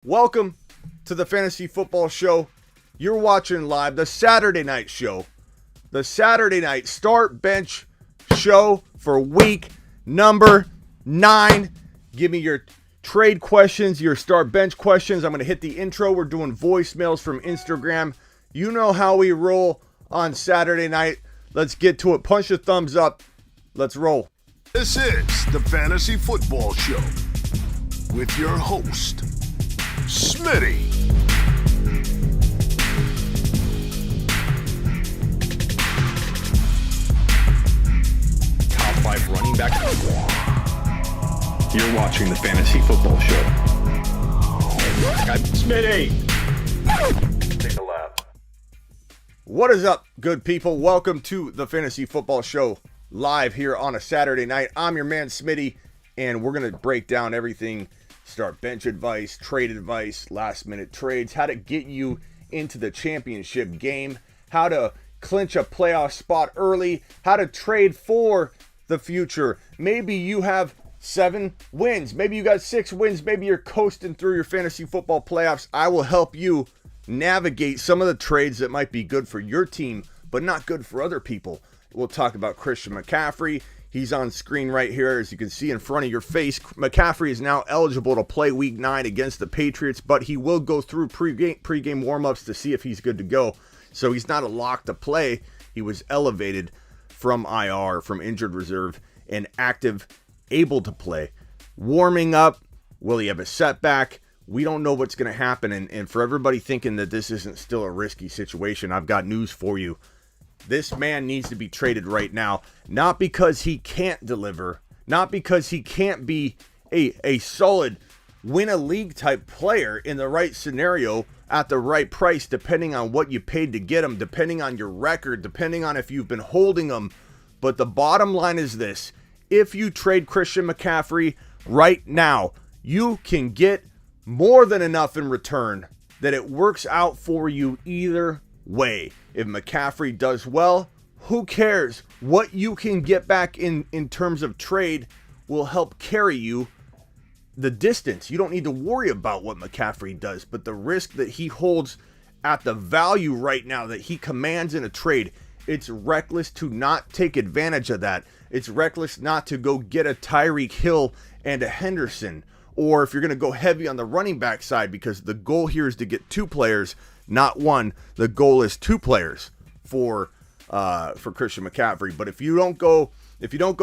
Welcome to the Fantasy Football Show. You're watching live the Saturday night show. The Saturday night start bench show for week number 9. Give me your trade questions, your start bench questions. I'm going to hit the intro. We're doing voicemails from Instagram. You know how we roll on Saturday night. Let's get to it. Punch the thumbs up. Let's roll. This is the Fantasy Football Show with your host, Smitty. Top 5 running back. You're watching the Fantasy Football Show. I'm Smitty. Take a lap. What is up, good people? Welcome to the Fantasy Football Show live here on a Saturday night. I'm your man, Smitty, and we're going to break down everything. Start bench advice, trade advice, last minute trades, how to get you into the championship game, how to clinch a playoff spot early, how to trade for the future. Maybe you have 7 wins, maybe you got 6 wins, maybe you're coasting through your fantasy football playoffs. I will help you navigate some of the trades that might be good for your team, but not good for other people. We'll talk about Christian McCaffrey. He's on screen right here, as you can see in front of your face. McCaffrey is now eligible to play Week 9 against the Patriots, but he will go through pregame warm-ups to see if he's good to go. So he's not a lock to play. He was elevated from IR, from injured reserve, and active, able to play. Warming up, will he have a setback? We don't know what's going to happen, and for everybody thinking that this isn't still a risky situation, I've got news for you. This man needs to be traded right now, not because he can't deliver, not because he can't be a solid win a league type player in the right scenario at the right price, depending on what you paid to get him, depending on your record, depending on if you've been holding him. But the bottom line is this: if you trade Christian McCaffrey right now, you can get more than enough in return that it works out for you either way. If McCaffrey does well, who cares? What you can get back in terms of trade will help carry you the distance. You don't need to worry about what McCaffrey does, but the risk that he holds at the value right now that he commands in a trade, it's reckless to not take advantage of that. It's reckless not to go get a Tyreek Hill and a Henderson, or if you're going to go heavy on the running back side, because the goal here is to get 2 players, not 1. The goal is 2 players for Christian McCaffrey. But if you don't go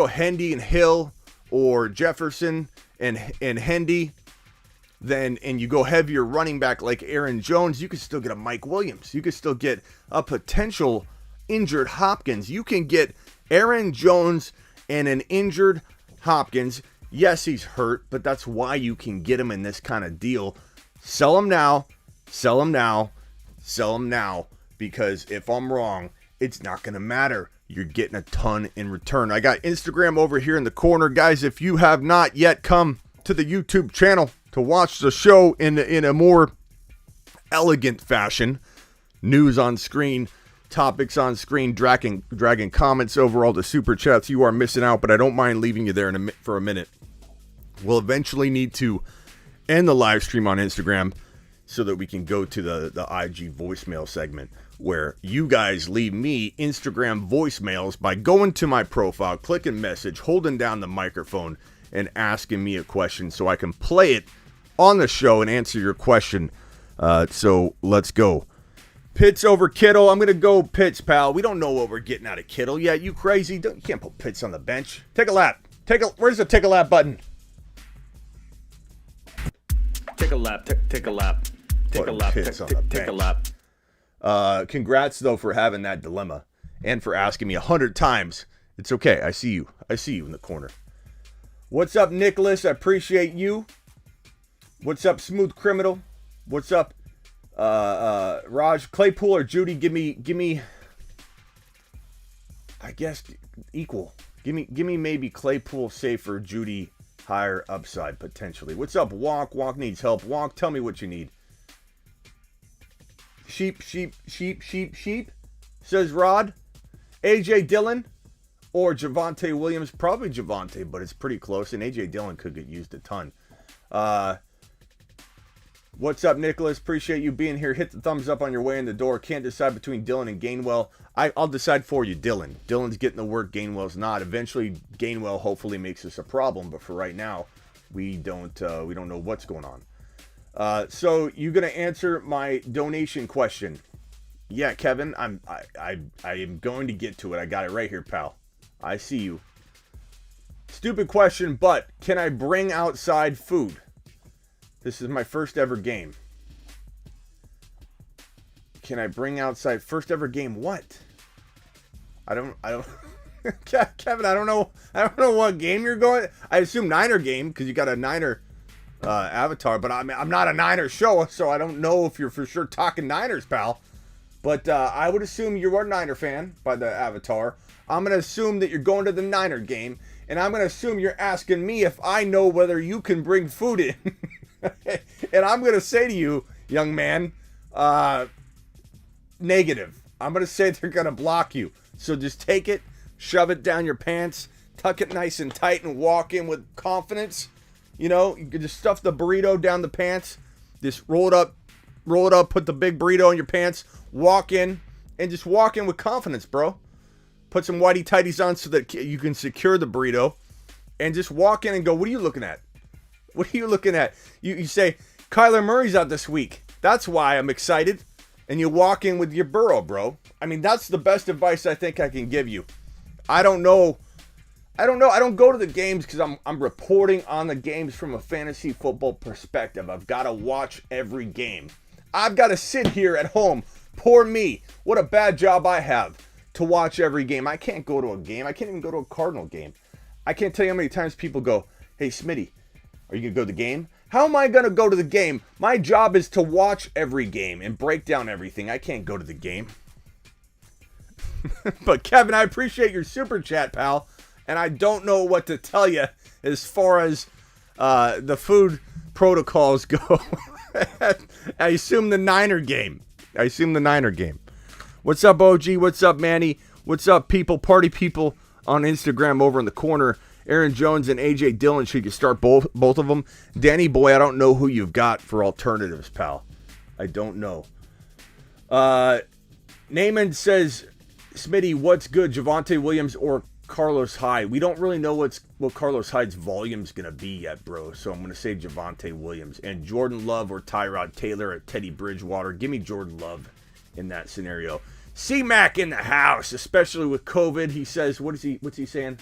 Hendy and Hill, or Jefferson and Hendy, and you go heavier running back like Aaron Jones, you can still get a Mike Williams. You can still get a potential injured Hopkins. You can get Aaron Jones and an injured Hopkins. Yes, he's hurt, but that's why you can get him in this kind of deal. Sell him now. Sell him now. Sell him now, because if I'm wrong, it's not going to matter. You're getting a ton in return. I got Instagram over here in the corner. Guys, if you have not yet come to the YouTube channel to watch the show in a more elegant fashion, news on screen, topics on screen, dragging comments over all the super chats, you are missing out, but I don't mind leaving you there for a minute. We'll eventually need to end the live stream on Instagram so that we can go to the IG voicemail segment, where you guys leave me Instagram voicemails by going to my profile, clicking message, holding down the microphone, and asking me a question so I can play it on the show and answer your question. So let's go. Pitts over Kittle. I'm going to go Pitts, pal. We don't know what we're getting out of Kittle. Yeah, you crazy? You can't put Pitts on the bench. Take a lap. Where's the take a lap button? Take a lap. Take a lap. Take a lap. Take a lap. Congrats, though, for having that dilemma and for asking me 100 times. It's okay. I see you. I see you in the corner. What's up, Nicholas? I appreciate you. What's up, Smooth Criminal? What's up, Raj? Claypool or Judy? Give me. I guess equal. Give me maybe Claypool safer, Judy higher upside potentially. What's up, Wonk? Wonk needs help. Wonk, tell me what you need. Sheep, says Rod. A.J. Dillon or Javonte Williams. Probably Javonte, but it's pretty close, and A.J. Dillon could get used a ton. What's up, Nicholas? Appreciate you being here. Hit the thumbs up on your way in the door. Can't decide between Dylan and Gainwell. I'll decide for you, Dylan. Dylan's getting the work, Gainwell's not. Eventually, Gainwell hopefully makes us a problem, but for right now, we don't know what's going on. So you gonna answer my donation question? Yeah, Kevin. I am going to get to it. I got it right here, pal. I see you. Stupid question, but can I bring outside food? This is my first ever game. Can I bring outside first ever game? What? I don't Kevin, I don't know what game you're going. I assume Niner game because you got a Niner avatar, but I'm not a Niner show, so I don't know if you're for sure talking Niners, pal. But I would assume you are a Niner fan by the avatar. I'm going to assume that you're going to the Niner game, and I'm going to assume you're asking me if I know whether you can bring food in. And I'm going to say to you, young man, negative. I'm going to say they're going to block you. So just take it, shove it down your pants, tuck it nice and tight, and walk in with confidence. You know, you can just stuff the burrito down the pants, just roll it up, put the big burrito in your pants, walk in, and just walk in with confidence, bro. Put some whitey tighties on so that you can secure the burrito, and just walk in and go, what are you looking at? What are you looking at? You say, Kyler Murray's out this week. That's why I'm excited. And you walk in with your burro, bro. I mean, that's the best advice I think I can give you. I don't know. I don't go to the games because I'm reporting on the games from a fantasy football perspective. I've got to watch every game. I've got to sit here at home. Poor me. What a bad job I have to watch every game. I can't go to a game. I can't even go to a Cardinal game. I can't tell you how many times people go, hey, Smitty, are you going to go to the game? How am I going to go to the game? My job is to watch every game and break down everything. I can't go to the game. But Kevin, I appreciate your super chat, pal. And I don't know what to tell you as far as the food protocols go. I assume the Niner game. What's up, OG? What's up, Manny? What's up, people? Party people on Instagram over in the corner. Aaron Jones and AJ Dillon, should you start both of them? Danny boy, I don't know who you've got for alternatives, pal. I don't know. Naaman says, Smitty, what's good, Javonte Williams or Carlos Hyde? We don't really know what Carlos Hyde's volume's going to be yet, bro. So I'm going to say Javonte Williams. And Jordan Love or Tyrod Taylor at Teddy Bridgewater. Give me Jordan Love in that scenario. C-Mac in the house, especially with COVID. He says, what's he saying?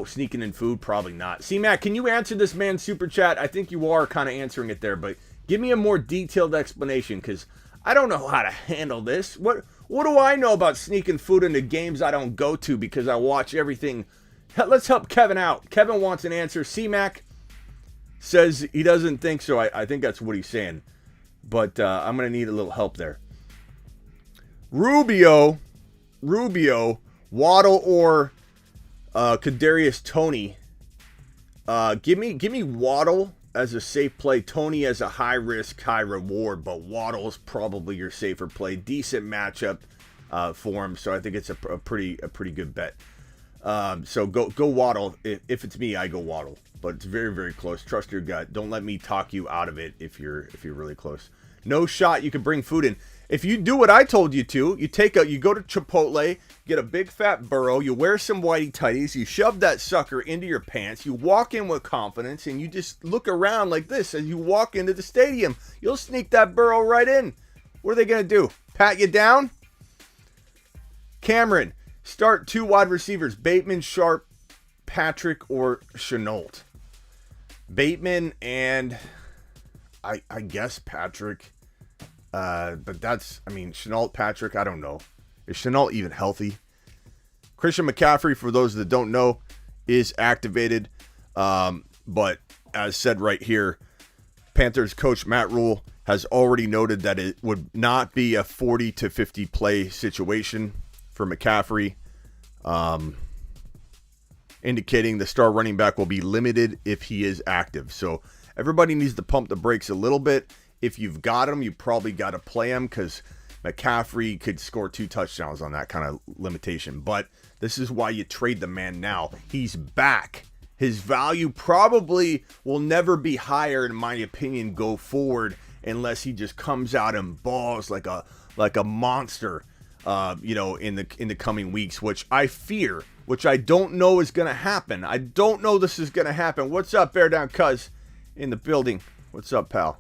Sneaking in food? Probably not. C-Mac, can you answer this man's super chat? I think you are kind of answering it there, but give me a more detailed explanation because I don't know how to handle this. What do I know about sneaking food into games I don't go to because I watch everything? Let's help Kevin out. Kevin wants an answer. C-Mac says he doesn't think so. I think that's what he's saying, but I'm going to need a little help there. Rubio, Waddle or Kadarius Toney. Give me Waddle as a safe play. Toney as a high risk, high reward, but Waddle is probably your safer play. Decent matchup for him, so I think it's a pretty good bet. So go Waddle. If it's me, I go Waddle, but it's very, very close. Trust your gut. Don't let me talk you out of it if you're really close. No shot you can bring food in. If you do what I told you to, you go to Chipotle, get a big fat burro, you wear some whitey tighties, you shove that sucker into your pants, you walk in with confidence, and you just look around like this as you walk into the stadium. You'll sneak that burro right in. What are they going to do? Pat you down? Cameron, start 2 wide receivers, Bateman, Sharp, Patrick, or Chenault. Bateman and I guess Patrick. But Chenault, Patrick, I don't know. Is Chenault even healthy? Christian McCaffrey, for those that don't know, is activated. But as said right here, Panthers coach Matt Rule has already noted that it would not be a 40 to 50 play situation for McCaffrey, indicating the star running back will be limited if he is active. So everybody needs to pump the brakes a little bit. If you've got him, you probably got to play him because McCaffrey could score 2 touchdowns on that kind of limitation. But this is why you trade the man now. He's back. His value probably will never be higher, in my opinion, go forward, unless he just comes out and balls like a monster, in the coming weeks, which I fear, which I don't know is going to happen. I don't know this is going to happen. What's up, Bear Down Cuz in the building? What's up, pal?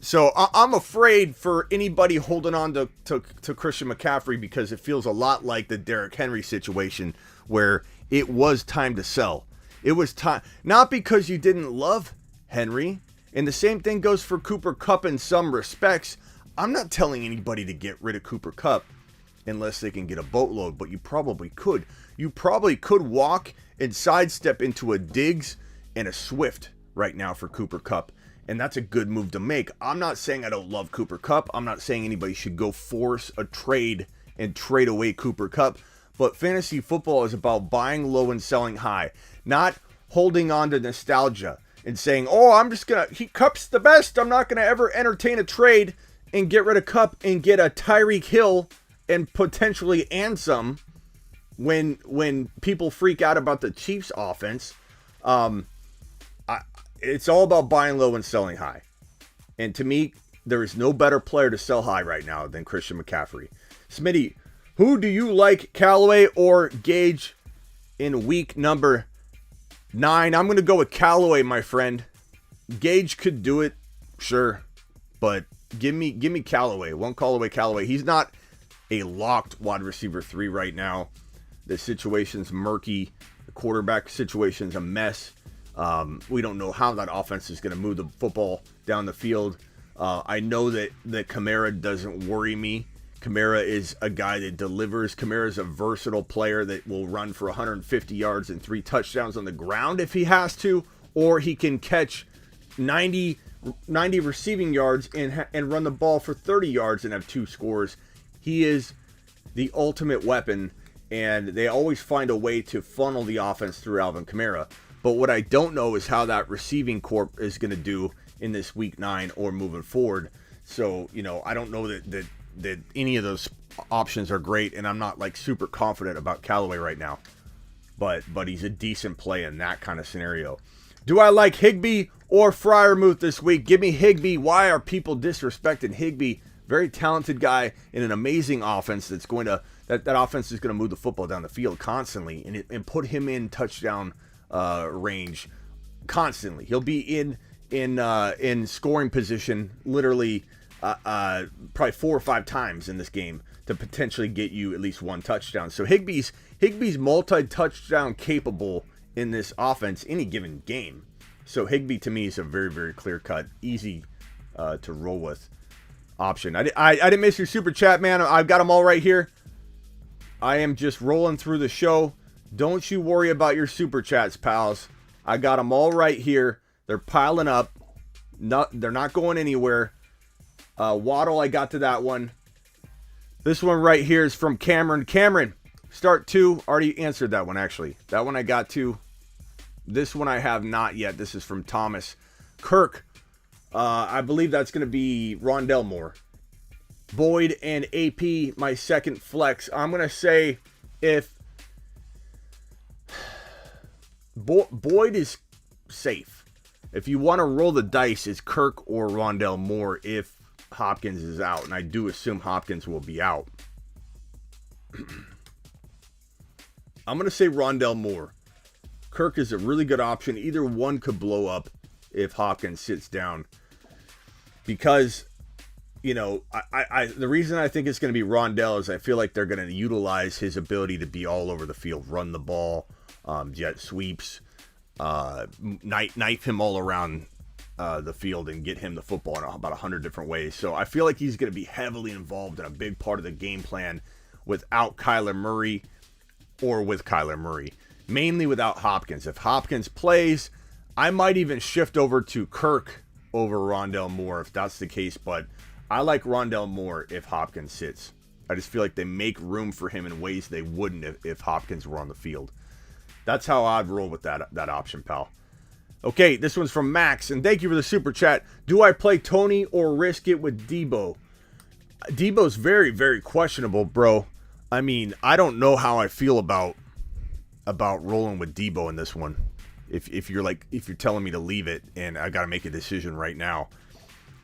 So I'm afraid for anybody holding on to Christian McCaffrey, because it feels a lot like the Derrick Henry situation, where it was time to sell. It was time, not because you didn't love Henry, and the same thing goes for Cooper Kupp in some respects. I'm not telling anybody to get rid of Cooper Kupp unless they can get a boatload, but you probably could. You probably could walk and sidestep into a Diggs and a Swift right now for Cooper Kupp, and that's a good move to make. I'm not saying I don't love Cooper Kupp. I'm not saying anybody should go force a trade and trade away Cooper Kupp, but fantasy football is about buying low and selling high, not holding on to nostalgia and saying, Kupp's the best, I'm not gonna ever entertain a trade and get rid of Kupp and get a Tyreek Hill and potentially Ansem when people freak out about the Chiefs offense. It's all about buying low and selling high. And to me, there is no better player to sell high right now than Christian McCaffrey. Smitty, who do you like, Callaway or Gage, in week number 9? I'm going to go with Callaway, my friend. Gage could do it, sure, but give me Callaway. One call away Callaway. He's not a locked wide receiver 3 right now. The situation's murky. The quarterback situation's a mess. We don't know how that offense is going to move the football down the field. I know that Kamara doesn't worry me. Kamara is a guy that delivers. Kamara is a versatile player that will run for 150 yards and 3 touchdowns on the ground if he has to, or he can catch 90 receiving yards and run the ball for 30 yards and have 2 scores. He is the ultimate weapon, and they always find a way to funnel the offense through Alvin Kamara. But what I don't know is how that receiving corp is going to do in this week 9 or moving forward. So, I don't know that any of those options are great, and I'm not like super confident about Callaway right now. But he's a decent play in that kind of scenario. Do I like Higbee or Freiermuth this week? Give me Higbee. Why are people disrespecting Higbee? Very talented guy in an amazing offense that's going to that offense is going to move the football down the field constantly and put him in touchdown range constantly. He'll be in scoring position literally probably 4 or 5 times in this game to potentially get you at least 1 touchdown. So Higbee's multi-touchdown capable in this offense any given game. So Higbee to me is a very, very clear-cut, easy to roll with option. I didn't miss your super chat, man. I've got them all right here. I am just rolling through the show. Don't you worry about your super chats, pals. I got them all right here. They're piling up. They're not going anywhere. Waddle, I got to that one. This one right here is from Cameron. Cameron, start 2. Already answered that one, actually. That one I got to. This one I have not yet. This is from Thomas. Kirk, I believe that's going to be Rondell Moore. Boyd and AP, my second flex. I'm going to say if Boyd is safe. If you want to roll the dice, it's Kirk or Rondell Moore if Hopkins is out. And I do assume Hopkins will be out. I'm going to say Rondell Moore. Kirk is a really good option. Either one could blow up if Hopkins sits down. Because, the reason I think it's going to be Rondell is I feel like they're going to utilize his ability to be all over the field, run the ball, jet sweeps, knife him all around the field and get him the football in about 100 different ways. So I feel like he's going to be heavily involved in a big part of the game plan without Kyler Murray or with Kyler Murray. Mainly without Hopkins. If Hopkins plays, I might even shift over to Kirk over Rondell Moore if that's the case, but I like Rondell Moore if Hopkins sits. I just feel like they make room for him in ways they wouldn't if Hopkins were on the field. That's how I'd roll with that option, pal. Okay, this one's from Max, and thank you for the super chat. Do I play Tony or risk it with Debo? Debo's very, very questionable, bro. I mean, I don't know how I feel about about rolling with Debo in this one. If you're telling me to leave it and I got to make a decision right now,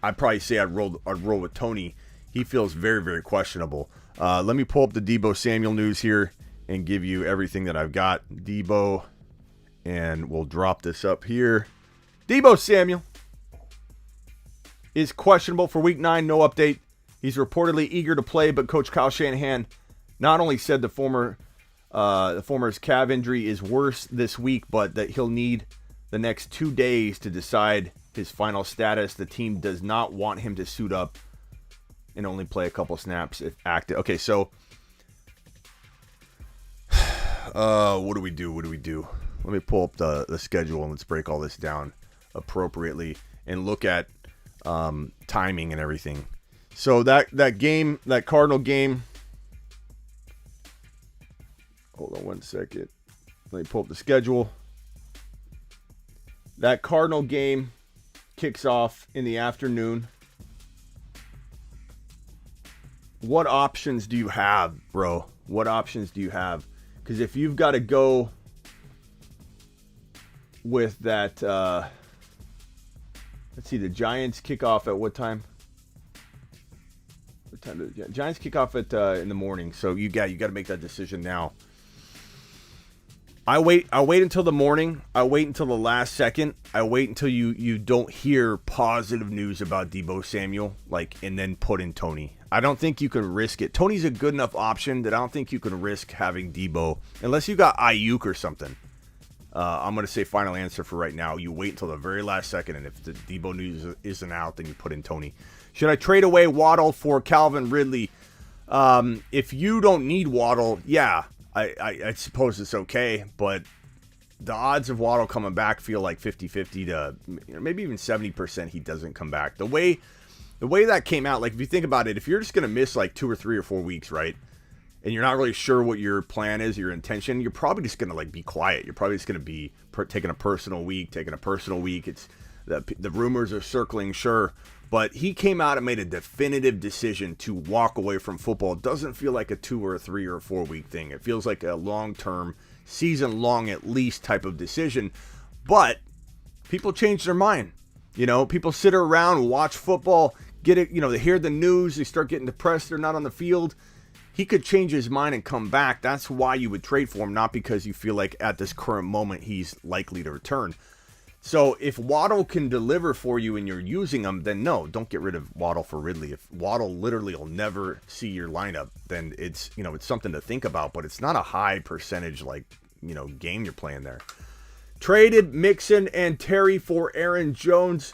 I'd probably say I'd roll with Tony. He feels very, very questionable. Let me pull up the Debo Samuel news here and give you everything that I've got. Debo, and we'll drop this up here. Debo Samuel is questionable for Week 9. No update. He's reportedly eager to play, but Coach Kyle Shanahan not only said the former's calf injury is worse this week, but that he'll need the next 2 days to decide his final status. The team does not want him to suit up and only play a couple snaps if active. Okay, so what do we do? Let me pull up the schedule and let's break all this down appropriately and look at timing and everything. So that game, that Cardinal game, hold on one second. Let me pull up the schedule. That Cardinal game kicks off in the afternoon. What options do you have, bro? What options do you have? Because if you've got to go with that, let's see, the Giants kick off at what time? What time do the Giants kick off at in the morning? So you got to make that decision now. I wait until the morning. I wait until the last second. I wait until you don't hear positive news about Debo Samuel, and then put in Tony. I don't think you can risk it. Tony's a good enough option that I don't think you can risk having Debo unless you got Ayuk or something. I'm going to say final answer for right now. You wait until the very last second, and if the Debo news isn't out, then you put in Tony. Should I trade away Waddle for Calvin Ridley? If you don't need Waddle, yeah. I suppose it's okay, but the odds of Waddle coming back feel like 50-50 to maybe even 70% he doesn't come back. The way that came out, if you think about it, if you're just going to miss 2 or 3 or 4 weeks, right, and you're not really sure what your plan is, your intention, you're probably just going to be quiet. You're probably just going to be taking a personal week. It's the rumors are circling, sure. But he came out and made a definitive decision to walk away from football. It doesn't feel like a 2 or a 3 or a 4 week thing. It feels like a long-term, season-long at least type of decision. But people change their mind. People sit around, watch football, get it. They hear the news, they start getting depressed. They're not on the field. He could change his mind and come back. That's why you would trade for him, not because you feel like at this current moment he's likely to return. So if Waddle can deliver for you and you're using him, then no, don't get rid of Waddle for Ridley. If Waddle literally will never see your lineup, then it's something to think about, but it's not a high percentage game you're playing there. Traded Mixon and Terry for Aaron Jones.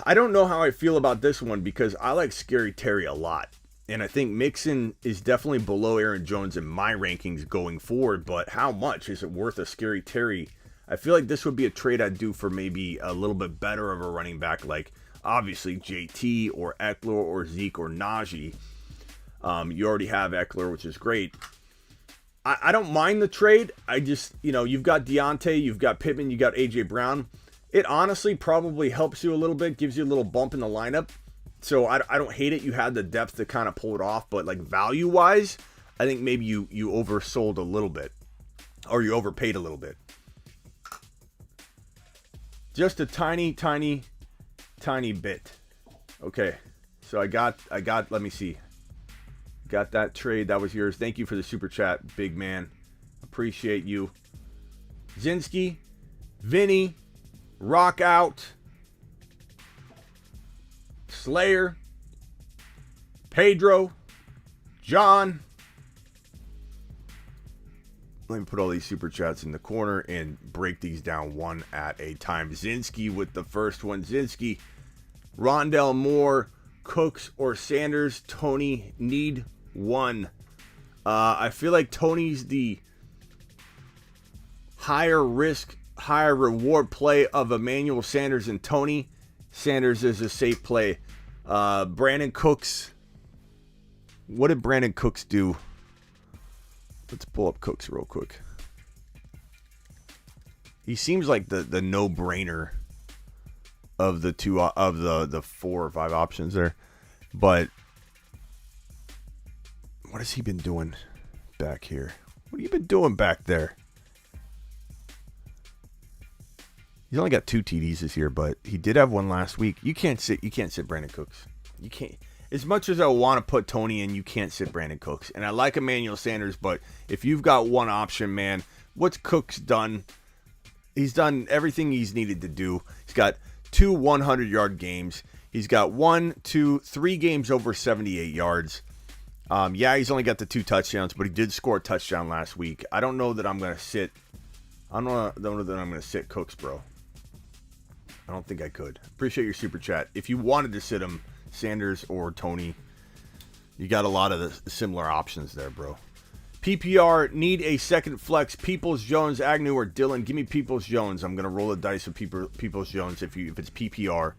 I don't know how I feel about this one because I like Scary Terry a lot. And I think Mixon is definitely below Aaron Jones in my rankings going forward, but how much is it worth a Scary Terry? I feel like this would be a trade I'd do for maybe a little bit better of a running back, obviously JT or Eckler or Zeke or Najee. You already have Eckler, which is great. I don't mind the trade. I just, you've got Deontay, you've got Pittman, you got A.J. Brown. It honestly probably helps you a little bit, gives you a little bump in the lineup. So I don't hate it. You had the depth to kind of pull it off, but value-wise, I think maybe you oversold a little bit or you overpaid a little bit. Just a tiny bit. Okay, so I got. Let me see. Got that trade. That was yours. Thank you for the super chat, big man. Appreciate you. Zinski, Vinny, Rock Out, Slayer, Pedro, John. Let me put all these super chats in the corner and break these down one at a time. Zinski with the first one. Zinski, Rondell Moore, Cooks or Sanders. Tony, need one. I feel like Tony's the higher risk, higher reward play of Emmanuel Sanders and Tony. Sanders is a safe play. Brandon Cooks. What did Brandon Cooks do? Let's pull up Cooks real quick. He seems like the no-brainer of the two of the 4 or 5 options there. But what has he been doing back here? What have you been doing back there? He's only got 2 TDs this year, but he did have one last week. You can't sit Brandon Cooks. You can't. As much as I want to put Tony in, you can't sit Brandon Cooks. And I like Emmanuel Sanders, but if you've got one option, man, what's Cooks done? He's done everything he's needed to do. He's got 2 100-yard games. He's got 3 games over 78 yards. Yeah, he's only got the 2 touchdowns, but he did score a touchdown last week. I don't know that I'm going to sit. I don't know that I'm going to sit Cooks, bro. I don't think I could. Appreciate your super chat. If you wanted to sit him, Sanders or Tony, you got a lot of the similar options there, bro. PPR, need a second flex. Peoples, Jones, Agnew, or Dillon. Give me Peoples, Jones. I'm going to roll the dice with Peoples, Jones if it's PPR.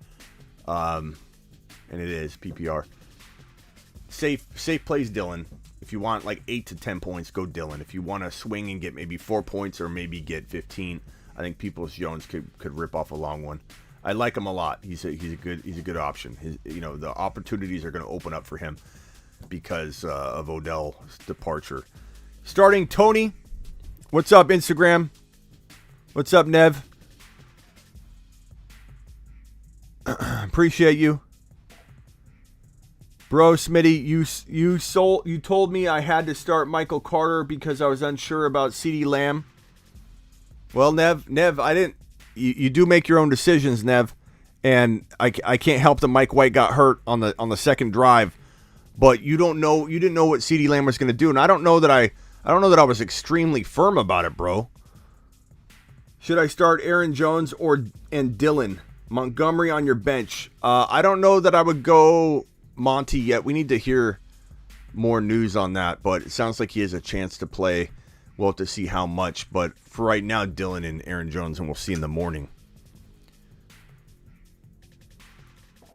And it is PPR. Safe plays Dillon. If you want like 8 to 10 points, go Dillon. If you want to swing and get maybe 4 points or maybe get 15, I think Peoples Jones could rip off a long one. I like him a lot. He's a good option. The opportunities are going to open up for him because of Odell's departure. Starting Tony. What's up, Instagram? What's up, Nev? Appreciate you. Bro, Smitty, you told me I had to start Michael Carter because I was unsure about CeeDee Lamb. Well, Nev, I didn't. You do make your own decisions, Nev, and I can't help that Mike White got hurt on the second drive, but you didn't know what CeeDee Lamb was going to do, and I don't know that I was extremely firm about it, bro. Should I start Aaron Jones and Dillon? Montgomery on your bench? I don't know that I would go Monty yet. We need to hear more news on that, but it sounds like he has a chance to play. We'll have to see how much, but for right now, Dillon and Aaron Jones, and we'll see in the morning.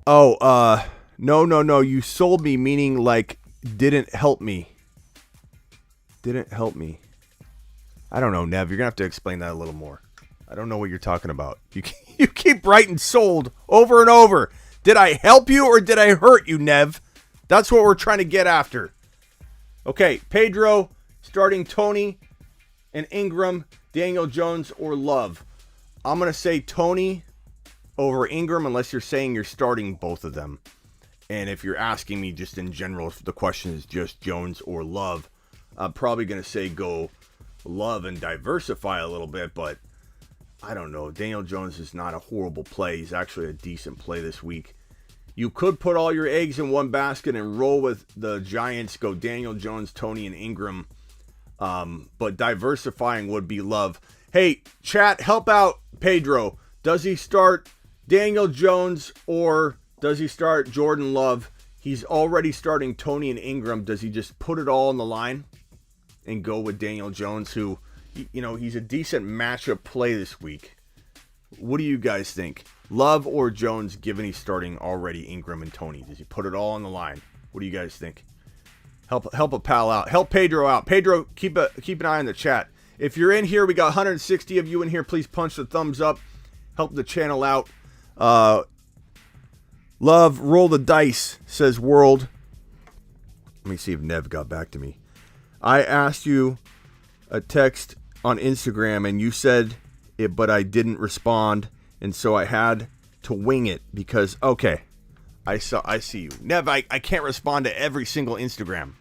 Oh, no, you sold me, meaning like didn't help me. Didn't help me. I don't know, Nev. You're going to have to explain that a little more. I don't know what you're talking about. You keep writing sold over and over. Did I help you or did I hurt you, Nev? That's what we're trying to get after. Okay, Pedro, starting Tony and Ingram, Daniel Jones, or Love. I'm going to say Tony over Ingram unless you're saying you're starting both of them. And if you're asking me just in general, if the question is just Jones or Love, I'm probably going to say go Love and diversify a little bit, but I don't know. Daniel Jones is not a horrible play. He's actually a decent play this week. You could put all your eggs in one basket and roll with the Giants, go Daniel Jones, Tony, and Ingram. But diversifying would be Love. Hey, chat, help out Pedro. Does he start Daniel Jones or does he start Jordan Love? He's already starting Tony and Ingram. Does he just put it all on the line and go with Daniel Jones, who, he's a decent matchup play this week? What do you guys think? Love or Jones, given he's starting already Ingram and Tony? Does he put it all on the line? What do you guys think? Help a pal out. Help Pedro out. Pedro, keep an eye on the chat. If you're in here, we got 160 of you in here. Please punch the thumbs up. Help the channel out. Love, roll the dice, says World. Let me see if Nev got back to me. I asked you a text on Instagram and you said it, but I didn't respond. And so I had to wing it because, okay, I see you. Nev, I can't respond to every single Instagram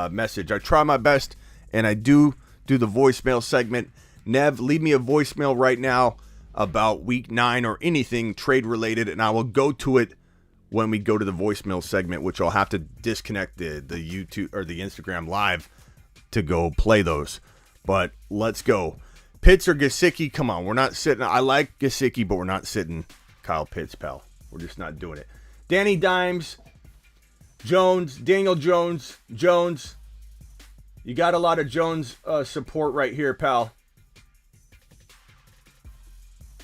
message. I try my best, and I do the voicemail segment. Nev, leave me a voicemail right now about week 9 or anything trade-related, and I will go to it when we go to the voicemail segment, which I'll have to disconnect the YouTube or the Instagram live to go play those. But let's go. Pitts or Gesicki? Come on, we're not sitting. I like Gesicki, but we're not sitting Kyle Pitts, pal. We're just not doing it. Danny Dimes, Jones, Daniel Jones, Jones. You got a lot of Jones support right here, pal.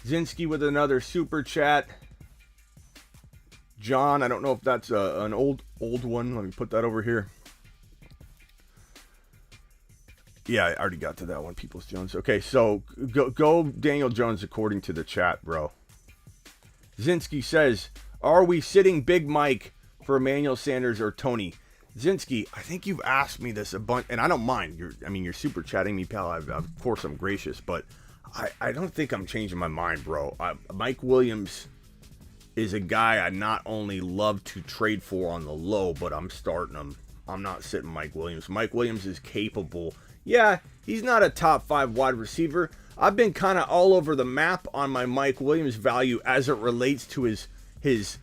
Zinski with another super chat. John, I don't know if that's an old one. Let me put that over here. Yeah, I already got to that one, Peoples Jones. Okay, so go Daniel Jones according to the chat, bro. Zinski says, are we sitting Big Mike for Emmanuel Sanders or Tony? Zinski, I think you've asked me this a bunch, and I don't mind. You're super chatting me, pal. Of course, I'm gracious, but I don't think I'm changing my mind, bro. Mike Williams is a guy I not only love to trade for on the low, but I'm starting him. I'm not sitting Mike Williams. Mike Williams is capable. Yeah, he's not a top 5 wide receiver. I've been kind of all over the map on my Mike Williams value as it relates to his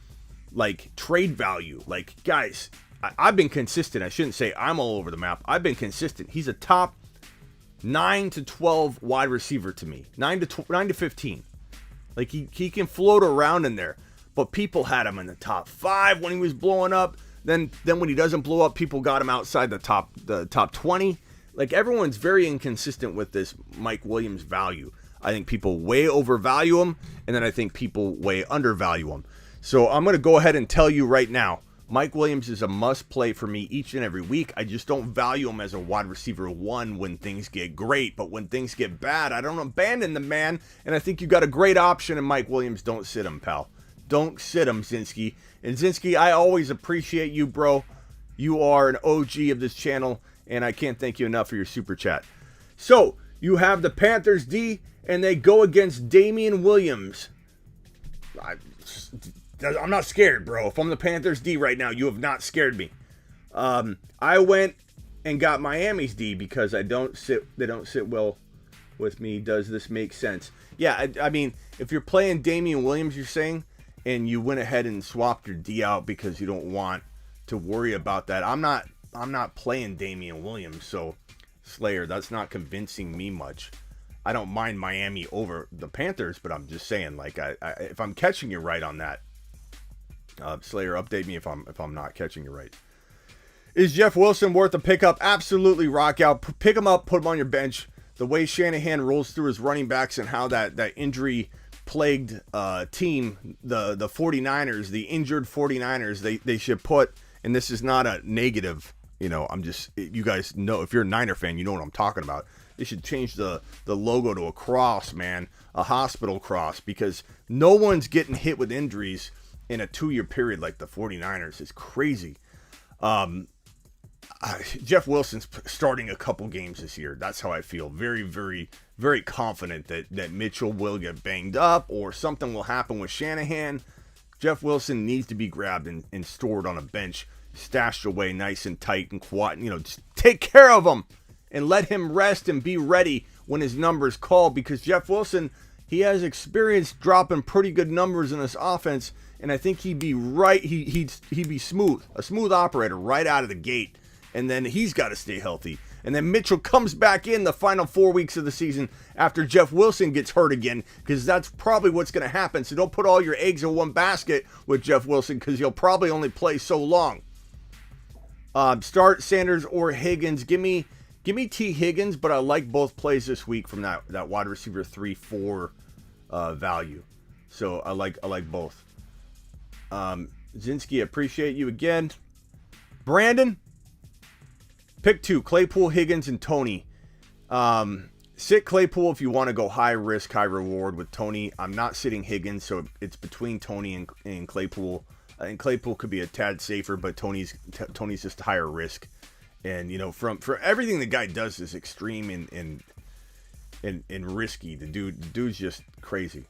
like trade value. Like, guys, I've been consistent. I shouldn't say I'm all over the map. I've been consistent. He's a top 9 to 12 wide receiver to me. 9 to 15. Like, he can float around in there. But people had him in the top 5 when he was blowing up. Then when he doesn't blow up, people got him outside the top 20. Like, everyone's very inconsistent with this Mike Williams value. I think people way overvalue him, and then I think people way undervalue him. So I'm going to go ahead and tell you right now, Mike Williams is a must play for me each and every week. I just don't value him as a wide receiver 1 when things get great. But when things get bad, I don't abandon the man. And I think you got a great option in Mike Williams. Don't sit him, pal. Don't sit him, Zinski. And Zinski, I always appreciate you, bro. You are an OG of this channel, and I can't thank you enough for your super chat. So, you have the Panthers D, and they go against Damian Williams. I'm not scared, bro. If I'm the Panthers D right now, you have not scared me. I went and got Miami's D because they don't sit well with me. Does this make sense? Yeah, I mean, if you're playing Damian Williams, you're saying, and you went ahead and swapped your D out because you don't want to worry about that. I'm not playing Damian Williams, so Slayer, that's not convincing me much. I don't mind Miami over the Panthers, but I'm just saying, like, if I'm catching you right on that, Slayer, update me if I'm not catching you right. Is Jeff Wilson worth a pickup? Absolutely, rock out. Pick him up, put him on your bench. The way Shanahan rolls through his running backs and how that injury-plagued team, the 49ers, the injured 49ers, they should put, and this is not a negative, you guys know, if you're a Niner fan, you know what I'm talking about. They should change the logo to a cross, man, a hospital cross, because no one's getting hit with injuries in a 2-year period like the 49ers. Is crazy. Jeff Wilson's starting a couple games this year. That's how I feel. Very, very, very confident that Mitchell will get banged up or something will happen with Shanahan. Jeff Wilson needs to be grabbed and stored on a bench, stashed away nice and tight and quiet. Just take care of him and let him rest and be ready when his number's called, because Jeff Wilson, he has experience dropping pretty good numbers in this offense, and I think he'd be right. He'd be smooth, a smooth operator right out of the gate, and then he's got to stay healthy. And then Mitchell comes back in the final 4 weeks of the season after Jeff Wilson gets hurt again, because that's probably what's going to happen. So don't put all your eggs in one basket with Jeff Wilson, because he'll probably only play so long. Start Sanders or Higgins. Give me T. Higgins, but I like both plays this week from that wide receiver 3-4 value. So I like both. Zinski, appreciate you again. Brandon, pick 2, Claypool, Higgins, and Tony. Sit Claypool if you want to go high risk, high reward with Tony. I'm not sitting Higgins, so it's between Tony and Claypool. I think Claypool could be a tad safer, but Tony's just higher risk. And for everything the guy does is extreme and risky. The dude's just crazy.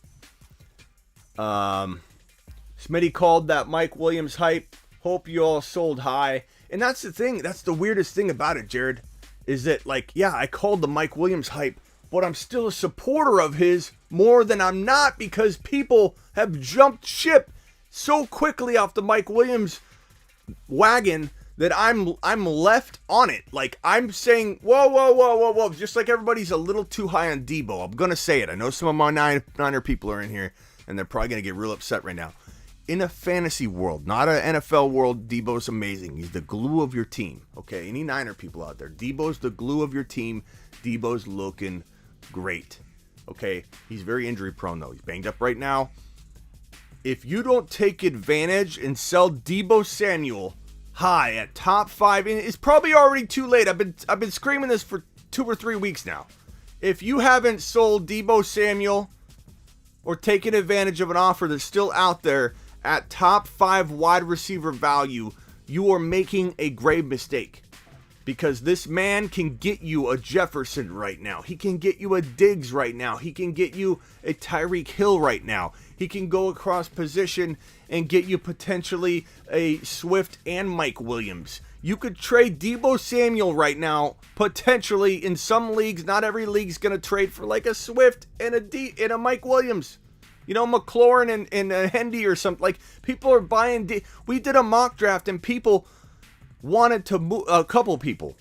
Smitty called that Mike Williams hype. Hope you all sold high. And that's the thing. That's the weirdest thing about it, Jared, is that, I called the Mike Williams hype, but I'm still a supporter of his more than I'm not, because people have jumped ship so quickly off the Mike Williams wagon that I'm left on it. Like, I'm saying, whoa. Just like everybody's a little too high on Debo. I'm going to say it. I know some of my Niner people are in here, and they're probably going to get real upset right now. In a fantasy world, not an NFL world, Debo's amazing. He's the glue of your team, okay? Any Niner people out there, Debo's the glue of your team. Debo's looking great, okay? He's very injury prone, though. He's banged up right now. If you don't take advantage and sell Debo Samuel high at top 5, and it's probably already too late. I've been screaming this for 2 or 3 weeks now. If you haven't sold Debo Samuel or taken advantage of an offer that's still out there at top 5 wide receiver value, you are making a grave mistake. Because this man can get you a Jefferson right now. He can get you a Diggs right now. He can get you a Tyreek Hill right now. He can go across position and get you potentially a Swift and Mike Williams. You could trade Deebo Samuel right now, potentially in some leagues. Not every league's going to trade for like a Swift and a Mike Williams. You know, McLaurin and a Hendy or something. Like, people are buying. We did a mock draft and people wanted to move. A couple people.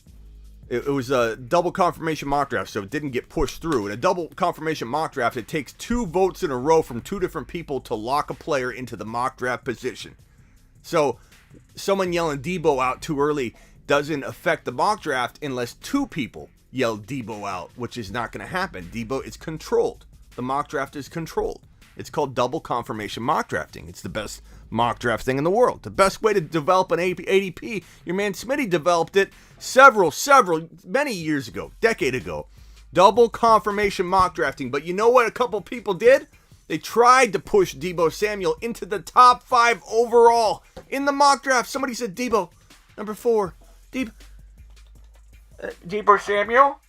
It was a double confirmation mock draft, so it didn't get pushed through. In a double confirmation mock draft, it takes 2 votes in a row from 2 different people to lock a player into the mock draft position. So someone yelling Deebo out too early doesn't affect the mock draft unless 2 people yell Deebo out, which is not going to happen. Deebo is controlled. The mock draft is controlled. It's called double confirmation mock drafting. It's the best mock draft thing in the world. The best way to develop an ADP, your man Smitty developed it many years ago, decade ago. Double confirmation mock drafting. But you know what a couple people did? They tried to push Deebo Samuel into the top 5 overall in the mock draft. Somebody said Deebo, number 4. Deebo Samuel?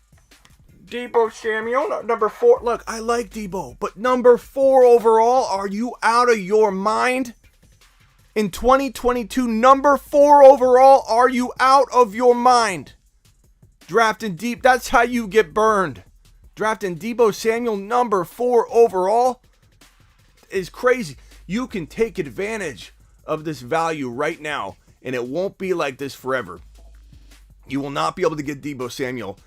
Deebo Samuel, number 4. Look, I like Deebo, but number 4 overall? Are you out of your mind? In 2022, number 4 overall? Are you out of your mind? Drafting deep, that's how you get burned. Drafting Deebo Samuel, number 4 overall, is crazy. You can take advantage of this value right now, and it won't be like this forever. You will not be able to get Deebo Samuel.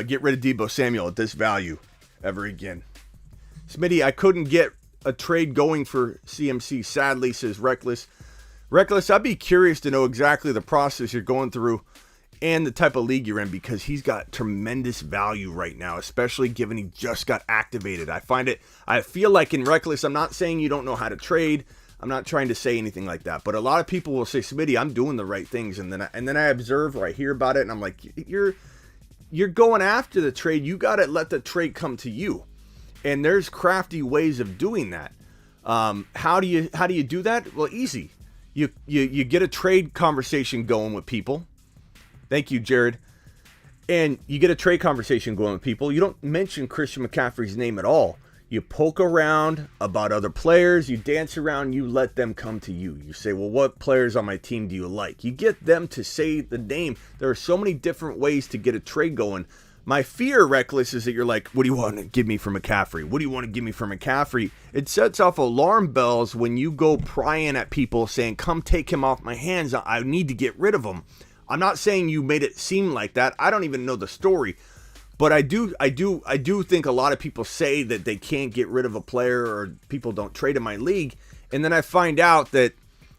Get rid of Deebo Samuel at this value ever again. Smitty, I couldn't get a trade going for CMC, sadly, says Reckless. Reckless, I'd be curious to know exactly the process you're going through and the type of league you're in, because he's got tremendous value right now, especially given he just got activated. I feel like in Reckless, I'm not saying you don't know how to trade. I'm not trying to say anything like that, but a lot of people will say, Smitty, I'm doing the right things. And then I observe or I hear about it and I'm like, you're going after the trade. You got to let the trade come to you. And there's crafty ways of doing that. How do you do that? Well, easy. You get a trade conversation going with people. Thank you, Jared. And you get a trade conversation going with people. You don't mention Christian McCaffrey's name at all. You poke around about other players. You dance around. You let them come to you. You say, well, what players on my team do you like? You get them to say the name. There are so many different ways to get a trade going. My fear, Reckless, is that you're like, what do you want to give me for McCaffrey? What do you want to give me for McCaffrey? It sets off alarm bells when you go prying at people saying, come take him off my hands. I need to get rid of him. I'm not saying you made it seem like that. I don't even know the story. But I do think a lot of people say that they can't get rid of a player or people don't trade in my league. And then I find out that,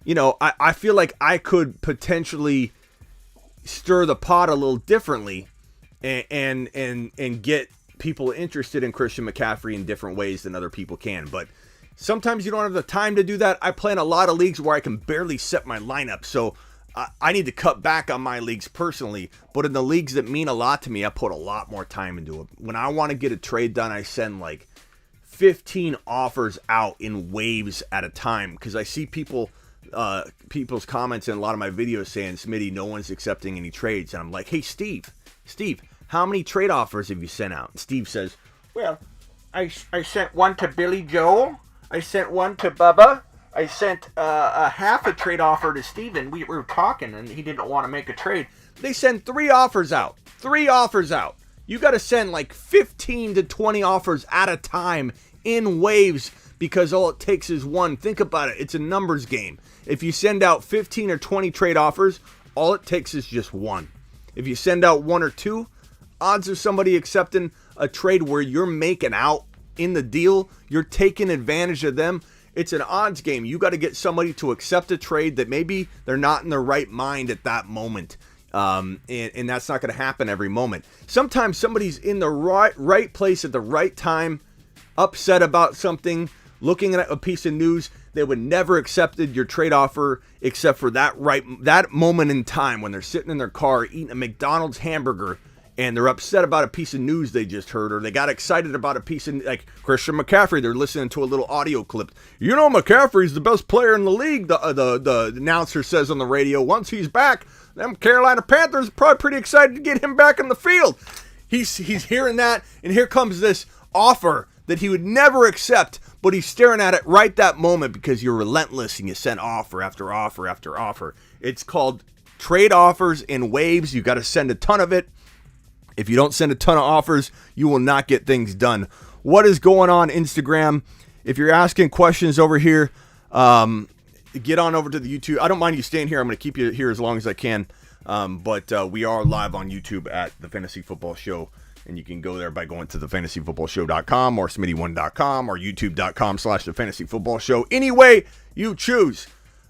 I feel like I could potentially stir the pot a little differently and get people interested in Christian McCaffrey in different ways than other people can. But sometimes you don't have the time to do that. I play in a lot of leagues where I can barely set my lineup. So I need to cut back on my leagues personally, but in the leagues that mean a lot to me, I put a lot more time into it. When I want to get a trade done, I send like 15 offers out in waves at a time, because I see people's comments in a lot of my videos saying, Smitty, no one's accepting any trades. And I'm like, hey, Steve, how many trade offers have you sent out? And Steve says, well, I sent one to Billy Joel. I sent one to Bubba. I sent a half a trade offer to Steven. We were talking, and he didn't want to make a trade. They send 3 offers out. 3 offers out. You got to send like 15 to 20 offers at a time in waves, because all it takes is one. Think about it. It's a numbers game. If you send out 15 or 20 trade offers, all it takes is just one. If you send out 1 or 2, odds of somebody accepting a trade where you're making out in the deal, you're taking advantage of them. It's an odds game. You got to get somebody to accept a trade that maybe they're not in their right mind at that moment. And that's not going to happen every moment. Sometimes somebody's in the right place at the right time, upset about something, looking at a piece of news. They would never accepted your trade offer except for that moment in time when they're sitting in their car eating a McDonald's hamburger and they're upset about a piece of news they just heard, or they got excited about a piece of, like Christian McCaffrey, they're listening to a little audio clip. You know, McCaffrey's the best player in the league, the announcer says on the radio. Once he's back, them Carolina Panthers are probably pretty excited to get him back in the field. He's hearing that, and here comes this offer that he would never accept, but he's staring at it right that moment because you're relentless and you send offer after offer after offer. It's called trade offers and waves. You got to send a ton of it. If you don't send a ton of offers, you will not get things done. What is going on Instagram? If you're asking questions over here, get on over to the YouTube. I don't mind you staying here. I'm going to keep you here as long as I can. But we are live on YouTube at the Fantasy Football Show. And you can go there by going to thefantasyfootballshow.com or smitty1.com or youtube.com/thefantasyfootballshow. Any way you choose.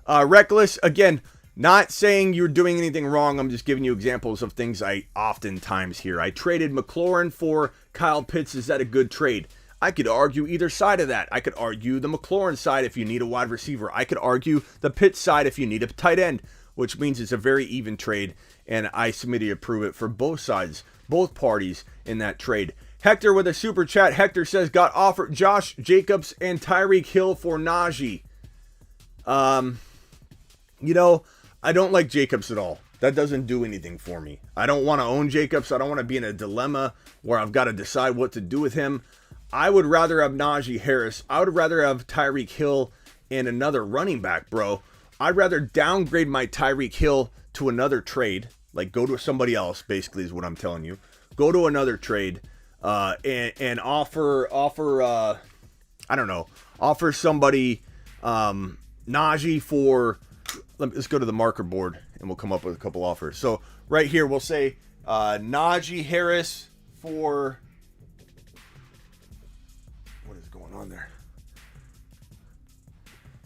Reckless, again, not saying you're doing anything wrong. I'm just giving you examples of things I oftentimes hear. I traded McLaurin for Kyle Pitts. Is that a good trade? I could argue either side of that. I could argue the McLaurin side if you need a wide receiver. I could argue the Pitts side if you need a tight end, which means it's a very even trade. And I Smitty approve it for both sides, both parties in that trade. Hector with a super chat. Hector says, got offered Josh Jacobs and Tyreek Hill for Najee. You know, I don't like Jacobs at all. That doesn't do anything for me. I don't want to own Jacobs. I don't want to be in a dilemma where I've got to decide what to do with him. I would rather have Najee Harris. I would rather have Tyreek Hill and another running back, bro. I'd rather downgrade my Tyreek Hill to another trade. Like, go to somebody else, basically, is what I'm telling you. Go to another trade and offer I don't know, offer somebody Najee for... Let's go to the marker board and we'll come up with a couple offers. So right here we'll say Najee Harris for... What is going on there?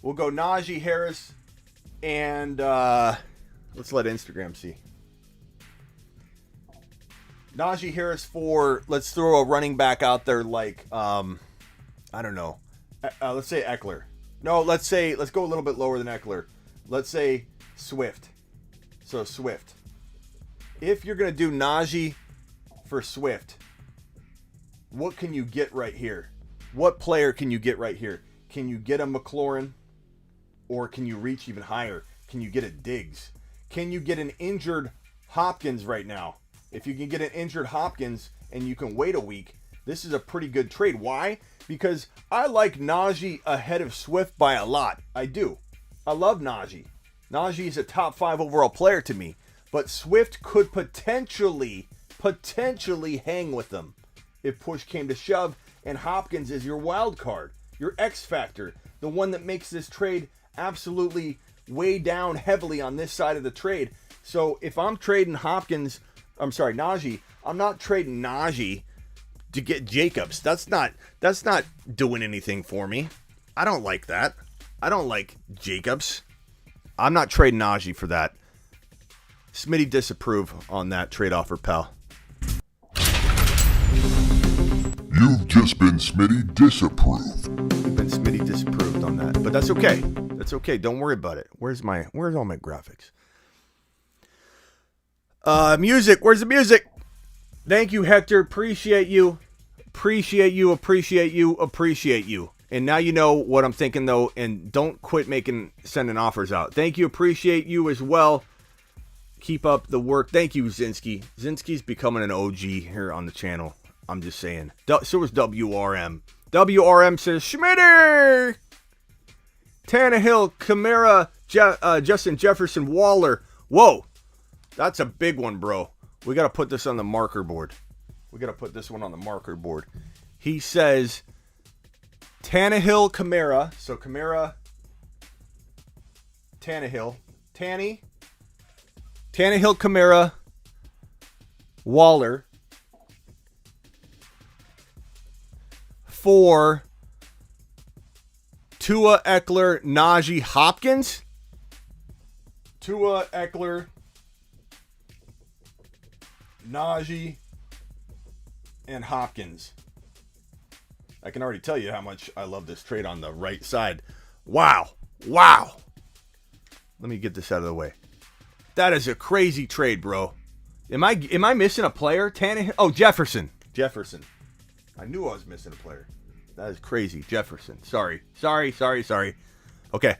We'll go Najee Harris and let's let Instagram see. Najee Harris for, let's throw a running back out there like, I don't know. Let's say Eckler. No, let's go a little bit lower than Eckler. Let's say Swift. So Swift. If you're going to do Najee for Swift, what can you get right here? What player can you get right here? Can you get a McLaurin? Or can you reach even higher? Can you get a Diggs? Can you get an injured Hopkins right now? If you can get an injured Hopkins and you can wait a week, this is a pretty good trade. Why? Because I like Najee ahead of Swift by a lot. I do. I love Najee. Najee is a top 5 overall player to me. But Swift could potentially hang with them if push came to shove. And Hopkins is your wild card, your X factor, the one that makes this trade absolutely weigh down heavily on this side of the trade. So if I'm trading Najee, I'm not trading Najee to get Jacobs. That's not doing anything for me. I don't like that. I don't like Jacobs. I'm not trading Najee for that. Smitty disapprove on that trade offer, pal. You've just been Smitty disapproved. You've been Smitty disapproved on that. But that's okay. That's okay. Don't worry about it. Where's all my graphics? Music. Where's the music? Thank you, Hector. Appreciate you. Appreciate you. And now you know what I'm thinking, though, and don't quit sending offers out. Thank you. Appreciate you as well. Keep up the work. Thank you, Zinski. Zinski's becoming an OG here on the channel. I'm just saying. So was WRM. WRM says, Schmitter! Tannehill, Kamara, Justin Jefferson, Waller. Whoa. That's a big one, bro. We got to put this on the marker board. We got to put this one on the marker board. He says Tannehill, Kamara. So Kamara, Tannehill. Tannehill, Kamara, Waller for Tua, Eckler, Najee, Hopkins. Tua, Eckler, Najee, and Hopkins. I can already tell you how much I love this trade on the right side. Wow. Let me get this out of the way. That is a crazy trade, bro. Am I missing a player? Tannehill? Oh, Jefferson. I knew I was missing a player. That is crazy. Jefferson. Sorry. Okay.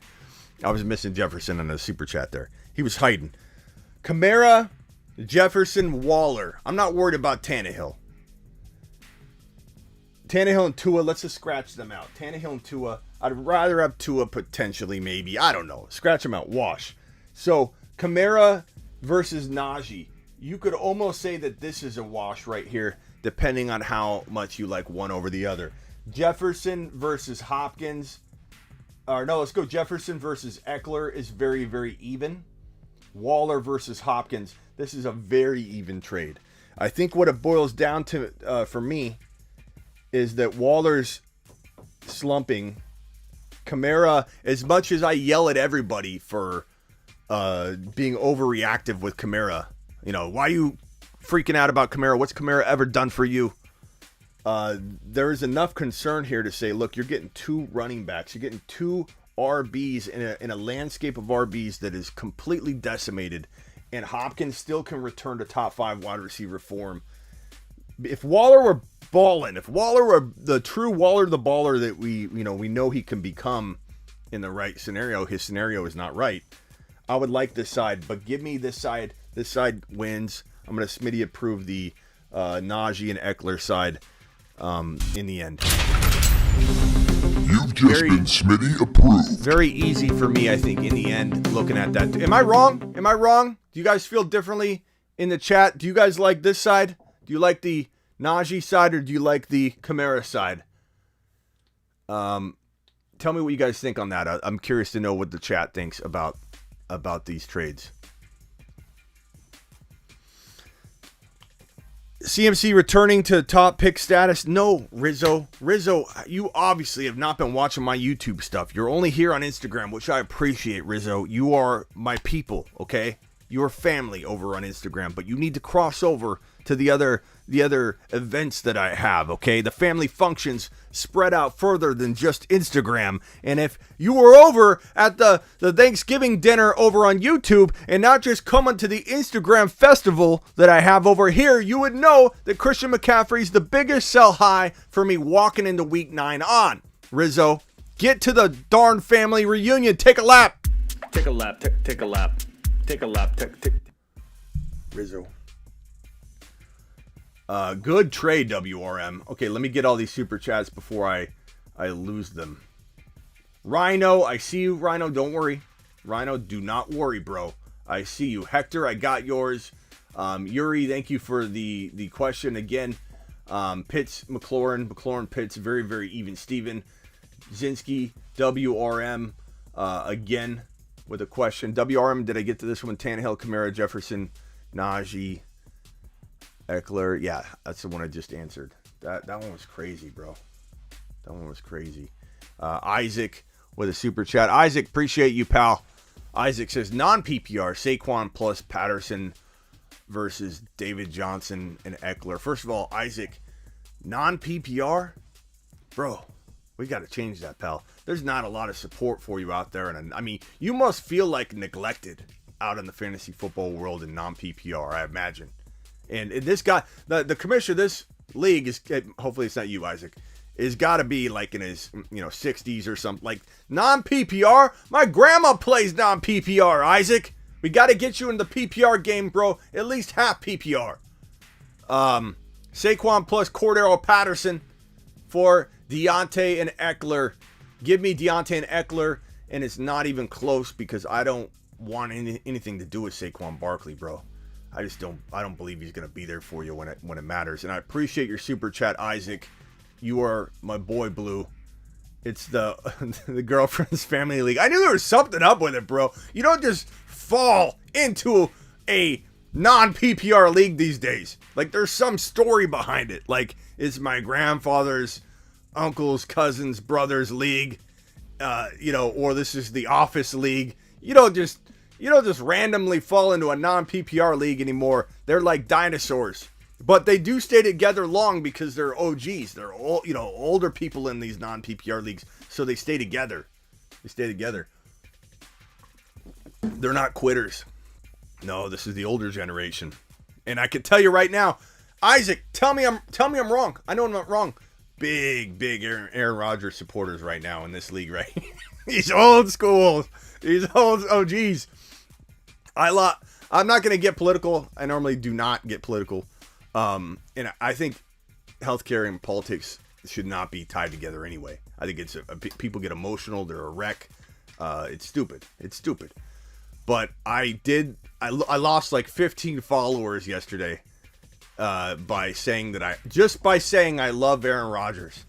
I was missing Jefferson in the super chat there. He was hiding. Kamara, Jefferson, Waller. I'm not worried about Tannehill. Tannehill and Tua, let's just scratch them out. Tannehill and Tua. I'd rather have Tua potentially, maybe. I don't know. Scratch them out. Wash. So, Kamara versus Najee. You could almost say that this is a wash right here, depending on how much you like one over the other. Jefferson versus Hopkins. Or no, let's go Jefferson versus Eckler is very, very even. Waller versus Hopkins. This is a very even trade. I think what it boils down to for me is that Waller's slumping. Kamara, as much as I yell at everybody for being overreactive with Kamara, you know, why are you freaking out about Kamara? What's Kamara ever done for you? There is enough concern here to say, look, you're getting two running backs. You're getting two RBs in a landscape of RBs that is completely decimated, and Hopkins still can return to top 5 wide receiver form. If Waller were balling, if Waller were the true Waller the baller that we know he can become in the right scenario, his scenario is not right. I would like this side, but give me this side. This side wins. I'm going to Smitty approve the Najee and Eckler side in the end. You've just been Smitty approved. Very easy for me, I think, in the end, looking at that. Am I wrong? Do you guys feel differently in the chat? Do you guys like this side? Do you like the Najee side, or do you like the Kamara side? Tell me what you guys think on that. I'm curious to know what the chat thinks about these trades. CMC returning to top pick status. No, Rizzo, you obviously have not been watching my YouTube stuff. You're only here on Instagram, which I appreciate, Rizzo. You are my people, okay? You're family over on Instagram, but you need to cross over to the other events that I have, okay? The family functions spread out further than just Instagram. And if you were over at the Thanksgiving dinner over on YouTube and not just coming to the Instagram festival that I have over here, you would know that Christian McCaffrey's the biggest sell high for me walking into week 9 on. Rizzo, get to the darn family reunion. Take a lap. Take a lap. Rizzo. Good trade, WRM. Okay, let me get all these super chats before I lose them. Rhino, I see you. Rhino, don't worry. Rhino, do not worry, bro. I see you. Hector, I got yours. Yuri, thank you for the question again. Pitts, McLaurin, Pitts, very, very even. Steven, Zinski, WRM, again with a question. WRM, did I get to this one? Tannehill, Kamara, Jefferson, Najee, Eckler. Yeah, that's the one I just answered. That one was crazy, bro. That one was crazy. Isaac with a super chat. Isaac, appreciate you, pal. Isaac says non-PPR, Saquon plus Patterson versus David Johnson and Eckler. First of all, Isaac, non-PPR? Bro, we got to change that, pal. There's not a lot of support for you out there. And I mean, you must feel like neglected out in the fantasy football world in non-PPR, I imagine. And this guy, the commissioner of this league is, hopefully it's not you, Isaac, is got to be like in his 60s or something. Like non-PPR? My grandma plays non-PPR, Isaac. We got to get you in the PPR game, bro. At least half PPR. Saquon plus Cordero Patterson for Deontay and Eckler. Give me Deontay and Eckler, and it's not even close because I don't want anything to do with Saquon Barkley, bro. I don't believe he's going to be there for you when it matters. And I appreciate your super chat, Isaac. You are my boy, Blue. It's the girlfriend's family league. I knew there was something up with it, bro. You don't just fall into a non-PPR league these days. Like, there's some story behind it. Like, it's my grandfather's uncle's cousin's brother's league, or this is the office league. You don't just randomly fall into a non-PPR league anymore. They're like dinosaurs. But they do stay together long because they're OGs. They're all, older people in these non-PPR leagues, so they stay together. They're not quitters. No, this is the older generation. And I can tell you right now, Isaac, tell me I'm wrong. I know I'm not wrong. Big Aaron Rodgers supporters right now in this league, right? He's old school. Oh, geez. I'm not going to get political. I normally do not get political. And I think healthcare and politics should not be tied together anyway. I think people get emotional. They're a wreck. It's stupid. But I lost like 15 followers yesterday by saying I love Aaron Rodgers.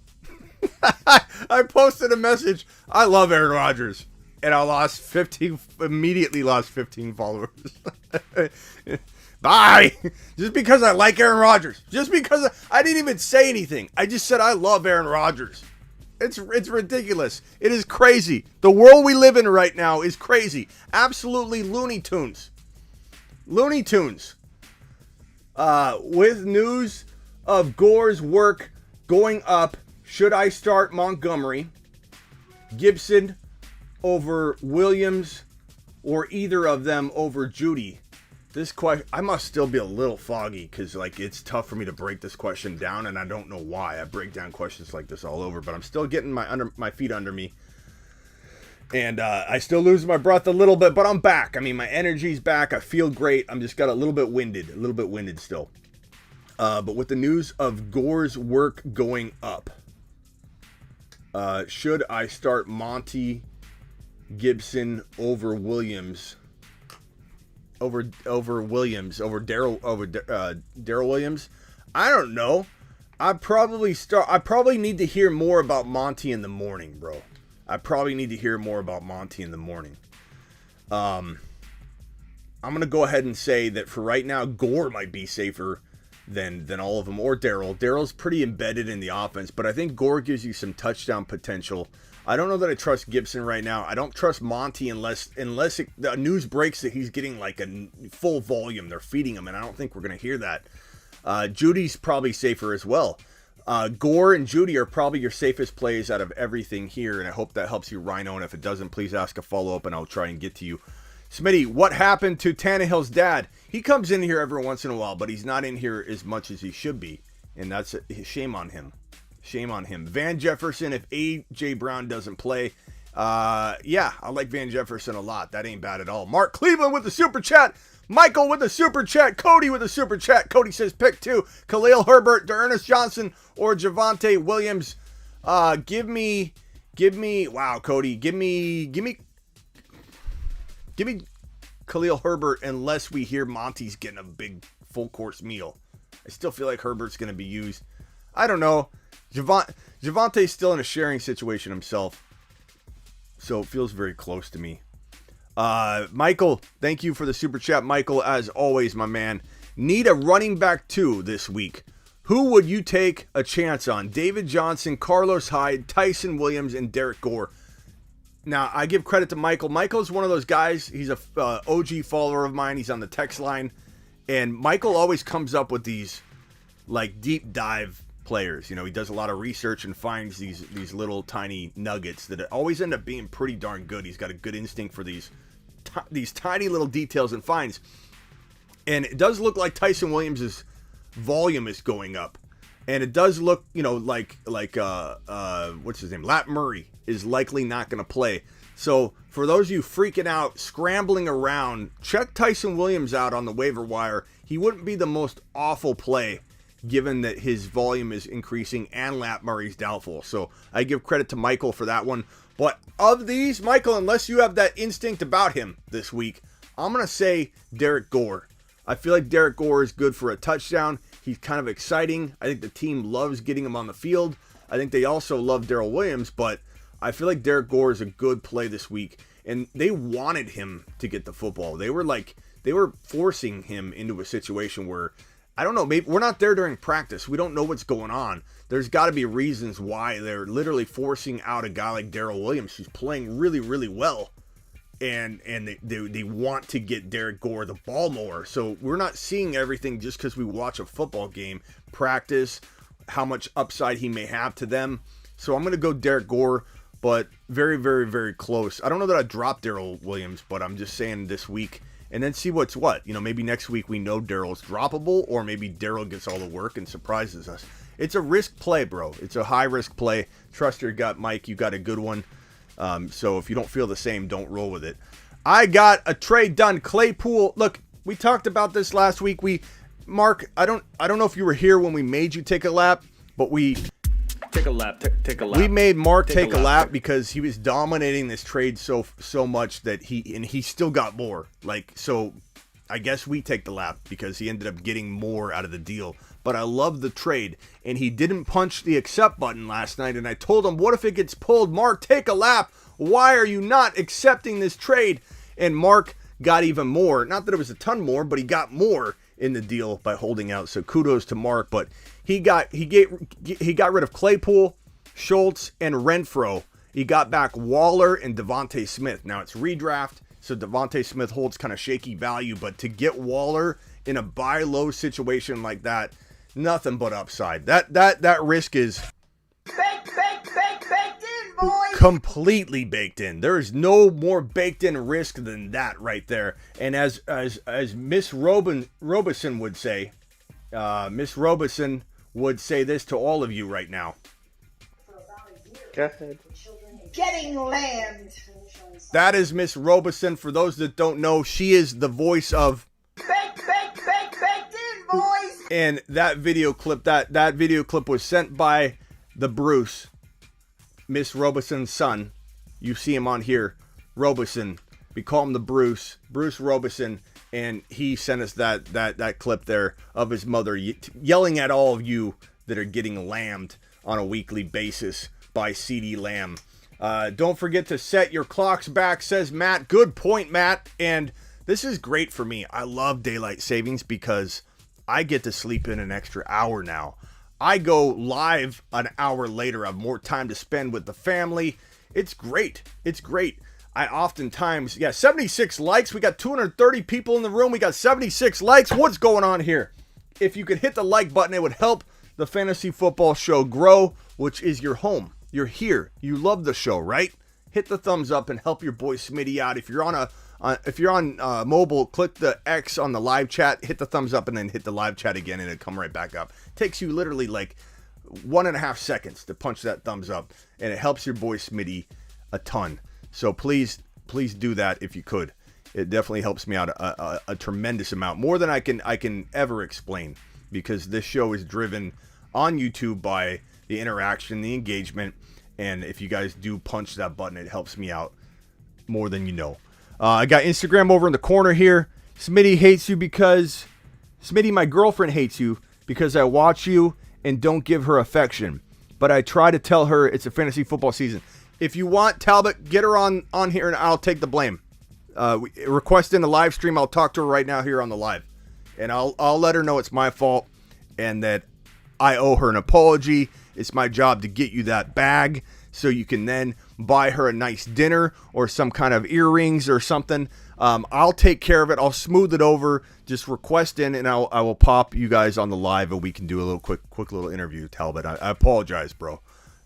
I posted a message. I love Aaron Rodgers. And I immediately lost 15 followers. Bye. Just because I like Aaron Rodgers. Just because I didn't even say anything. I just said I love Aaron Rodgers. It's ridiculous. It is crazy. The world we live in right now is crazy. Absolutely Looney Tunes. Looney Tunes. With news of Gore's work going up, should I start Montgomery, Gibson over Williams, or either of them over Judy? This question, I must still be a little foggy because it's tough for me to break this question down, and I don't know why. I break down questions like this all over, but I'm still getting my feet under me, and I still lose my breath a little bit, but I'm back. I mean, my energy's back. I feel great. I'm just got a little bit winded still. But with the news of Gore's work going up, should I start Monty Gibson over Williams? Over Daryl Williams? I don't know. I probably need to hear more about Monty in the morning, bro. I'm gonna go ahead and say that for right now, Gore might be safer than all of them, or Daryl. Daryl's pretty embedded in the offense, but I think Gore gives you some touchdown potential. I don't know that I trust Gibson right now. I don't trust Monty unless the news breaks that he's getting like a full volume. They're feeding him, and I don't think we're going to hear that. Judy's probably safer as well. Gore and Judy are probably your safest plays out of everything here, and I hope that helps you, Rhino. And if it doesn't, please ask a follow-up, and I'll try and get to you. Smitty, what happened to Tannehill's dad? He comes in here every once in a while, but he's not in here as much as he should be, and that's a shame on him. Shame on him. Van Jefferson, if A.J. Brown doesn't play, yeah, I like Van Jefferson a lot. That ain't bad at all. Mark Cleveland with the super chat. Michael with the super chat. Cody with the super chat. Cody says pick two. Khalil Herbert, D'Ernest Johnson, or Javonte Williams. Give me. Wow, Cody. Give me Khalil Herbert unless we hear Monty's getting a big full course meal. I still feel like Herbert's going to be used. I don't know. Javonte's still in a sharing situation himself, so it feels very close to me. Michael, thank you for the super chat. Michael, as always, my man. Need a running back 2 this week. Who would you take a chance on? David Johnson, Carlos Hyde, Tyson Williams, and Derek Gore. Now, I give credit to Michael. Michael's one of those guys. He's a OG follower of mine. He's on the text line. And Michael always comes up with these like deep dive players. You know, he does a lot of research and finds these little tiny nuggets that always end up being pretty darn good. He's got a good instinct for these tiny little details and finds. And it does look like Tyson Williams' volume is going up. And it does look, you know, like what's his name? Lat Murray is likely not going to play. So for those of you freaking out, scrambling around, check Tyson Williams out on the waiver wire. He wouldn't be the most awful play given that his volume is increasing and Lat Murray's doubtful. So I give credit to Michael for that one. But of these, Michael, unless you have that instinct about him this week, I'm going to say Derek Gore. I feel like Derek Gore is good for a touchdown. He's kind of exciting. I think the team loves getting him on the field. I think they also love Daryl Williams, but I feel like Derek Gore is a good play this week. And they wanted him to get the football. They were forcing him into a situation where, I don't know, maybe we're not there during practice. We don't know what's going on. There's got to be reasons why they're literally forcing out a guy like Daryl Williams who's playing really, really well. And they want to get Derek Gore the ball more. So we're not seeing everything just because we watch a football game, practice, how much upside he may have to them. So I'm going to go Derek Gore, but very, very, very close. I don't know that I dropped Daryl Williams, but I'm just saying this week. and then see what's what. Maybe next week we know Daryl's droppable, or maybe Daryl gets all the work and surprises us. It's a risk play, bro. It's a high-risk play. Trust your gut, Mike. You got a good one. So if you don't feel the same, don't roll with it. I got a trade done. Claypool. Look, we talked about this last week. Mark, I don't know if you were here when we made you take a lap, but we... Take a lap. Take a lap. We made Mark take a lap because he was dominating this trade so much that he still got more. So I guess we take the lap because he ended up getting more out of the deal. But I love the trade, and he didn't punch the accept button last night, and I told him, what if it gets pulled? Mark, take a lap. Why are you not accepting this trade? And Mark got even more. Not that it was a ton more, but he got more in the deal by holding out. So kudos to Mark. But he got rid of Claypool, Schultz, and Renfro. He got back Waller and Devontae Smith. Now it's redraft, so Devontae Smith holds kind of shaky value. But to get Waller in a buy low situation like that, nothing but upside. That risk is baked in, boys. Completely baked in. There is no more baked in risk than that right there. And as Miss Robeson would say, Miss Robeson would say this to all of you right now. Go ahead. Getting land. That is Miss Robeson. For those that don't know, she is the voice of Baked in, boys. And that video clip, that video clip was sent by the Bruce, Miss Robeson's son. You see him on here, Robeson. We call him the Bruce Robeson, and he sent us that clip there of his mother yelling at all of you that are getting lammed on a weekly basis by CeeDee Lamb. Don't forget to set your clocks back, says Matt. Good point, Matt. And this is great for me. I love daylight savings because I get to sleep in an extra hour now. I go live an hour later. I have more time to spend with the family. It's great. It's great. I oftentimes, 76 likes. We got 230 people in the room. We got 76 likes. What's going on here? If you could hit the like button, it would help the Fantasy Football Show grow, which is your home. You're here. You love the show, right? Hit the thumbs up and help your boy Smitty out. If you're on mobile, click the X on the live chat, hit the thumbs up, and then hit the live chat again, and it'll come right back up. Takes you literally like 1.5 seconds to punch that thumbs up, and it helps your boy Smitty a ton. So please do that if you could. It definitely helps me out a tremendous amount, more than I can ever explain, because this show is driven on YouTube by the interaction, the engagement, and if you guys do punch that button, it helps me out more than you know. I got Instagram over in the corner here. Smitty hates you because... Smitty, my girlfriend hates you because I watch you and don't give her affection. But I try to tell her it's a fantasy football season. If you want, Talbot, get her on here and I'll take the blame. Request in the live stream. I'll talk to her right now here on the live. And I'll let her know it's my fault and that I owe her an apology. It's my job to get you that bag so you can then buy her a nice dinner or some kind of earrings or something. I'll take care of it. I'll smooth it over. Just request in, and I will pop you guys on the live, and we can do a little quick little interview, Talbot. I apologize, bro.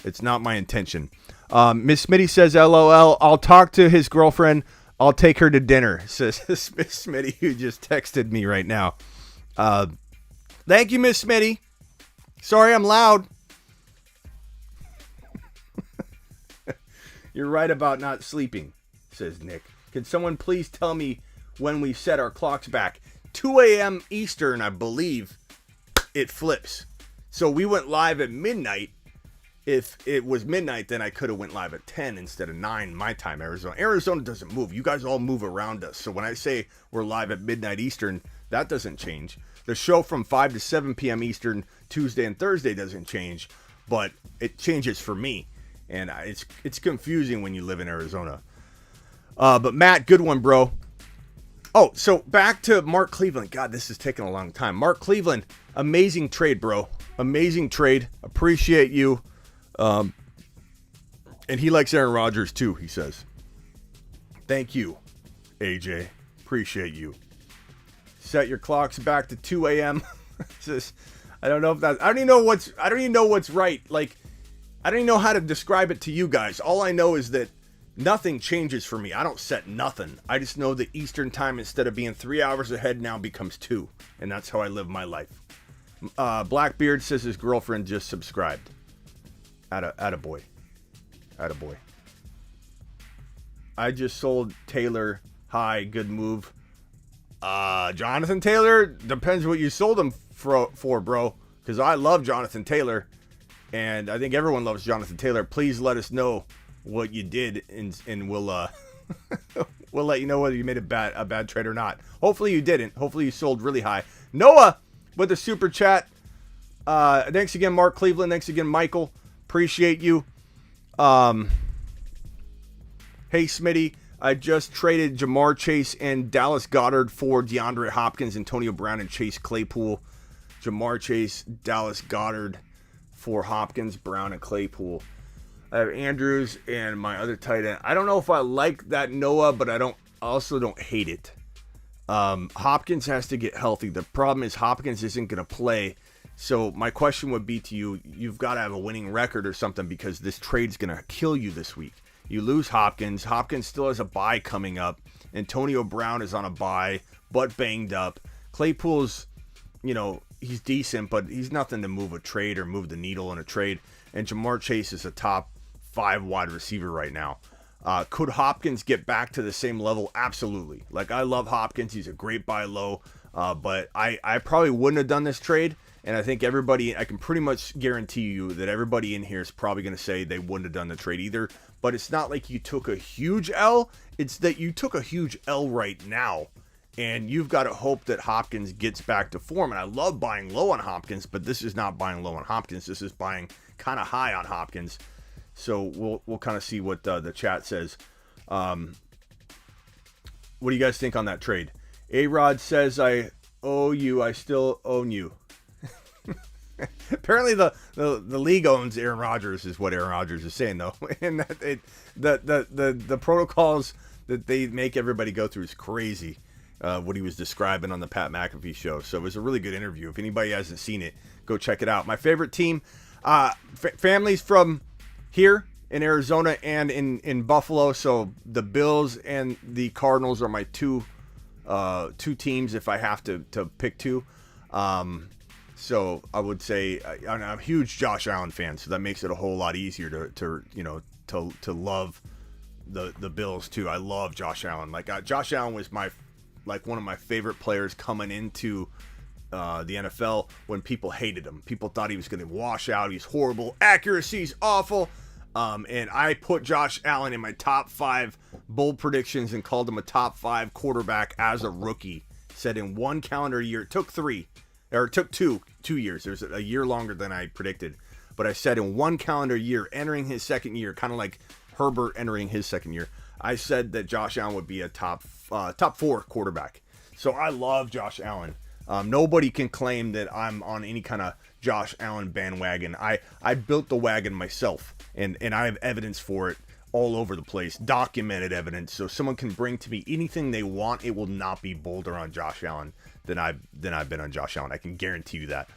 It's not my intention. Miss Smitty says, LOL, I'll talk to his girlfriend. I'll take her to dinner, says Miss Smitty, who just texted me right now. Thank you, Miss Smitty. Sorry I'm loud. You're right about not sleeping, says Nick. Can someone please tell me when we set our clocks back? 2 a.m. Eastern, I believe, it flips. So we went live at midnight. If it was midnight, then I could have went live at 10 instead of 9 my time, Arizona. Arizona doesn't move. You guys all move around us. So when I say we're live at midnight Eastern, that doesn't change. The show from 5 to 7 p.m. Eastern, Tuesday and Thursday doesn't change, but it changes for me. And it's confusing when you live in Arizona. But Matt, good one, bro. Oh, so back to Mark Cleveland. God, this is taking a long time. Mark Cleveland, amazing trade, bro. Amazing trade. Appreciate you. And he likes Aaron Rodgers too, he says. Thank you, AJ. Appreciate you. Set your clocks back to 2 a.m. I don't know if that. I don't even know what's right. Like, I don't even know how to describe it to you guys. All I know is that Nothing changes for me. I don't set nothing. I just know that Eastern time, instead of being 3 hours ahead, now becomes 2. And that's how I live my life. Blackbeard says his girlfriend just subscribed. Attaboy. Attaboy. I just sold Taylor. Hi, good move. Jonathan Taylor, depends what you sold him for, bro. Because I love Jonathan Taylor. And I think everyone loves Jonathan Taylor. Please let us know what you did, and we'll we'll let you know whether you made a bad trade or not. Hopefully you didn't. Hopefully you sold really high. Noah with the super chat. Thanks again, Mark Cleveland. Thanks again, Michael. Appreciate you. Hey, Smitty. I just traded Jamar Chase and Dallas Goedert for DeAndre Hopkins, Antonio Brown, and Chase Claypool. Jamar Chase, Dallas Goedert for Hopkins, Brown, and Claypool. I have Andrews and my other tight end. I don't know if I like that, Noah, but I also don't hate it. Hopkins has to get healthy. The problem is Hopkins isn't going to play. So my question would be to you, you've got to have a winning record or something, because this trade's going to kill you this week. You lose Hopkins. Hopkins still has a bye coming up. Antonio Brown is on a bye, but banged up. Claypool's, he's decent, but he's nothing to move a trade or move the needle in a trade. And Jamar Chase is a top 5 wide receiver right now. Could Hopkins get back to the same level? Absolutely. Like, I love Hopkins. He's a great buy low. But I probably wouldn't have done this trade. And I think I can pretty much guarantee you that everybody in here is probably going to say they wouldn't have done the trade either. But it's not like you took a huge L. It's that you took a huge L right now. And you've got to hope that Hopkins gets back to form. And I love buying low on Hopkins, but this is not buying low on Hopkins. This is buying kind of high on Hopkins. So we'll kind of see what the chat says. What do you guys think on that trade? A-Rod says, I owe you. I still own you. Apparently the league owns Aaron Rodgers, is what Aaron Rodgers is saying, though. And the protocols that they make everybody go through is crazy. What he was describing on the Pat McAfee show. So it was a really good interview. If anybody hasn't seen it, go check it out. My favorite team, families from here in Arizona and in Buffalo. So the Bills and the Cardinals are my two teams if I have to pick two. So I would say I'm a huge Josh Allen fan, so that makes it a whole lot easier to love the Bills too. I love Josh Allen. Josh Allen was one of my favorite players coming into the NFL when people hated him. People thought he was going to wash out. He's horrible. Accuracy's awful. And I put Josh Allen in my top 5 bold predictions and called him a top 5 quarterback as a rookie. Said in one calendar year, it took 2 years. There's a year longer than I predicted. But I said in one calendar year, entering his second year, kind of like Herbert entering his second year, I said that Josh Allen would be a top 4 quarterback. So I love Josh Allen. Nobody can claim that I'm on any kind of Josh Allen bandwagon. I built the wagon myself, and I have evidence for it all over the place, documented evidence. So someone can bring to me anything they want. It will not be bolder on Josh Allen than I've been on Josh Allen. I can guarantee you that.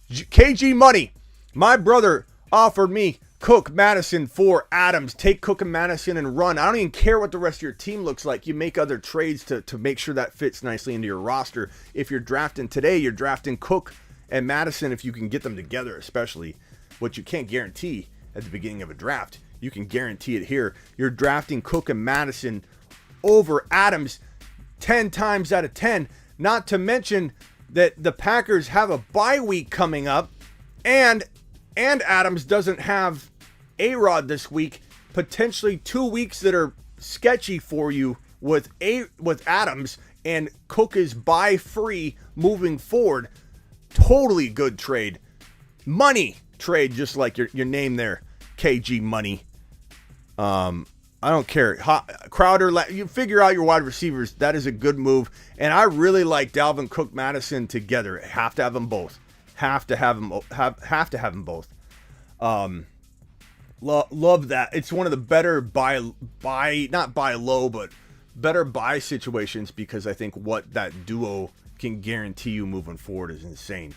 KG Money, my brother offered me Cook, Madison for Adams. Take Cook and Madison and run. I don't even care what the rest of your team looks like. You make other trades to make sure that fits nicely into your roster. If you're drafting today, you're drafting Cook and Madison if you can get them together, especially. What you can't guarantee at the beginning of a draft, you can guarantee it here. You're drafting Cook and Madison over Adams 10 times out of 10. Not to mention that the Packers have a bye week coming up, and Adams doesn't have A-Rod this week. Potentially 2 weeks that are sketchy for you with Adams, and Cook is bye free moving forward. Totally good trade. Money trade, just like your name there, KG Money. I don't care. Crowder, you figure out your wide receivers. That is a good move. And I really like Dalvin Cook, Madison together. Have to have them both. Have to have them both. Love that. It's one of the better not buy low, but better buy situations, because I think what that duo can guarantee you moving forward is insane.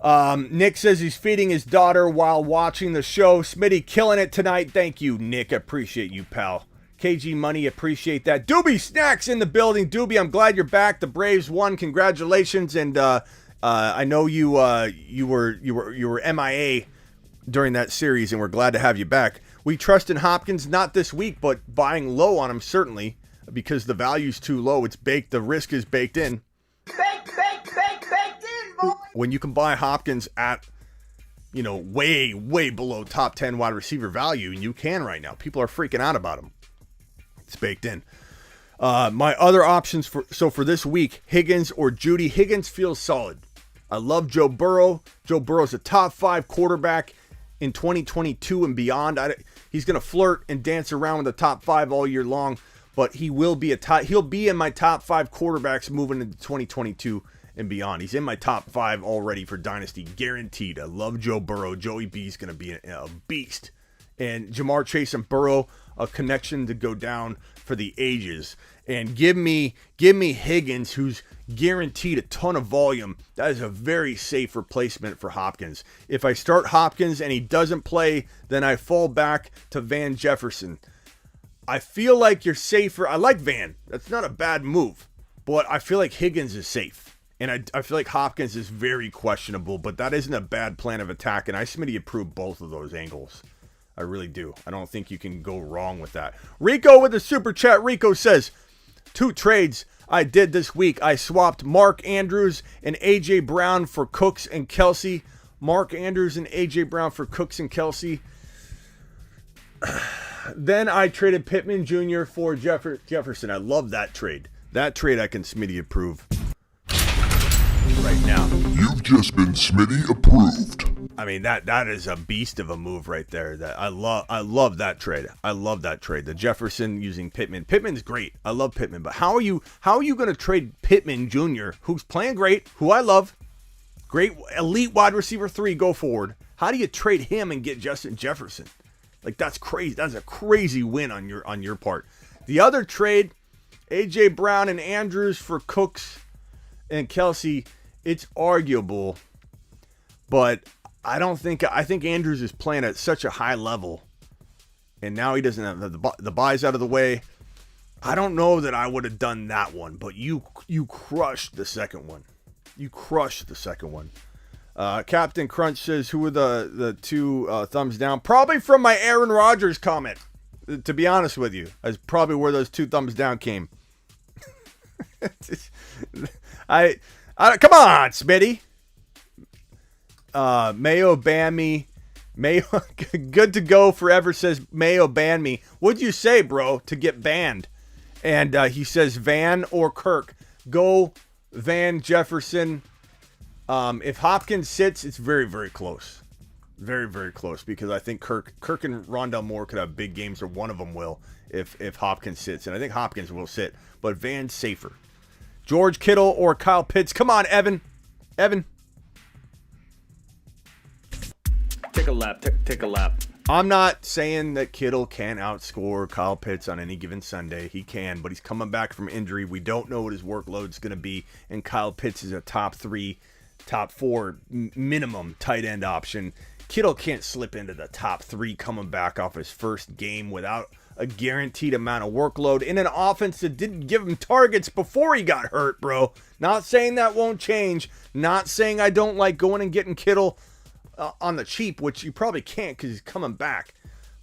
Nick says he's feeding his daughter while watching the show. Smitty killing it tonight. Thank you, Nick. I appreciate you, pal. KG Money, appreciate that. Doobie Snacks in the building. Doobie, I'm glad you're back. The Braves won. Congratulations. And I know you were MIA during that series, and we're glad to have you back. We trust in Hopkins, not this week, but buying low on him certainly, because the value's too low. It's baked. The risk is baked in. Baked in, boys. When you can buy Hopkins at, way below top 10 wide receiver value, and you can right now. People are freaking out about him. It's baked in. My other options for this week, Higgins or Judy. Higgins feels solid. I love Joe Burrow. Joe Burrow's a top 5 quarterback in 2022 and beyond. He's going to flirt and dance around with the top 5 all year long, but he'll be in my top 5 quarterbacks moving into 2022 and beyond. He's in my top 5 already for Dynasty, guaranteed. I love Joe Burrow. Joey B's going to be a beast. And Jamar Chase and Burrow, a connection to go down for the ages. And give me Higgins, who's guaranteed a ton of volume. That is a very safe replacement for Hopkins. If I start Hopkins and he doesn't play, then I fall back to Van Jefferson. I feel like you're safer. I like Van. That's not a bad move. But I feel like Higgins is safe. And I feel like Hopkins is very questionable, but that isn't a bad plan of attack. And I Smitty approve both of those angles. I really do. I don't think you can go wrong with that. Rico with the super chat. Rico says, 2 trades I did this week. I swapped Mark Andrews and A.J. Brown for Cooks and Kelsey. Mark Andrews and A.J. Brown for Cooks and Kelsey. Then I traded Pittman Jr. for Jefferson. I love that trade. That trade I can Smitty approve right now. You've just been Smitty approved. I mean, that is a beast of a move right there. That I love that trade. I love that trade. The Jefferson using Pittman. Pittman's great. I love Pittman. But how are you going to trade Pittman Jr., who's playing great, who I love, great elite wide receiver 3 go forward? How do you trade him and get Justin Jefferson? Like, that's crazy. That's a crazy win on your part. The other trade, A.J. Brown and Andrews for Cooks and Kelsey, it's arguable, but I think Andrews is playing at such a high level, and now he doesn't have the buys out of the way. I don't know that I would have done that one, but you crushed the second one. You crushed the second one. Captain Crunch says, who were the 2 thumbs down? Probably from my Aaron Rodgers comment, to be honest with you. That's probably where those 2 thumbs down came. I come on, Smitty. Mayo ban me. Mayo good to go forever says Mayo ban me. What'd you say, bro, to get banned? And he says Van or Kirk. Go Van Jefferson. If Hopkins sits, it's very, very close. Very, very close, because I think Kirk and Rondell Moore could have big games, or one of them will, if Hopkins sits. And I think Hopkins will sit, but Van's safer. George Kittle or Kyle Pitts. Come on, Evan. Take a lap. Take a lap. I'm not saying that Kittle can't outscore Kyle Pitts on any given Sunday. He can, but he's coming back from injury. We don't know what his workload's going to be, and Kyle Pitts is a top 3, top 4 minimum tight end option. Kittle can't slip into the top 3 coming back off his first game without a guaranteed amount of workload in an offense that didn't give him targets before he got hurt, bro. Not saying that won't change. Not saying I don't like going and getting Kittle on the cheap, which you probably can't because he's coming back.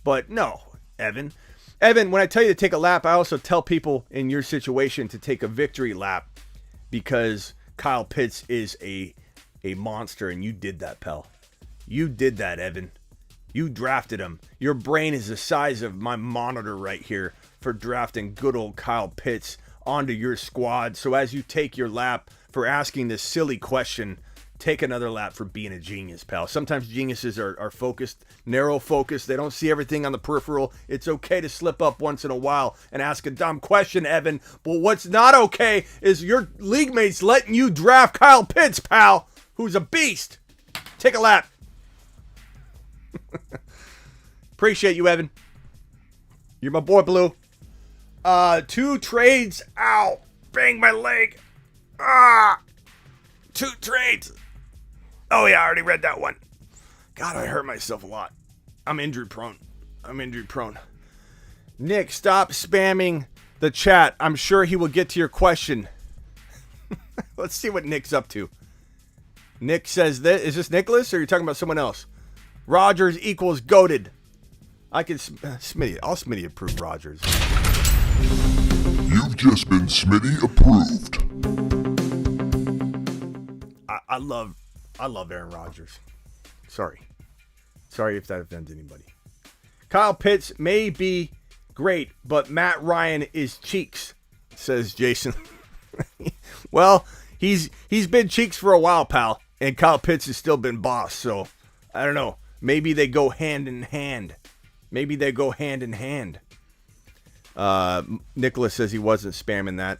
But no, Evan, when I tell you to take a lap, I also tell people in your situation to take a victory lap, because Kyle Pitts is a monster, and you did that, pal. You did that, Evan. You drafted him. Your brain is the size of my monitor right here for drafting good old Kyle Pitts onto your squad. So as you take your lap for asking this silly question, take another lap for being a genius, pal. Sometimes geniuses are focused, narrow focused. They don't see everything on the peripheral. It's okay to slip up once in a while and ask a dumb question, Evan. But what's not okay is your league mates letting you draft Kyle Pitts, pal, who's a beast. Take a lap. Appreciate you, Evan. You're my boy, Blue. 2 trades. Ow. Bang my leg. 2 trades. Oh, yeah, I already read that one. God, I hurt myself a lot. I'm injury prone. Nick, stop spamming the chat. I'm sure he will get to your question. Let's see what Nick's up to. Nick says this. Is this Nicholas or are you talking about someone else? Rodgers equals goated. I can Smitty. I'll Smitty approve Rodgers. You've just been Smitty approved. I love Aaron Rodgers. Sorry if that offends anybody. Kyle Pitts may be great, but Matt Ryan is cheeks, says Jason. Well, he's been cheeks for a while, pal, and Kyle Pitts has still been boss. So I don't know. Maybe they go hand in hand. Nicholas says he wasn't spamming that.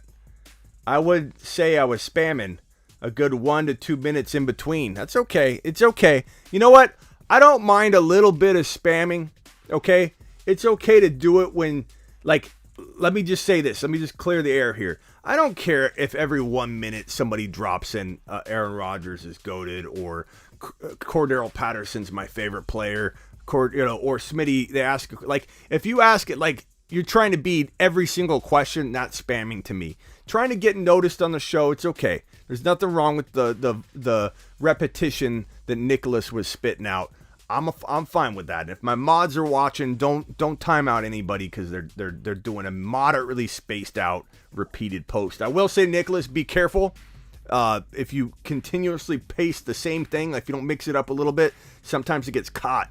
I would say I was spamming a good 1 to 2 minutes in between. That's okay. It's okay. You know what? I don't mind a little bit of spamming. Okay? It's okay to do it when, like, let me just say this. Let me just clear the air here. I don't care if every 1 minute somebody drops in Aaron Rodgers is goated or Cordero Patterson's my favorite player, or Smitty. They ask, like, if you ask it, like, you're trying to beat every single question, not spamming to me. Trying to get noticed on the show, it's okay. There's nothing wrong with the repetition that Nicholas was spitting out. I'm fine with that. If my mods are watching, don't time out anybody because they're doing a moderately spaced out repeated post. I will say, Nicholas, be careful. If you continuously paste the same thing, like if you don't mix it up a little bit, sometimes it gets caught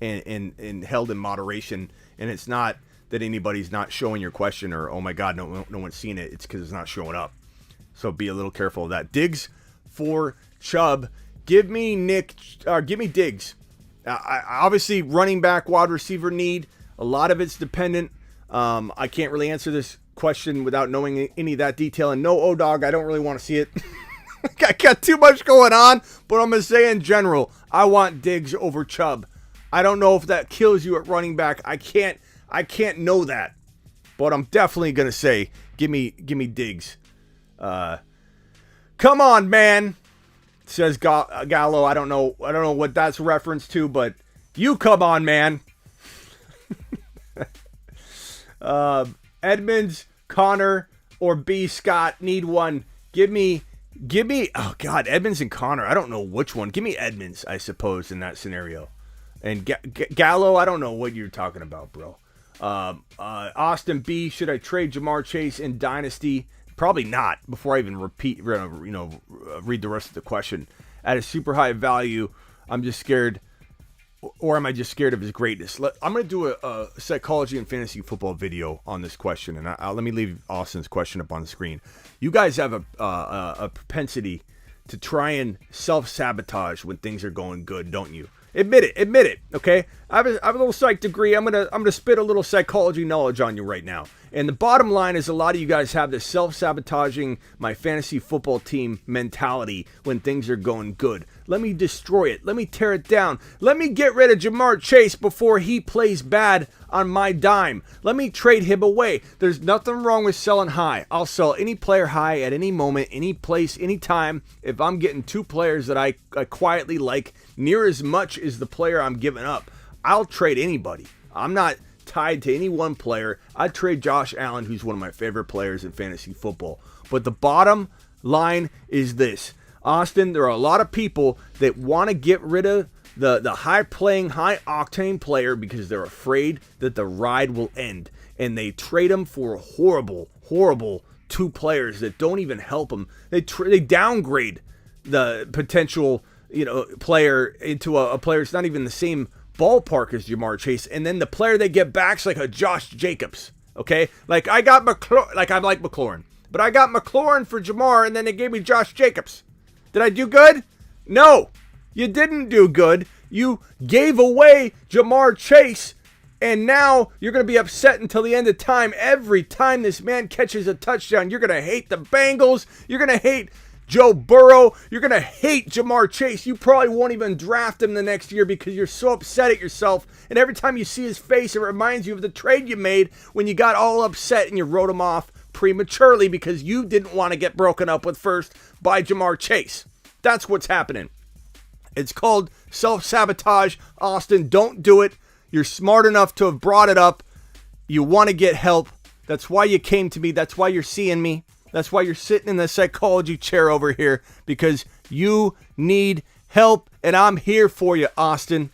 and held in moderation, and it's not that anybody's not showing your question or, oh my God, no one's seen it. It's because it's not showing up. So be a little careful of that. Diggs for Chubb. Give me Diggs. I obviously, running back, wide receiver need. A lot of it's dependent. I can't really answer this question without knowing any of that detail. And no, O-Dog, I don't really want to see it. I got too much going on. But I'm going to say in general, I want Diggs over Chubb. I don't know if that kills you at running back. I can't know that. But I'm definitely going to say, give me Diggs. Come on, man. Says Gallo. I don't know what that's a reference to, but you come on, man. Edmonds, Connor, or B. Scott, need one. Give me. Oh God, Edmonds and Connor. I don't know which one. Give me Edmonds, I suppose, in that scenario. And Gallo, I don't know what you're talking about, bro. Austin B. Should I trade Jamar Chase in Dynasty? Probably not. Before I even read the rest of the question. At a super high value, I'm just scared, or am I just scared of his greatness? I'm going to do a psychology and fantasy football video on this question, and let me leave Austin's question up on the screen. You guys have a propensity to try and self-sabotage when things are going good, don't you? Admit it, okay? I have a little psych degree. I'm gonna spit a little psychology knowledge on you right now. And the bottom line is a lot of you guys have this self-sabotaging my fantasy football team mentality when things are going good. Let me destroy it. Let me tear it down. Let me get rid of Jamar Chase before he plays bad on my dime. Let me trade him away. There's nothing wrong with selling high. I'll sell any player high at any moment, any place, any time. If I'm getting two players that I quietly like near as much as the player I'm giving up, I'll trade anybody. I'm not tied to any one player. I'd trade Josh Allen, who's one of my favorite players in fantasy football. But the bottom line is this. Austin, there are a lot of people that want to get rid of the high-playing, high-octane player because they're afraid that the ride will end. And they trade them for horrible, horrible two players that don't even help them. They downgrade the potential player into a player that's not even the same ballpark as Jamar Chase, and then the player they get back's like a Josh Jacobs. Okay, like I like McLaurin, but I got McLaurin for Jamar, and then they gave me Josh Jacobs. Did I do good? No, you didn't do good. You gave away Jamar Chase, and now you're going to be upset until the end of time. Every time this man catches a touchdown, you're going to hate the Bengals. You're going to hate Joe Burrow. You're going to hate Jamar Chase. You probably won't even draft him the next year because you're so upset at yourself. And every time you see his face, it reminds you of the trade you made when you got all upset and you wrote him off prematurely because you didn't want to get broken up with first by Jamar Chase. That's what's happening. It's called self-sabotage. Austin, don't do it. You're smart enough to have brought it up. You want to get help. That's why you came to me. That's why you're seeing me. That's why you're sitting in the psychology chair over here, because you need help, and I'm here for you, Austin.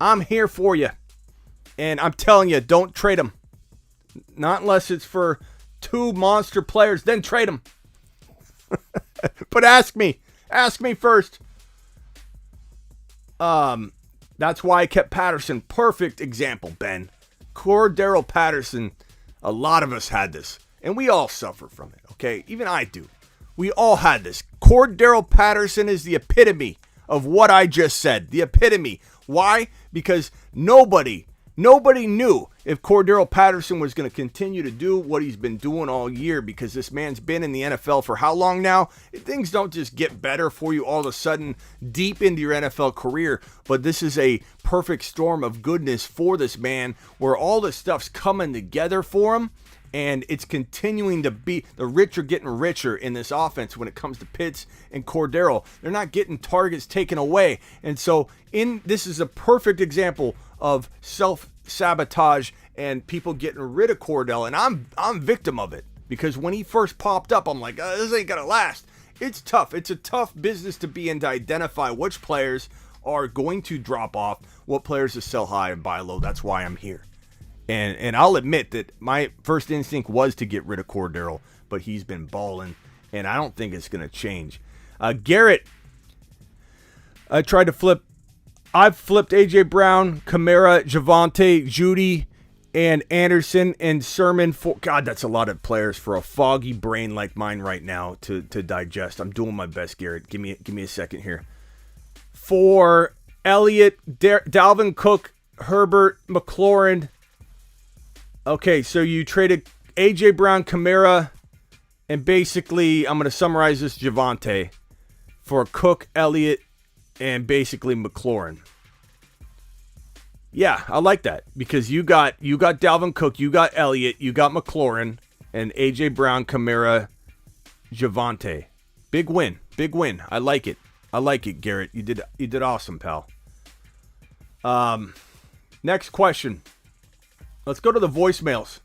I'm here for you. And I'm telling you, don't trade him. Not unless it's for 2 monster players, then trade him. But ask me. Ask me first. That's why I kept Patterson. Perfect example, Ben. Cordero Patterson. A lot of us had this, and we all suffer from it, okay? Even I do. We all had this. Cordero Patterson is the epitome of what I just said. The epitome. Why? Because nobody knew if Cordero Patterson was going to continue to do what he's been doing all year, because this man's been in the NFL for how long now? Things don't just get better for you all of a sudden deep into your NFL career, but this is a perfect storm of goodness for this man where all this stuff's coming together for him, and it's continuing to be, the rich are getting richer in this offense when it comes to Pitts and Cordero. They're not getting targets taken away, and so this is a perfect example of self-sabotage and people getting rid of Cordell, and I'm victim of it, because when he first popped up, I'm like, this ain't gonna last. It's tough. It's a tough business to be in, to identify which players are going to drop off, what players to sell high and buy low. That's why I'm here. And I'll admit that my first instinct was to get rid of Cordero, but he's been balling, and I don't think it's gonna change. Garrett, I've flipped A.J. Brown, Kamara, Javonte, Judy, and Anderson, and Sermon. God, that's a lot of players for a foggy brain like mine right now to digest. I'm doing my best, Garrett. Give me a second here. For Elliott, Dalvin Cook, Herbert, McLaurin. Okay, so you traded A.J. Brown, Kamara, and basically, I'm going to summarize this, Javonte, for Cook, Elliott, and basically McLaurin. Yeah, I like that, because you got Dalvin Cook, you got Elliott, you got McLaurin, and A.J. Brown, Kamara, Javonte. Big win. I like it, Garrett. You did awesome, pal. Next question. Let's go to the voicemails.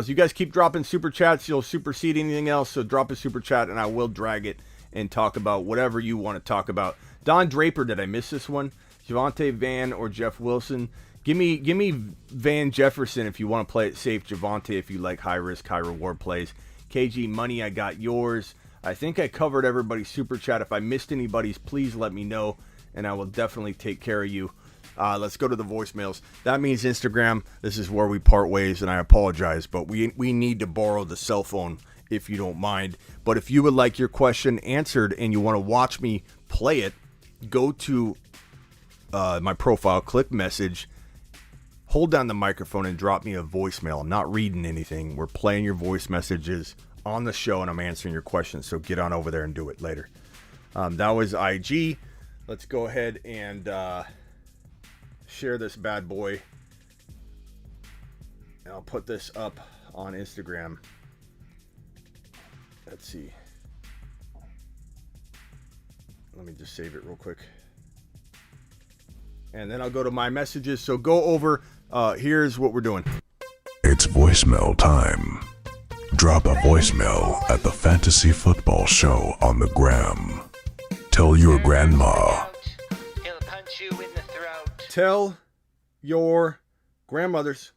You guys keep dropping super chats. You'll supersede anything else, so drop a super chat, and I will drag it and talk about whatever you want to talk about. Don Draper, did I miss this one? Javonte, Van, or Jeff Wilson? Give me Van Jefferson if you want to play it safe. Javonte if you like high risk, high reward plays. KG Money, I got yours. I think I covered everybody's super chat. If I missed anybody's, please let me know, and I will definitely take care of you. Let's go to the voicemails. That means Instagram. This is where we part ways, and I apologize, but we need to borrow the cell phone if you don't mind. But if you would like your question answered and you want to watch me play it, go to my profile, click message, hold down the microphone, and drop me a voicemail. I'm not reading anything. We're playing your voice messages on the show, and I'm answering your questions. So get on over there and do it later. That was IG. Let's go ahead and share this bad boy. And I'll put this up on Instagram. Let's see. Let me just save it real quick. And then I'll go to my messages. So go over. Here's what we're doing. It's voicemail time. Drop a voicemail at the Fantasy Football Show on the gram. Tell your grandma. He'll punch you in the throat. Tell your grandmothers.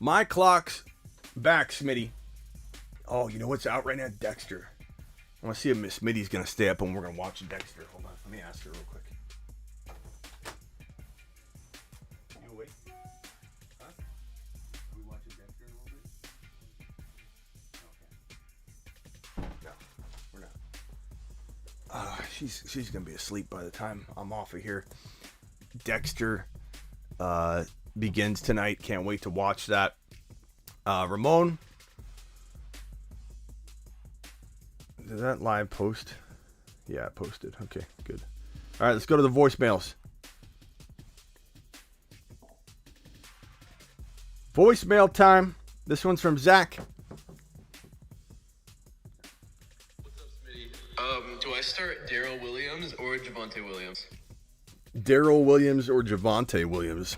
My clock's back, Smitty. Oh, you know what's out right now? Dexter. I want to see if Miss Smitty's going to stay up and we're going to watch Dexter. Hold on. Let me ask her real quick. You awake? Huh? Are we watching Dexter a little bit? Okay. No, we're not. She's going to be asleep by the time I'm off of here. Dexter begins tonight. Can't wait to watch that. Ramon. Did that live post? Yeah, it posted. Okay, good. All right, let's go to the voicemails. Voicemail time. This one's from Zach. What's up, Smitty? Do I start Darrell Williams or Javonte Williams? Darrell Williams or Javonte Williams.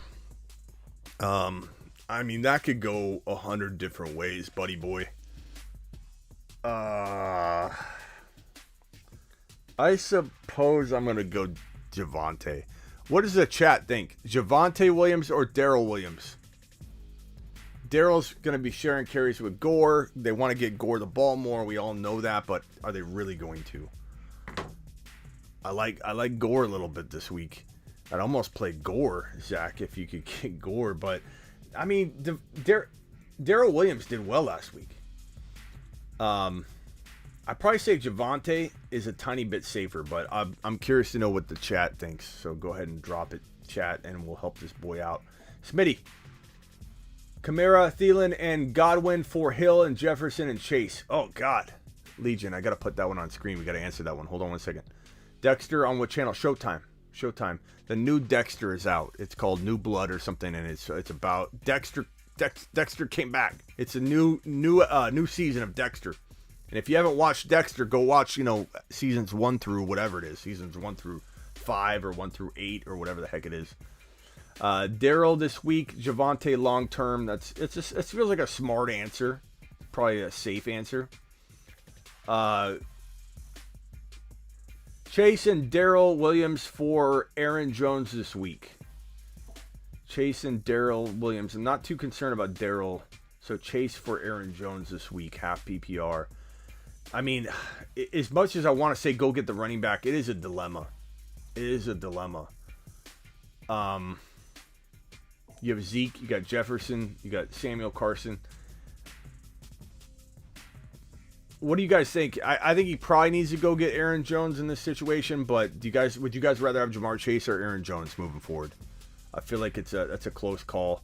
I mean, that could go 100 different ways, buddy boy. I suppose I'm going to go Javonte. What does the chat think? Javonte Williams or Darrell Williams? Darrell's going to be sharing carries with Gore. They want to get Gore the ball more. We all know that, but are they really going to? I like Gore a little bit this week. I'd almost play Gore, Zach, if you could get Gore. But, I mean, Darrell Williams did well last week. I'd probably say Javonte is a tiny bit safer, but I'm curious to know what the chat thinks. So go ahead and drop it, chat, and we'll help this boy out. Smitty. Kamara, Thielen, and Godwin for Hill and Jefferson and Chase. Oh, God. Legion, I got to put that one on screen. We got to answer that one. Hold on one second. Dexter on what channel? Showtime. Showtime. The new Dexter is out. It's called New Blood or something, and it's about Dexter. Dexter came back. It's a new season of Dexter. And if you haven't watched Dexter, go watch, seasons 1 through whatever it is. Seasons 1 through 5 or 1 through 8 or whatever the heck it is. Darrell this week, Javonte long term. It feels like a smart answer, probably a safe answer. Chase and Darrell Williams for Aaron Jones this week. Chase and Darrell Williams. I'm not too concerned about Darrell, so Chase for Aaron Jones this week, half PPR. I mean, as much as I want to say go get the running back, it is a dilemma. It is a dilemma. You have Zeke, you got Jefferson, you got Samuel Carson. What do you guys think? I think he probably needs to go get Aaron Jones in this situation, but would you guys rather have Jamar Chase or Aaron Jones moving forward? I feel like that's a close call.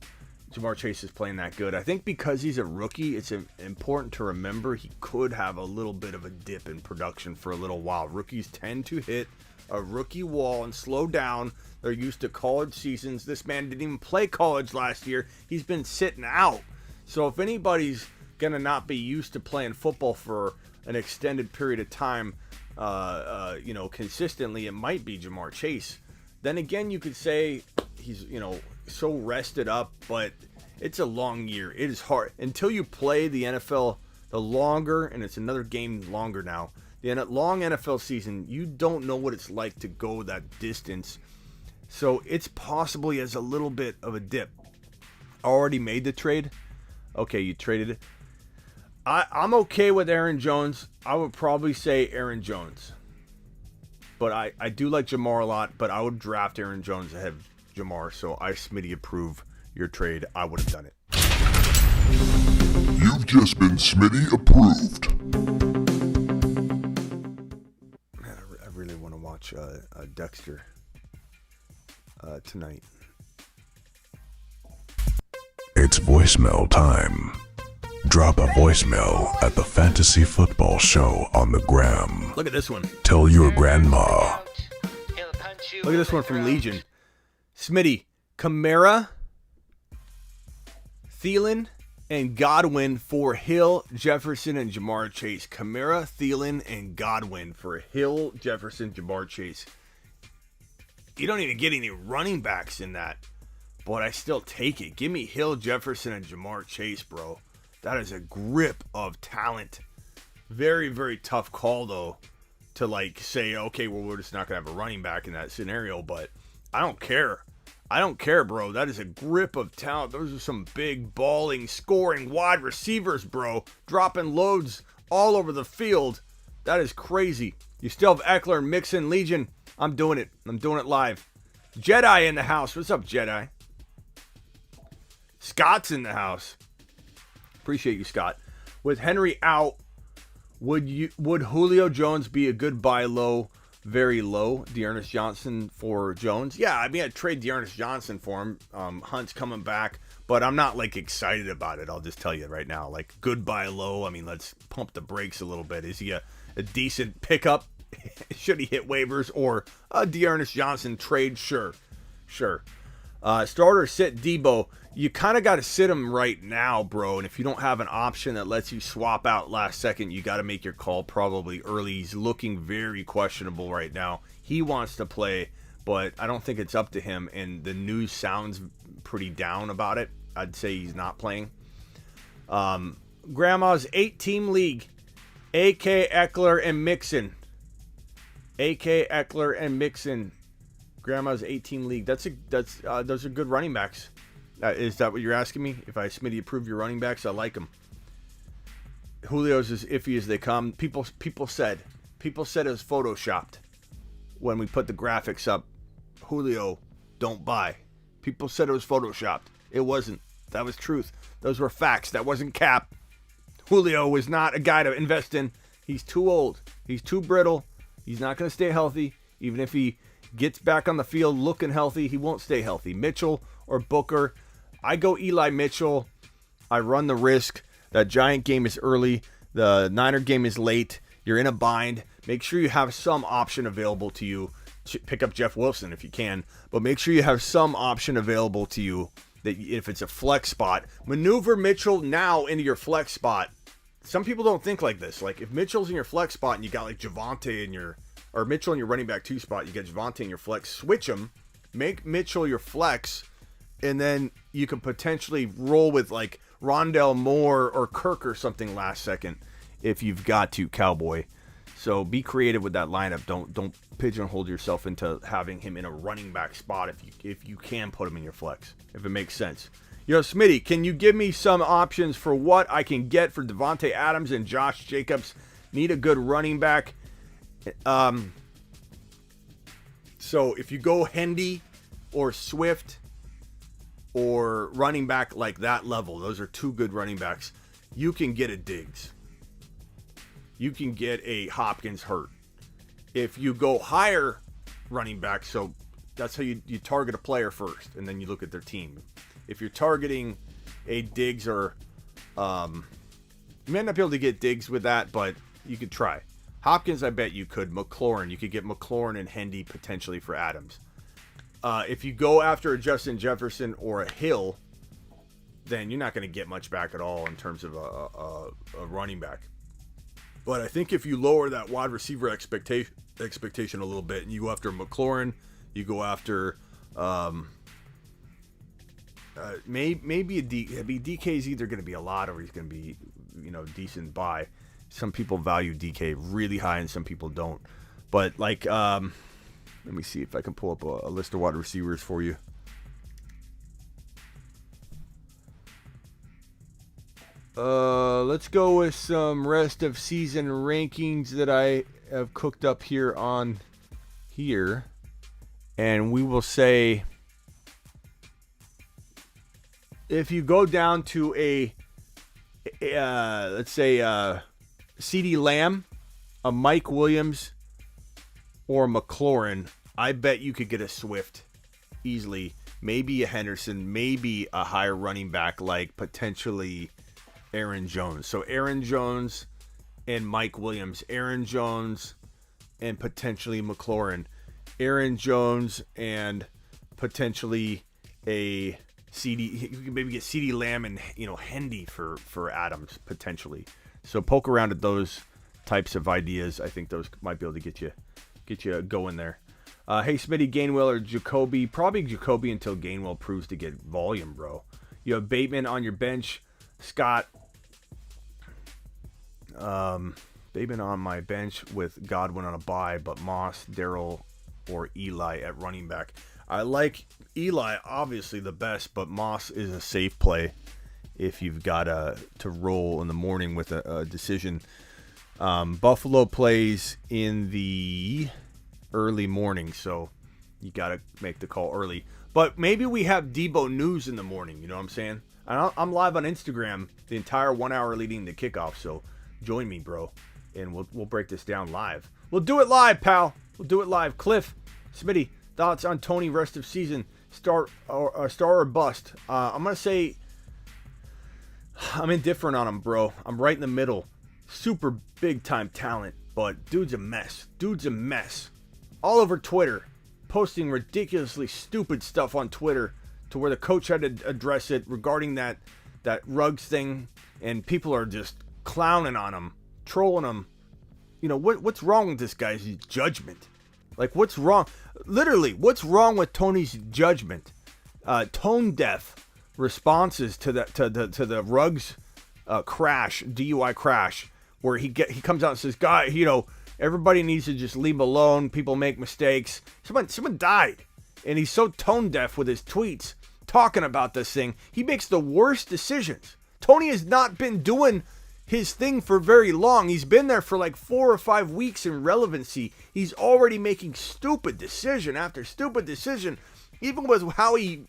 Jamar Chase is playing that good. I think because he's a rookie, it's important to remember he could have a little bit of a dip in production for a little while. Rookies tend to hit a rookie wall and slow down. They're used to college seasons. This man didn't even play college last year. He's been sitting out. So if anybody's going to not be used to playing football for an extended period of time, consistently, it might be Jamar Chase. Then again, you could say he's, so rested up, but it's a long year. It is hard. Until you play the NFL the longer, and it's another game longer now, the long NFL season, you don't know what it's like to go that distance. So it's possibly as a little bit of a dip. Already made the trade? Okay, you traded it. I'm okay with Aaron Jones. I would probably say Aaron Jones. But I do like Jamar a lot, but I would draft Aaron Jones ahead of Jamar. So I, Smitty, approve your trade. I would have done it. You've just been Smitty approved. Man, I really want to watch Dexter tonight. It's voicemail time. Drop a voicemail at the Fantasy Football Show on the gram. Look at this one. Tell your grandma. Look at this one from Legion. Smitty, Kamara, Thielen, and Godwin for Hill, Jefferson, and Jamar Chase. Kamara, Thielen, and Godwin for Hill, Jefferson, Jamar Chase. You don't even get any running backs in that, but I still take it. Give me Hill, Jefferson, and Jamar Chase, bro. That is a grip of talent. Very, very tough call, though, to say, okay, well, we're just not going to have a running back in that scenario, but I don't care. I don't care, bro. That is a grip of talent. Those are some big, balling, scoring wide receivers, bro. Dropping loads all over the field. That is crazy. You still have Eckler, Mixon, Legion. I'm doing it. I'm doing it live. Jedi in the house. What's up, Jedi? Scott's in the house. Appreciate you, Scott. With Henry out, would Julio Jones be a good buy low, very low? Dearness Johnson for Jones? Yeah, I mean, I'd trade Dearness Johnson for him. Hunt's coming back, but I'm not excited about it. I'll just tell you right now. Good buy low. I mean, let's pump the brakes a little bit. Is he a decent pickup? Should he hit waivers or a Dearness Johnson trade? Sure. Starter sit Debo. You kind of got to sit him right now, bro. And if you don't have an option that lets you swap out last second, you got to make your call probably early. He's looking very questionable right now. He wants to play, but I don't think it's up to him. And the news sounds pretty down about it. I'd say he's not playing. Grandma's 8-team league. A.K. Eckler and Mixon. A.K. Eckler and Mixon. Grandma's 18 league. Those are good running backs. Is that what you're asking me? If Smitty approve your running backs, I like them. Julio's as iffy as they come. People said it was photoshopped when we put the graphics up. Julio, don't buy. People said it was photoshopped. It wasn't. That was truth. Those were facts. That wasn't cap. Julio was not a guy to invest in. He's too old. He's too brittle. He's not going to stay healthy. Even if he gets back on the field looking healthy, he won't stay healthy. Mitchell or Booker. I go Eli Mitchell. I run the risk. That Giant game is early. The Niner game is late. You're in a bind. Make sure you have some option available to you. Pick up Jeff Wilson if you can. But make sure you have some option available to you. That if it's a flex spot, maneuver Mitchell now into your flex spot. Some people don't think like this. Like if Mitchell's in your flex spot and you got like Javonte in your, or Mitchell in your running back 2 spot, you get Javonte in your flex, switch him, make Mitchell your flex, and then you can potentially roll with like Rondell Moore or Kirk or something last second if you've got to, Cowboy. So be creative with that lineup. Don't pigeonhole yourself into having him in a running back spot if you can put him in your flex, if it makes sense. Yo, Smitty, can you give me some options for what I can get for Devontae Adams and Josh Jacobs? Need a good running back. So if you go Hendy or Swift or running back like that level, those are 2 good running backs. You can get a Diggs. You can get a Hopkins hurt. If you go higher running back, so that's how you target a player first, and then you look at their team. If you're targeting a Diggs or, you may not be able to get Diggs with that, but you could try. Hopkins, I bet you could. McLaurin, you could get McLaurin and Hendy potentially for Adams. If you go after a Justin Jefferson or a Hill, then you're not going to get much back at all in terms of a running back. But I think if you lower that wide receiver expectation a little bit, and you go after McLaurin, you go after maybe a DK is either going to be a lot or he's going to be decent buy. Some people value DK really high and some people don't. But like let me see if I can pull up a list of wide receivers for you. Let's go with some rest of season rankings that I have cooked up here on here. And we will say, if you go down to let's say CeeDee Lamb, a Mike Williams, or McLaurin, I bet you could get a Swift easily. Maybe a Henderson, maybe a higher running back like potentially Aaron Jones. So Aaron Jones and Mike Williams. Aaron Jones and potentially McLaurin. Aaron Jones and potentially a CD. You can maybe get CeeDee Lamb and Hendy for Adams potentially. So poke around at those types of ideas. I think those might be able to get you going there. Hey, Smitty, Gainwell or Jacoby? Probably Jacoby until Gainwell proves to get volume, bro. You have Bateman on your bench. Scott. Bateman on my bench with Godwin on a bye, but Moss, Darrell, or Eli at running back. I like Eli, obviously the best, but Moss is a safe play if you've got to roll in the morning with a decision. Buffalo plays in the early morning, so you got to make the call early. But maybe we have Debo news in the morning, you know what I'm saying? I'm live on Instagram the entire 1 hour leading the kickoff, so join me, bro, and we'll break this down live. We'll do it live, pal. We'll do it live. Cliff, Smitty, thoughts on Tony rest of season, star or bust? I'm gonna say I'm indifferent on him, bro. I'm right in the middle. Super big time talent, but dude's a mess. Dude's a mess. All over Twitter, posting ridiculously stupid stuff on Twitter to where the coach had to address it regarding that Ruggs thing, and people are just clowning on him, trolling him. You know, what's wrong with this guy's judgment? Like, what's wrong? Literally, what's wrong with Tony's judgment? Tone deaf responses to the Ruggs DUI crash, where he comes out and says, "Guy, you know, everybody needs to just leave him alone. People make mistakes." Someone died, and he's so tone deaf with his tweets talking about this thing. He makes the worst decisions. Tony has not been doing his thing for very long. He's been there for like 4 or 5 weeks in relevancy. He's already making stupid decision after stupid decision, even with how he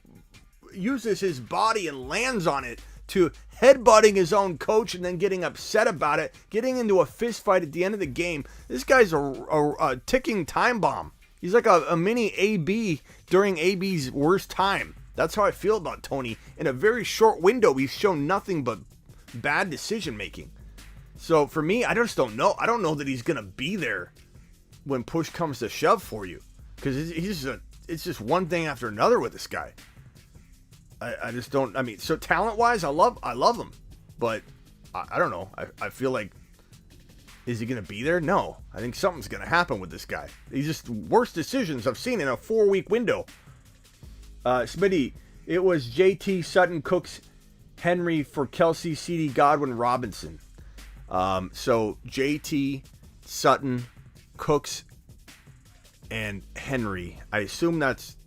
uses his body and lands on it, to headbutting his own coach and then getting upset about it, getting into a fist fight at the end of the game. This guy's a ticking time bomb. He's like a mini AB during AB's worst time. That's how I feel about Tony. In a very short window, he's shown nothing but bad decision making. So for me, I just don't know. I don't know that he's gonna be there when push comes to shove for you, because it's just one thing after another with this guy. I just don't. I mean, so talent wise, I love him, but I don't know. I feel like, is he gonna be there? No. I think something's gonna happen with this guy. He's just worst decisions I've seen in a 4-week window. Smitty, it was JT, Sutton, Cooks, Henry for Kelsey, CD, Godwin, Robinson. So JT, Sutton, Cooks, and Henry. I assume that's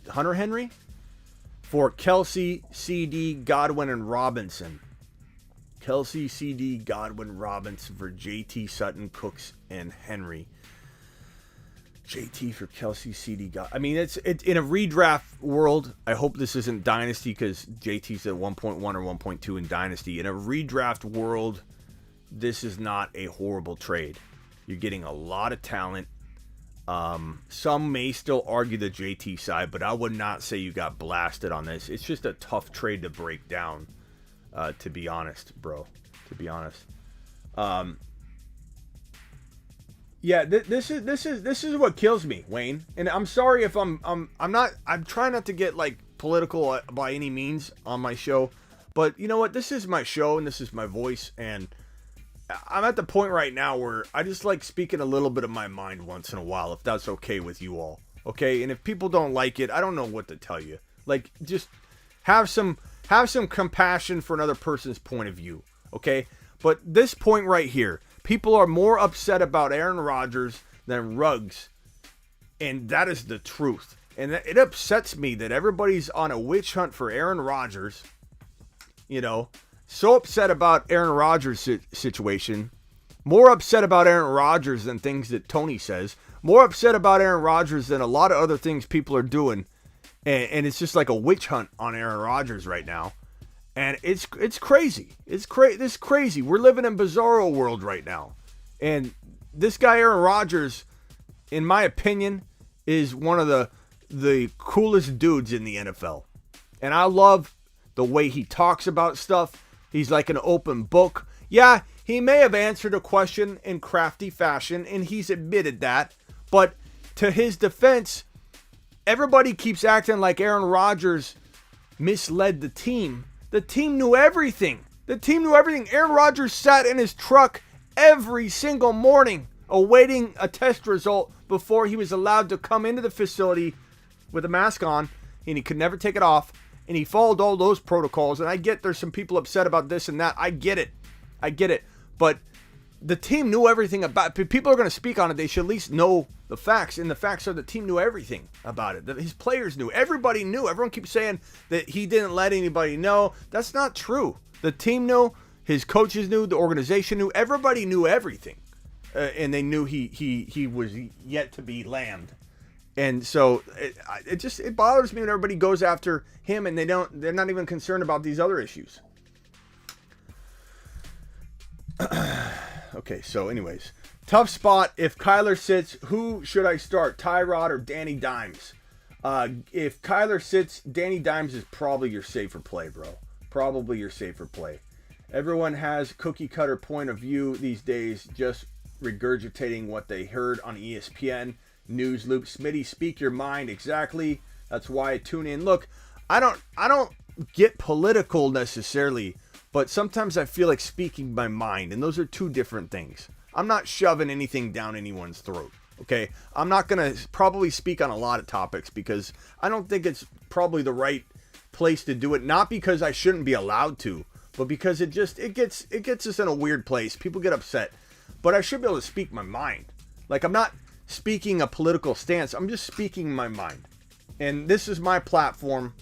Hunter Henry for Kelsey, CD, Godwin, and Robinson. Kelsey, CD, Godwin, Robinson for JT, Sutton, Cooks, and Henry. JT for Kelsey, CD, I mean, it's in a redraft world. I hope this isn't Dynasty, because JT's at 1.1 or 1.2 in Dynasty. In a redraft world, this is not a horrible trade. You're getting a lot of talent. Some may still argue the JT side, but I would not say you got blasted on this. It's just a tough trade to break down, to be honest, bro. To be honest. Yeah, this is what kills me, Wayne. And I'm sorry if I'm trying not to get like political by any means on my show, but you know what? This is my show and this is my voice, and I'm at the point right now where I just like speaking a little bit of my mind once in a while, if that's okay with you all. Okay? And if people don't like it, I don't know what to tell you. Like, just have some compassion for another person's point of view. Okay? But this point right here, people are more upset about Aaron Rodgers than Ruggs. And that is the truth. And it upsets me that everybody's on a witch hunt for Aaron Rodgers. You know, so upset about Aaron Rodgers' situation. More upset about Aaron Rodgers than things that Tony says. More upset about Aaron Rodgers than a lot of other things people are doing. And it's just like a witch hunt on Aaron Rodgers right now. And it's crazy. It's crazy. We're living in bizarro world right now. And this guy, Aaron Rodgers, in my opinion, is one of the coolest dudes in the NFL. And I love the way he talks about stuff. He's like an open book. Yeah, he may have answered a question in crafty fashion, and he's admitted that. But to his defense, everybody keeps acting like Aaron Rodgers misled the team. The team knew everything. Aaron Rodgers sat in his truck every single morning awaiting a test result before he was allowed to come into the facility with a mask on, and he could never take it off. And he followed all those protocols. And I get there's some people upset about this and that. I get it. But the team knew everything about it. People are going to speak on it. They should at least know the facts. And the facts are the team knew everything about it. His players knew. Everybody knew. Everyone keeps saying that he didn't let anybody know. That's not true. The team knew. His coaches knew. The organization knew. Everybody knew everything. And they knew he was yet to be lambed. And so it bothers me when everybody goes after him and they're not even concerned about these other issues. Okay, so anyways, tough spot. If Kyler sits, who should I start? Tyrod or Danny Dimes? If Kyler sits, Danny Dimes is probably your safer play, bro. Probably your safer play. Everyone has cookie cutter point of view these days, just regurgitating what they heard on ESPN. news loop. Smitty, speak your mind. Exactly. That's why I tune in. Look, I don't get political necessarily, but sometimes I feel like speaking my mind, and those are two different things. I'm not shoving anything down anyone's throat. Okay, I'm not going to probably speak on a lot of topics because I don't think it's probably the right place to do it. Not because I shouldn't be allowed to, but because it gets us in a weird place. People get upset, but I should be able to speak my mind. Like, I'm not speaking a political stance. I'm just speaking my mind. And this is my platform,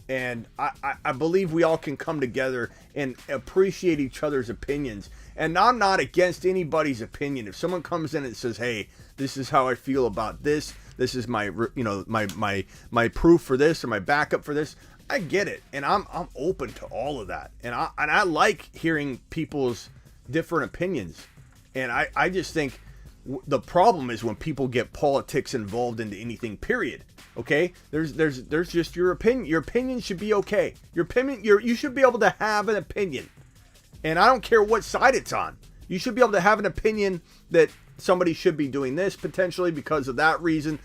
and I believe we all can come together and appreciate each other's opinions. And I'm not against anybody's opinion. If someone comes in and says, "Hey, this is how I feel about this. This is my, my proof for this or my backup for this," I get it, and I'm open to all of that. And I like hearing people's different opinions. And I just think the problem is when people get politics involved into anything. Period. Okay, there's just your opinion. Your opinion should be okay. Your opinion, you should be able to have an opinion. And I don't care what side it's on. You should be able to have an opinion that somebody should be doing this potentially because of that reason.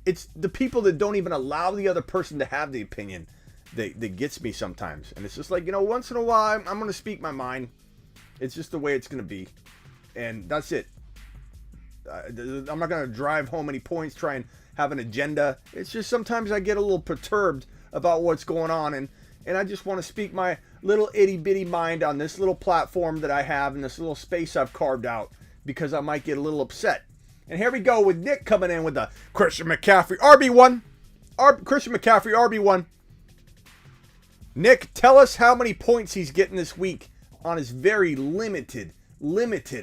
It's the people that don't even allow the other person to have the opinion that gets me sometimes. And it's just like, once in a while, I'm going to speak my mind. It's just the way it's going to be. And that's it. I'm not going to drive home any points, try and have an agenda. It's just sometimes I get a little perturbed about what's going on. And I just want to speak my little itty bitty mind on this little platform that I have in this little space I've carved out because I might get a little upset. And here we go with Nick coming in with the Christian McCaffrey RB1. Christian McCaffrey RB1. Nick, tell us how many points he's getting this week on his very limited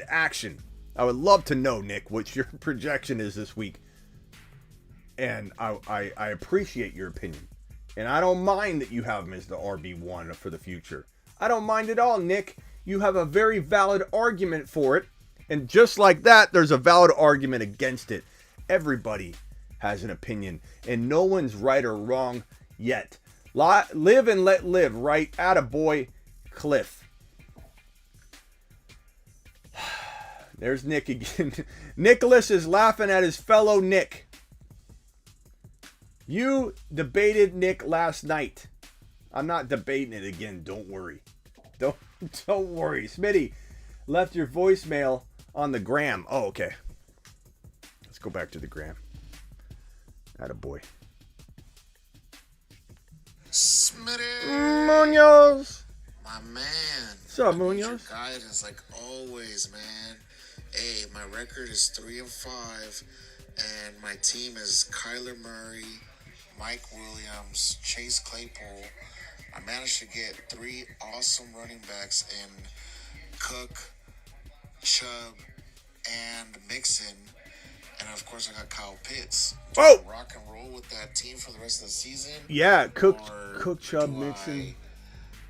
action. I would love to know, Nick, what your projection is this week. And I appreciate your opinion. And I don't mind that you have him as the RB1 for the future. I don't mind at all, Nick. You have a very valid argument for it. And just like that, there's a valid argument against it. Everybody has an opinion. And no one's right or wrong yet. Live and let live, right? Attaboy, Cliff. There's Nick again. Nicholas is laughing at his fellow Nick. You debated Nick last night. I'm not debating it again. Don't worry. Don't worry. Smitty left your voicemail on the gram. Oh, okay. Let's go back to the gram. Attaboy. Smitty. Munoz. My man. What's up, Munoz? Your guidance, like always, man. Hey, my record is 3-5, and my team is Kyler Murray, Mike Williams, Chase Claypool. I managed to get 3 awesome running backs in Cook, Chubb, and Mixon. And of course, I got Kyle Pitts. Do I rock and roll with that team for the rest of the season? Yeah, Cook, Chubb, do Mixon.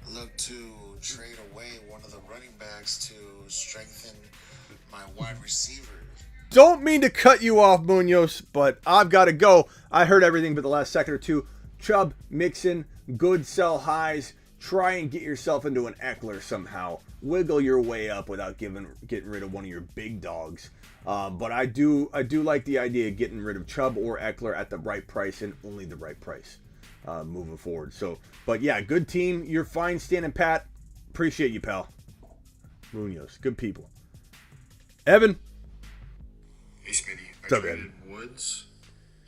I look to trade away one of the running backs to strengthen my wide receiver? Don't mean to cut you off, Munoz, but I've got to go. I heard everything but the last second or two. Chubb, Mixon, good sell highs. Try and get yourself into an Eckler somehow. Wiggle your way up without getting rid of one of your big dogs. But I do like the idea of getting rid of Chubb or Eckler at the right price and only the right price moving forward. So, but yeah, good team. You're fine standing pat. Appreciate you, pal. Munoz, good people. Evan. Hey, Smitty. I What's up, traded Woods,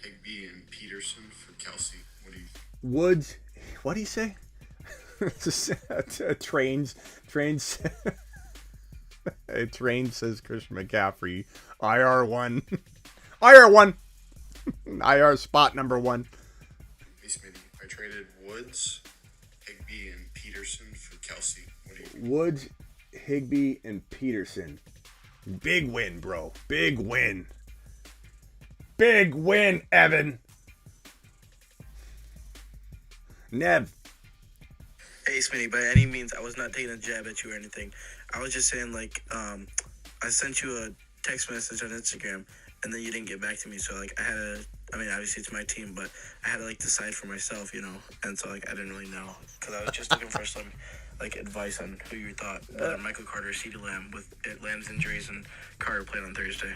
Higbee, and Peterson for Kelsey. What do you think? Woods. What do you say? Trains. Train says Christian McCaffrey. IR1. IR1. IR spot number 1. Hey, Smitty. I traded Woods, Higbee, and Peterson for Kelsey. What do you think? Woods, Higbee, and Peterson. Big win, bro. Big win. Big win, Evan. Nev. Hey, Smitty, by any means, I was not taking a jab at you or anything. I was just saying, I sent you a text message on Instagram, and then you didn't get back to me. So, I had to, obviously it's my team, but I had to, decide for myself, And so, I didn't really know. Because I was just looking for some, advice on who you thought better, Michael Carter or CeeDee Lamb, with Lamb's injuries and Carter playing on Thursday.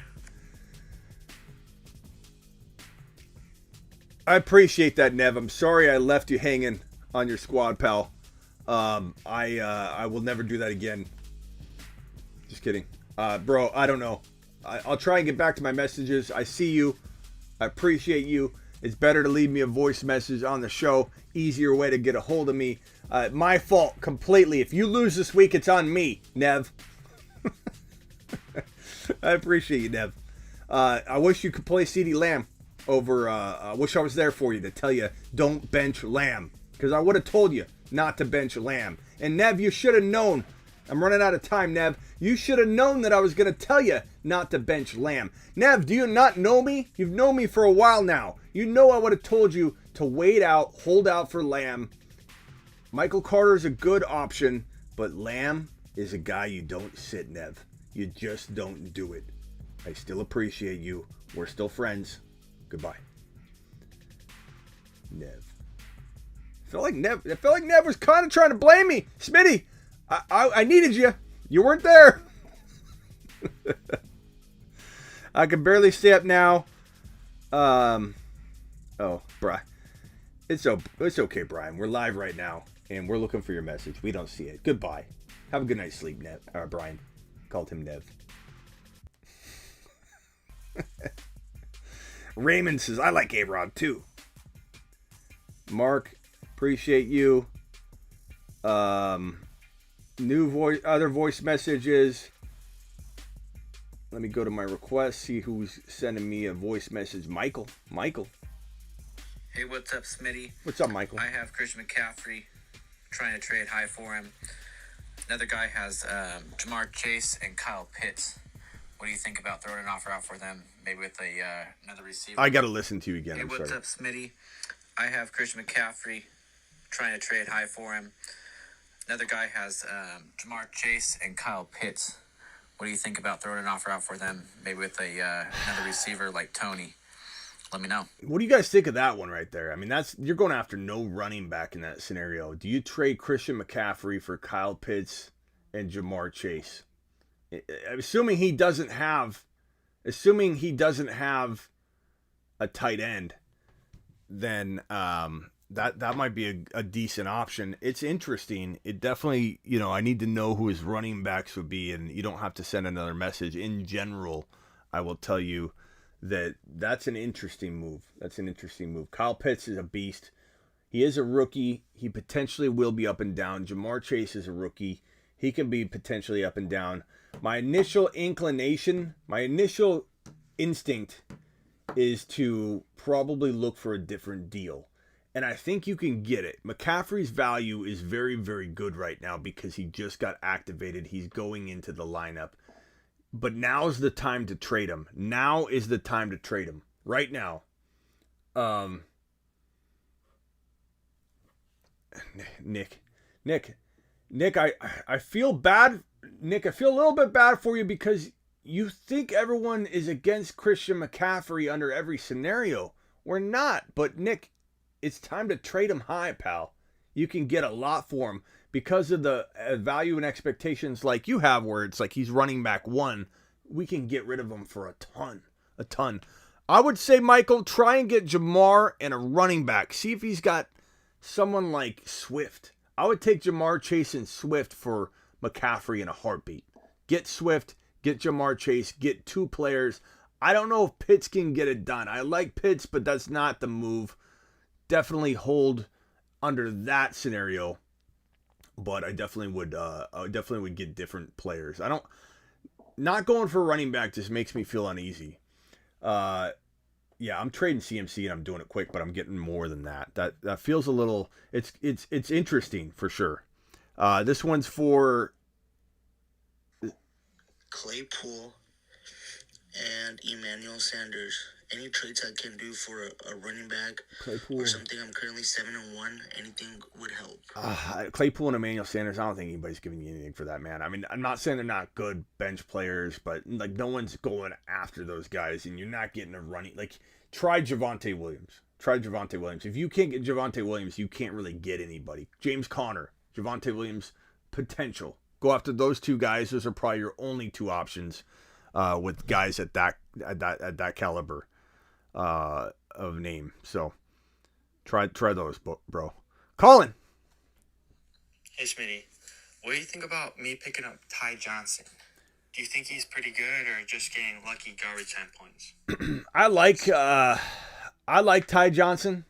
I appreciate that, Nev. I'm sorry I left you hanging on your squad, pal. I will never do that again. Just kidding. Bro, I don't know. I'll try and get back to my messages. I see you. I appreciate you. It's better to leave me a voice message on the show. Easier way to get a hold of me. My fault completely. If you lose this week, it's on me, Nev. I appreciate you, Nev. I wish you could play CeeDee Lamb over. I wish I was there for you to tell you don't bench Lamb. Because I would have told you not to bench Lamb. And Nev, you should have known. I'm running out of time, Nev. You should have known that I was going to tell you not to bench Lamb. Nev, do you not know me? You've known me for a while now. You know I would have told you to wait out, hold out for Lamb. Michael Carter's a good option, but Lamb is a guy you don't sit, Nev. You just don't do it. I still appreciate you. We're still friends. Goodbye. Nev. I felt like Nev was kind of trying to blame me. Smitty, I needed you. You weren't there. I can barely stay up now. Brian. It's okay, Brian. We're live right now, and we're looking for your message. We don't see it. Goodbye. Have a good night's sleep, Nev. Brian. Called him Nev. Raymond says, I like A-Rod too. Mark, appreciate you. Other voice messages. Let me go to my requests, see who's sending me a voice message. Michael. Hey, what's up, Smitty? What's up, Michael? I have Christian McCaffrey, trying to trade high for him. Another guy has Jamar Chase and Kyle Pitts. What do you think about throwing an offer out for them? Maybe with another receiver. I got to listen to you again. Hey, what's up, Smitty? I have Christian McCaffrey, trying to trade high for him. Another guy has Jamar Chase and Kyle Pitts. What do you think about throwing an offer out for them? Maybe with another receiver like Tony. Let me know. What do you guys think of that one right there? I mean, you're going after no running back in that scenario. Do you trade Christian McCaffrey for Kyle Pitts and Jamar Chase? Assuming he doesn't have a tight end, then that might be a decent option. It's interesting. It definitely, I need to know who his running backs would be, and you don't have to send another message. In general, I will tell you that's an interesting move. Kyle Pitts is a beast. He is a rookie. He potentially will be up and down. Jamar Chase is a rookie. He can be potentially up and down. My initial instinct is to probably look for a different deal. And I think you can get it. McCaffrey's value is very, very good right now because he just got activated. He's going into the lineup. But now's the time to trade him. Now is the time to trade him. Right now. Nick, I feel bad. Nick, I feel a little bit bad for you because you think everyone is against Christian McCaffrey under every scenario. We're not. But Nick, it's time to trade him high, pal. You can get a lot for him because of the value and expectations like you have where it's like he's running back one. We can get rid of him for a ton. I would say, Michael, try and get Jamar and a running back. See if he's got someone like Swift. I would take Jamar Chase and Swift for McCaffrey in a heartbeat. Get Swift, get Jamar Chase, get two players. I don't know if Pitts can get it done. I like Pitts, but that's not the move. Definitely hold under that scenario, but I definitely would get different players. Not going for a running back just makes me feel uneasy. Yeah, I'm trading CMC and I'm doing it quick, but I'm getting more than that. That feels a little. It's interesting for sure. This one's for Claypool and Emmanuel Sanders. Any trades I can do for a running back Claypool or something? I'm currently 7-1. Anything would help. Claypool and Emmanuel Sanders. I don't think anybody's giving you anything for that, man. I mean, I'm not saying they're not good bench players, but like no one's going after those guys, and you're not getting a running. Like try Javonte Williams. If you can't get Javonte Williams, you can't really get anybody. James Conner, Javonte Williams, potential. Go after those two guys. Those are probably your only two options with guys at that caliber of name. So Try those, bro. Colin. Hey, Smitty. What do you think about me picking up Ty Johnson? Do you think he's pretty good or just getting lucky garbage time points? I like Ty Johnson.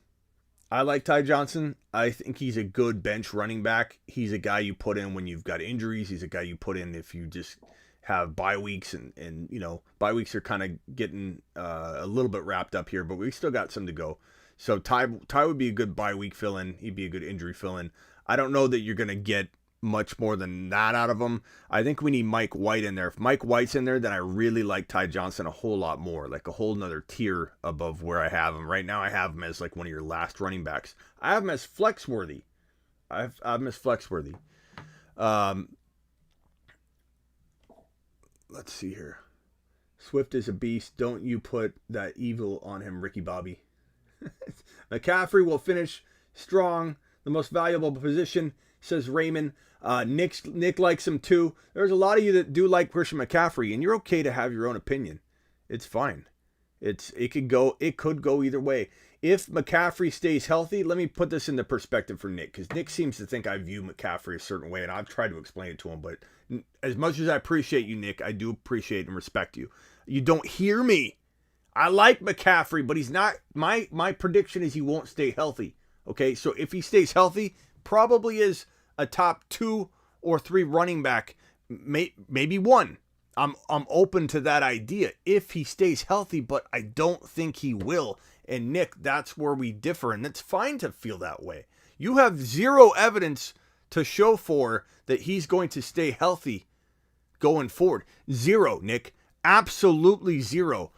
I think he's a good bench running back. He's a guy you put in when you've got injuries. He's a guy you put in if you just have bye weeks, and you know, bye weeks are kind of getting a little bit wrapped up here, but we still got some to go. So Ty would be a good bye week fill-in. He'd be a good injury fill-in. I don't know that you're going to get much more than that out of him. I think we need Mike White in there. If Mike White's in there, then I really like Ty Johnson a whole lot more, like a whole nother tier above where I have him. Right now I have him as like one of your last running backs. I have him as flex-worthy. I have him as flex-worthy. Let's see here. Swift is a beast. Don't you put that evil on him, Ricky Bobby. McCaffrey will finish strong. The most valuable position, says Raymond. Nick likes him too. There's a lot of you that do like Christian McCaffrey, and you're okay to have your own opinion. It's fine. It could go either way. If McCaffrey stays healthy, let me put this into perspective for Nick, because Nick seems to think I view McCaffrey a certain way, and I've tried to explain it to him. But as much as I appreciate you, Nick, I do appreciate and respect you. You don't hear me. I like McCaffrey, but he's not. My prediction is he won't stay healthy. Okay, so if he stays healthy, probably is a top 2 or 3 running back, maybe 1. I'm open to that idea if he stays healthy, but I don't think he will. And Nick, that's where we differ, and it's fine to feel that way. You have zero evidence to show for that he's going to stay healthy going forward. Zero, Nick. Absolutely zero.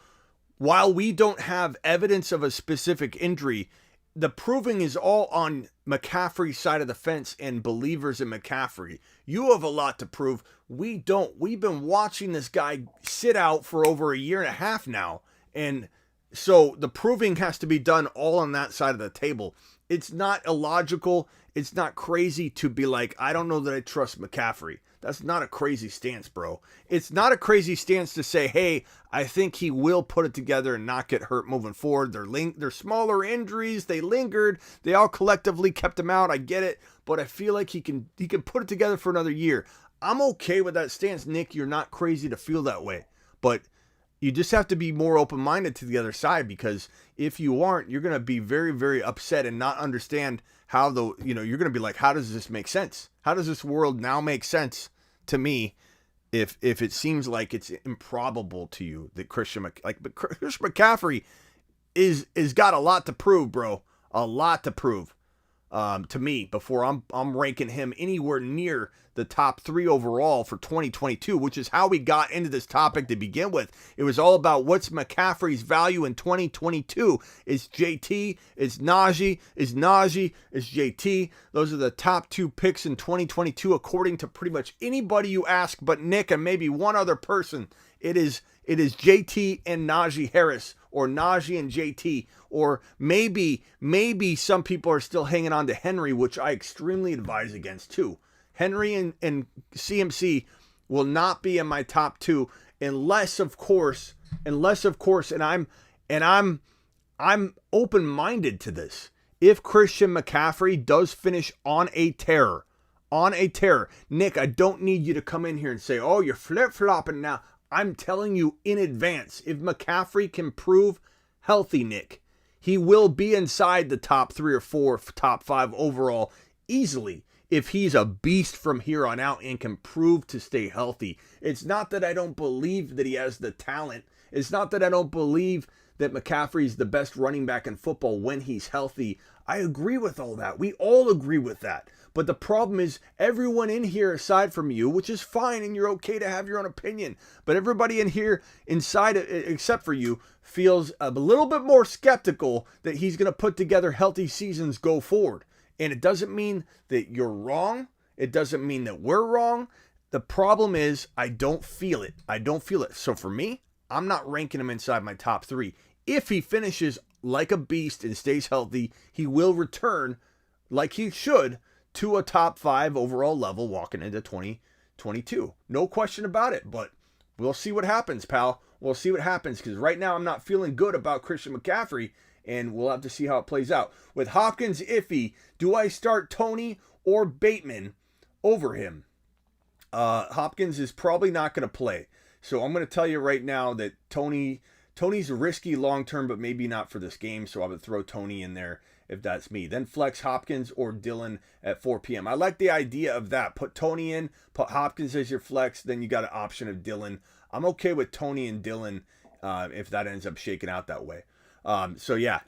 While we don't have evidence of a specific injury, the proving is all on McCaffrey's side of the fence and believers in McCaffrey. You have a lot to prove. We don't. We've been watching this guy sit out for over a year and a half now. And so the proving has to be done all on that side of the table. It's not illogical. It's not crazy to be like, I don't know that I trust McCaffrey. That's not a crazy stance, bro. It's not a crazy stance to say, hey, I think he will put it together and not get hurt moving forward. They're smaller injuries. They lingered. They all collectively kept him out. I get it. But I feel like he can put it together for another year. I'm okay with that stance, Nick. You're not crazy to feel that way. But you just have to be more open-minded to the other side, because if you aren't, you're going to be very, very upset and not understand how you're going to be like, how does this make sense? How does this world now make sense to me if it seems like it's improbable to you that Christian McCaffrey is got a lot to prove, bro. A lot to prove to me before I'm ranking him anywhere near the top 3 overall for 2022, which is how we got into this topic to begin with. It was all about what's McCaffrey's value in 2022. It's JT, it's Najee, it's Najee, it's JT. Those are the top 2 picks in 2022 according to pretty much anybody you ask but Nick and maybe one other person. It is JT and Najee Harris, or Najee and JT, or maybe some people are still hanging on to Henry, which I extremely advise against too. Henry and CMC will not be in my top 2 unless of course, and I'm open-minded to this. If Christian McCaffrey does finish on a tear, Nick, I don't need you to come in here and say, oh, you're flip-flopping now. I'm telling you in advance, if McCaffrey can prove healthy, Nick, he will be inside the top 3 or 4, top 5 overall easily if he's a beast from here on out and can prove to stay healthy. It's not that I don't believe that he has the talent. It's not that I don't believe that McCaffrey's the best running back in football when he's healthy. I agree with all that. We all agree with that. But the problem is everyone in here aside from you, which is fine and you're okay to have your own opinion, but everybody in here inside except for you feels a little bit more skeptical that he's going to put together healthy seasons go forward. And it doesn't mean that you're wrong. It doesn't mean that we're wrong. The problem is I don't feel it. So for me, I'm not ranking him inside my top 3. If he finishes like a beast and stays healthy, he will return like he should to a top 5 overall level walking into 2022. No question about it, but we'll see what happens, pal. We'll see what happens, because right now I'm not feeling good about Christian McCaffrey, and we'll have to see how it plays out. With Hopkins iffy, do I start Tony or Bateman over him? Hopkins is probably not going to play. So I'm going to tell you right now that Tony's risky long-term, but maybe not for this game. So I would throw Tony in there if that's me. Then flex Hopkins or Dillon at 4 p.m. I like the idea of that. Put Tony in, put Hopkins as your flex. Then you got an option of Dillon. I'm okay with Tony and Dillon if that ends up shaking out that way. So yeah.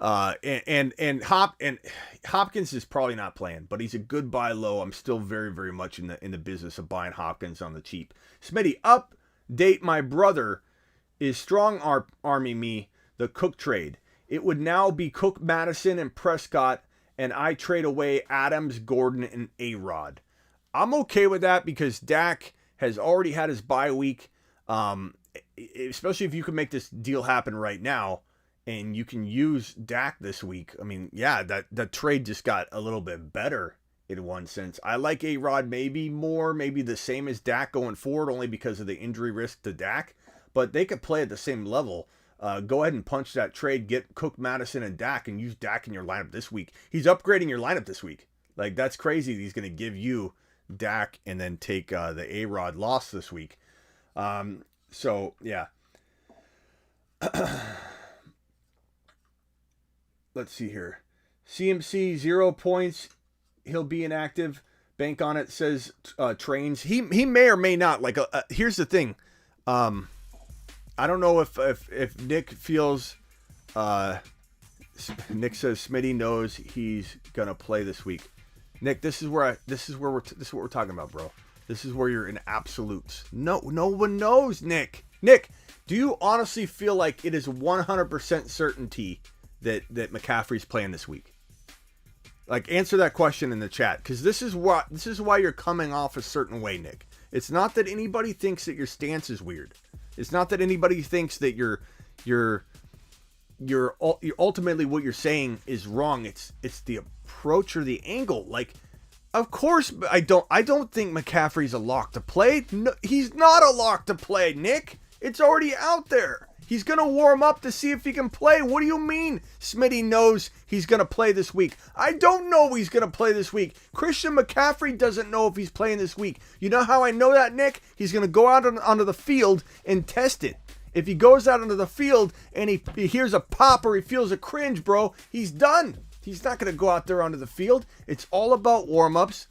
And Hopkins is probably not playing, but he's a good buy low. I'm still very, very much in the business of buying Hopkins on the cheap. Smitty, update my brother is strong arming me the Cook trade. It would now be Cook, Madison, and Prescott, and I trade away Adams, Gordon, and A-Rod. I'm okay with that because Dak has already had his bye week, especially if you can make this deal happen right now, and you can use Dak this week. I mean, yeah, that trade just got a little bit better in one sense. I like A-Rod maybe the same as Dak going forward, only because of the injury risk to Dak, but they could play at the same level. Go ahead and punch that trade, get Cook, Madison, and Dak, and use Dak in your lineup this week. He's upgrading your lineup this week. Like, that's crazy. He's going to give you Dak and then take the A-Rod loss this week. So, yeah. Let's see here. CMC, 0 points. He'll be inactive. Bank on it, says trains. He may or may not. Like, here's the thing. I don't know if Nick feels. Nick says Smitty knows he's gonna play this week. Nick, this is what we're talking about, bro. This is where you're in absolutes. No one knows, Nick. Nick, do you honestly feel like it is 100% certainty that McCaffrey's playing this week? Like, answer that question in the chat, because this is why you're coming off a certain way, Nick. It's not that anybody thinks that your stance is weird. It's not that anybody thinks that you're ultimately what you're saying is wrong. It's the approach or the angle. Like, of course, I don't think McCaffrey's a lock to play. No, he's not a lock to play, Nick. It's already out there. He's going to warm up to see if he can play. What do you mean Smitty knows he's going to play this week? I don't know he's going to play this week. Christian McCaffrey doesn't know if he's playing this week. You know how I know that, Nick? He's going to go out onto the field and test it. If he goes out onto the field and he hears a pop or he feels a cringe, bro, he's done. He's not going to go out there onto the field. It's all about warm-ups.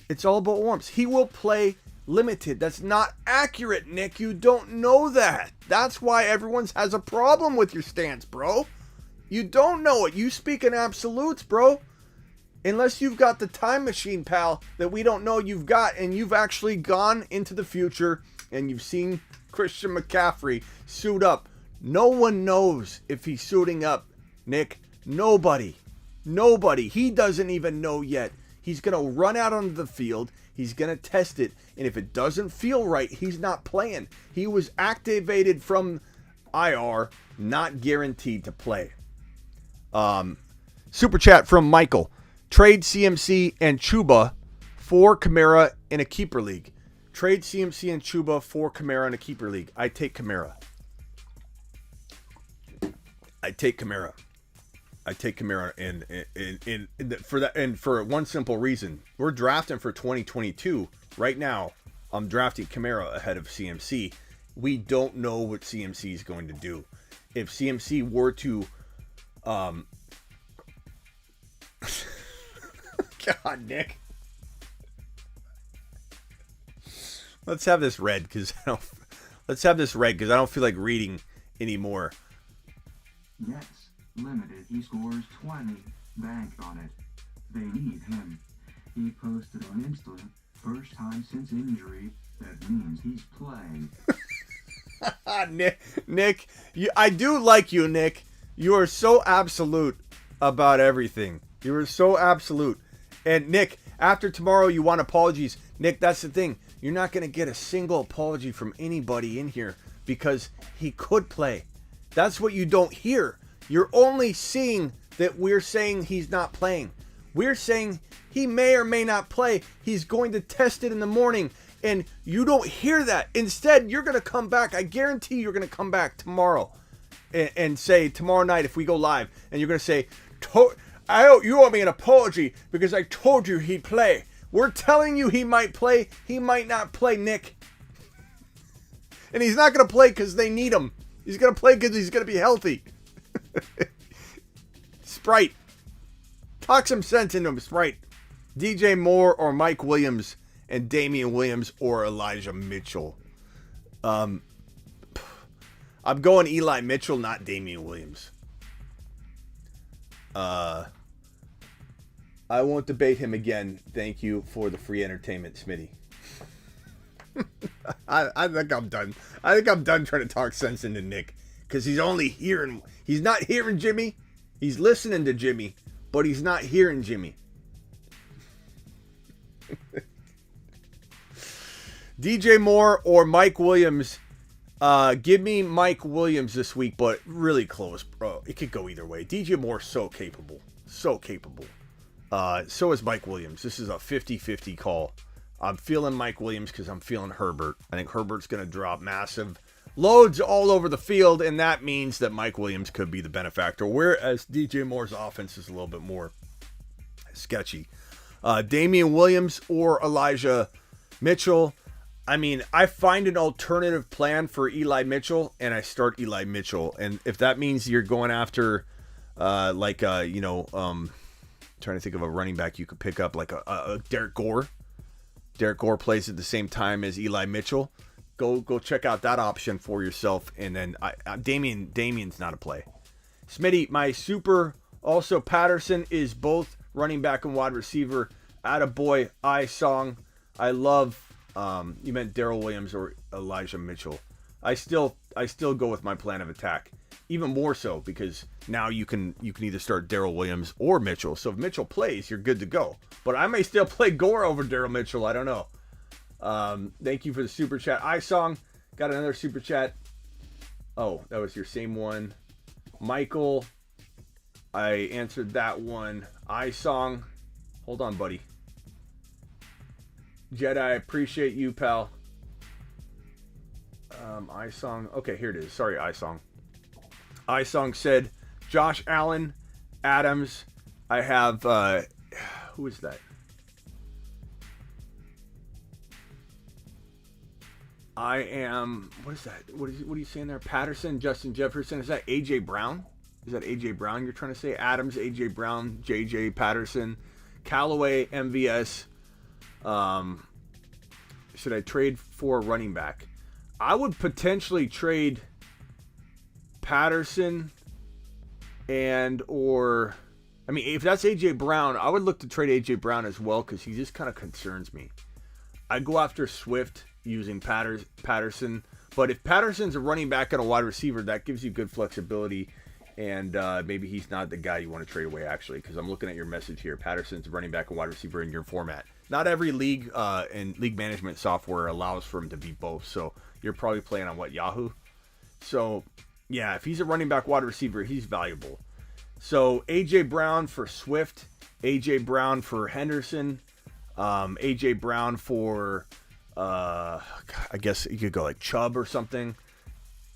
It's all about warm-ups. He will play limited. That's not accurate, Nick. You don't know that. That's why everyone has a problem with your stance, bro. You don't know it. You speak in absolutes, bro. Unless you've got the time machine, pal, that we don't know you've got, and you've actually gone into the future and you've seen Christian McCaffrey suit up. No one knows if he's suiting up, Nick. Nobody. He doesn't even know yet. He's going to run out onto the field. He's going to test it. And if it doesn't feel right, he's not playing. He was activated from IR, not guaranteed to play. Super chat from Michael. Trade CMC and Chuba for Kamara in a keeper league. Trade CMC and Chuba for Kamara in a keeper league. I take Kamara. And for one simple reason. We're drafting for 2022. Right now, I'm drafting Kamara ahead of CMC. We don't know what CMC is going to do. If CMC were to God, Nick. Let's have this read because I don't feel like reading anymore. Yes, limited. He scores 20. Bank on it. They need him. He posted on Insta. First time since injury. That means he's playing. Nick, I do like you, Nick. You are so absolute about everything. You are so absolute. And Nick, after tomorrow you want apologies. Nick, that's the thing. You're not going to get a single apology from anybody in here because he could play. That's what you don't hear. You're only seeing that we're saying he's not playing. We're saying he may or may not play. He's going to test it in the morning. And you don't hear that. Instead, you're going to come back. I guarantee you're going to come back tomorrow and say tomorrow night if we go live, and you're going to say, you owe me an apology because I told you he'd play. We're telling you he might play. He might not play, Nick. And he's not going to play because they need him. He's going to play because he's going to be healthy. Sprite. Talk some sense into him, Sprite. DJ Moore or Mike Williams and Damian Williams or Elijah Mitchell. I'm going Eli Mitchell, not Damian Williams. I won't debate him again. Thank you for the free entertainment, Smitty. I think I'm done. I think I'm done trying to talk sense into Nick. Because he's not hearing Jimmy. He's listening to Jimmy. But he's not hearing Jimmy. DJ Moore or Mike Williams. Give me Mike Williams this week, but really close, bro. It could go either way. DJ Moore's so capable. So capable. So is Mike Williams. This is a 50-50 call. I'm feeling Mike Williams because I'm feeling Herbert. I think Herbert's going to drop massive loads all over the field, and that means that Mike Williams could be the benefactor, whereas DJ Moore's offense is a little bit more sketchy. Damian Williams or Elijah Mitchell. I mean, I find an alternative plan for Eli Mitchell, and I start Eli Mitchell. And if that means you're going after, trying to think of a running back you could pick up, like a Derek Gore. Derek Gore plays at the same time as Eli Mitchell. Go check out that option for yourself. And then Damian's not a play. Smitty, my super also Patterson is both running back and wide receiver. Attaboy, song. I love. You meant Darrell Williams or Elijah Mitchell. I still go with my plan of attack. Even more so because now you can either start Darrell Williams or Mitchell. So if Mitchell plays, you're good to go. But I may still play Gore over Darrell Mitchell. I don't know. Thank you for the super chat. iSong got another super chat. Oh, that was your same one. Michael, I answered that one. iSong, hold on, buddy. Jedi, appreciate you, pal. iSong. Okay, here it is. Sorry, iSong. iSong said, Josh Allen, Adams. I have, who is that? I am, what is that? What are you saying there? Patterson, Justin Jefferson. Is that AJ Brown? Is that AJ Brown you're trying to say? Adams, AJ Brown, JJ Patterson, Callaway, MVS. Should I trade for a running back? I would potentially trade Patterson if that's AJ Brown, I would look to trade AJ Brown as well because he just kind of concerns me. I'd go after Swift using Patterson, but if Patterson's a running back and a wide receiver, that gives you good flexibility, and maybe he's not the guy you want to trade away actually, because I'm looking at your message here. Patterson's a running back and wide receiver in your format. Not every league and league management software allows for him to be both, so you're probably playing on Yahoo? So yeah, if he's a running back wide receiver, he's valuable. So AJ Brown for Swift, AJ Brown for Henderson, AJ Brown for I guess you could go like Chubb or something.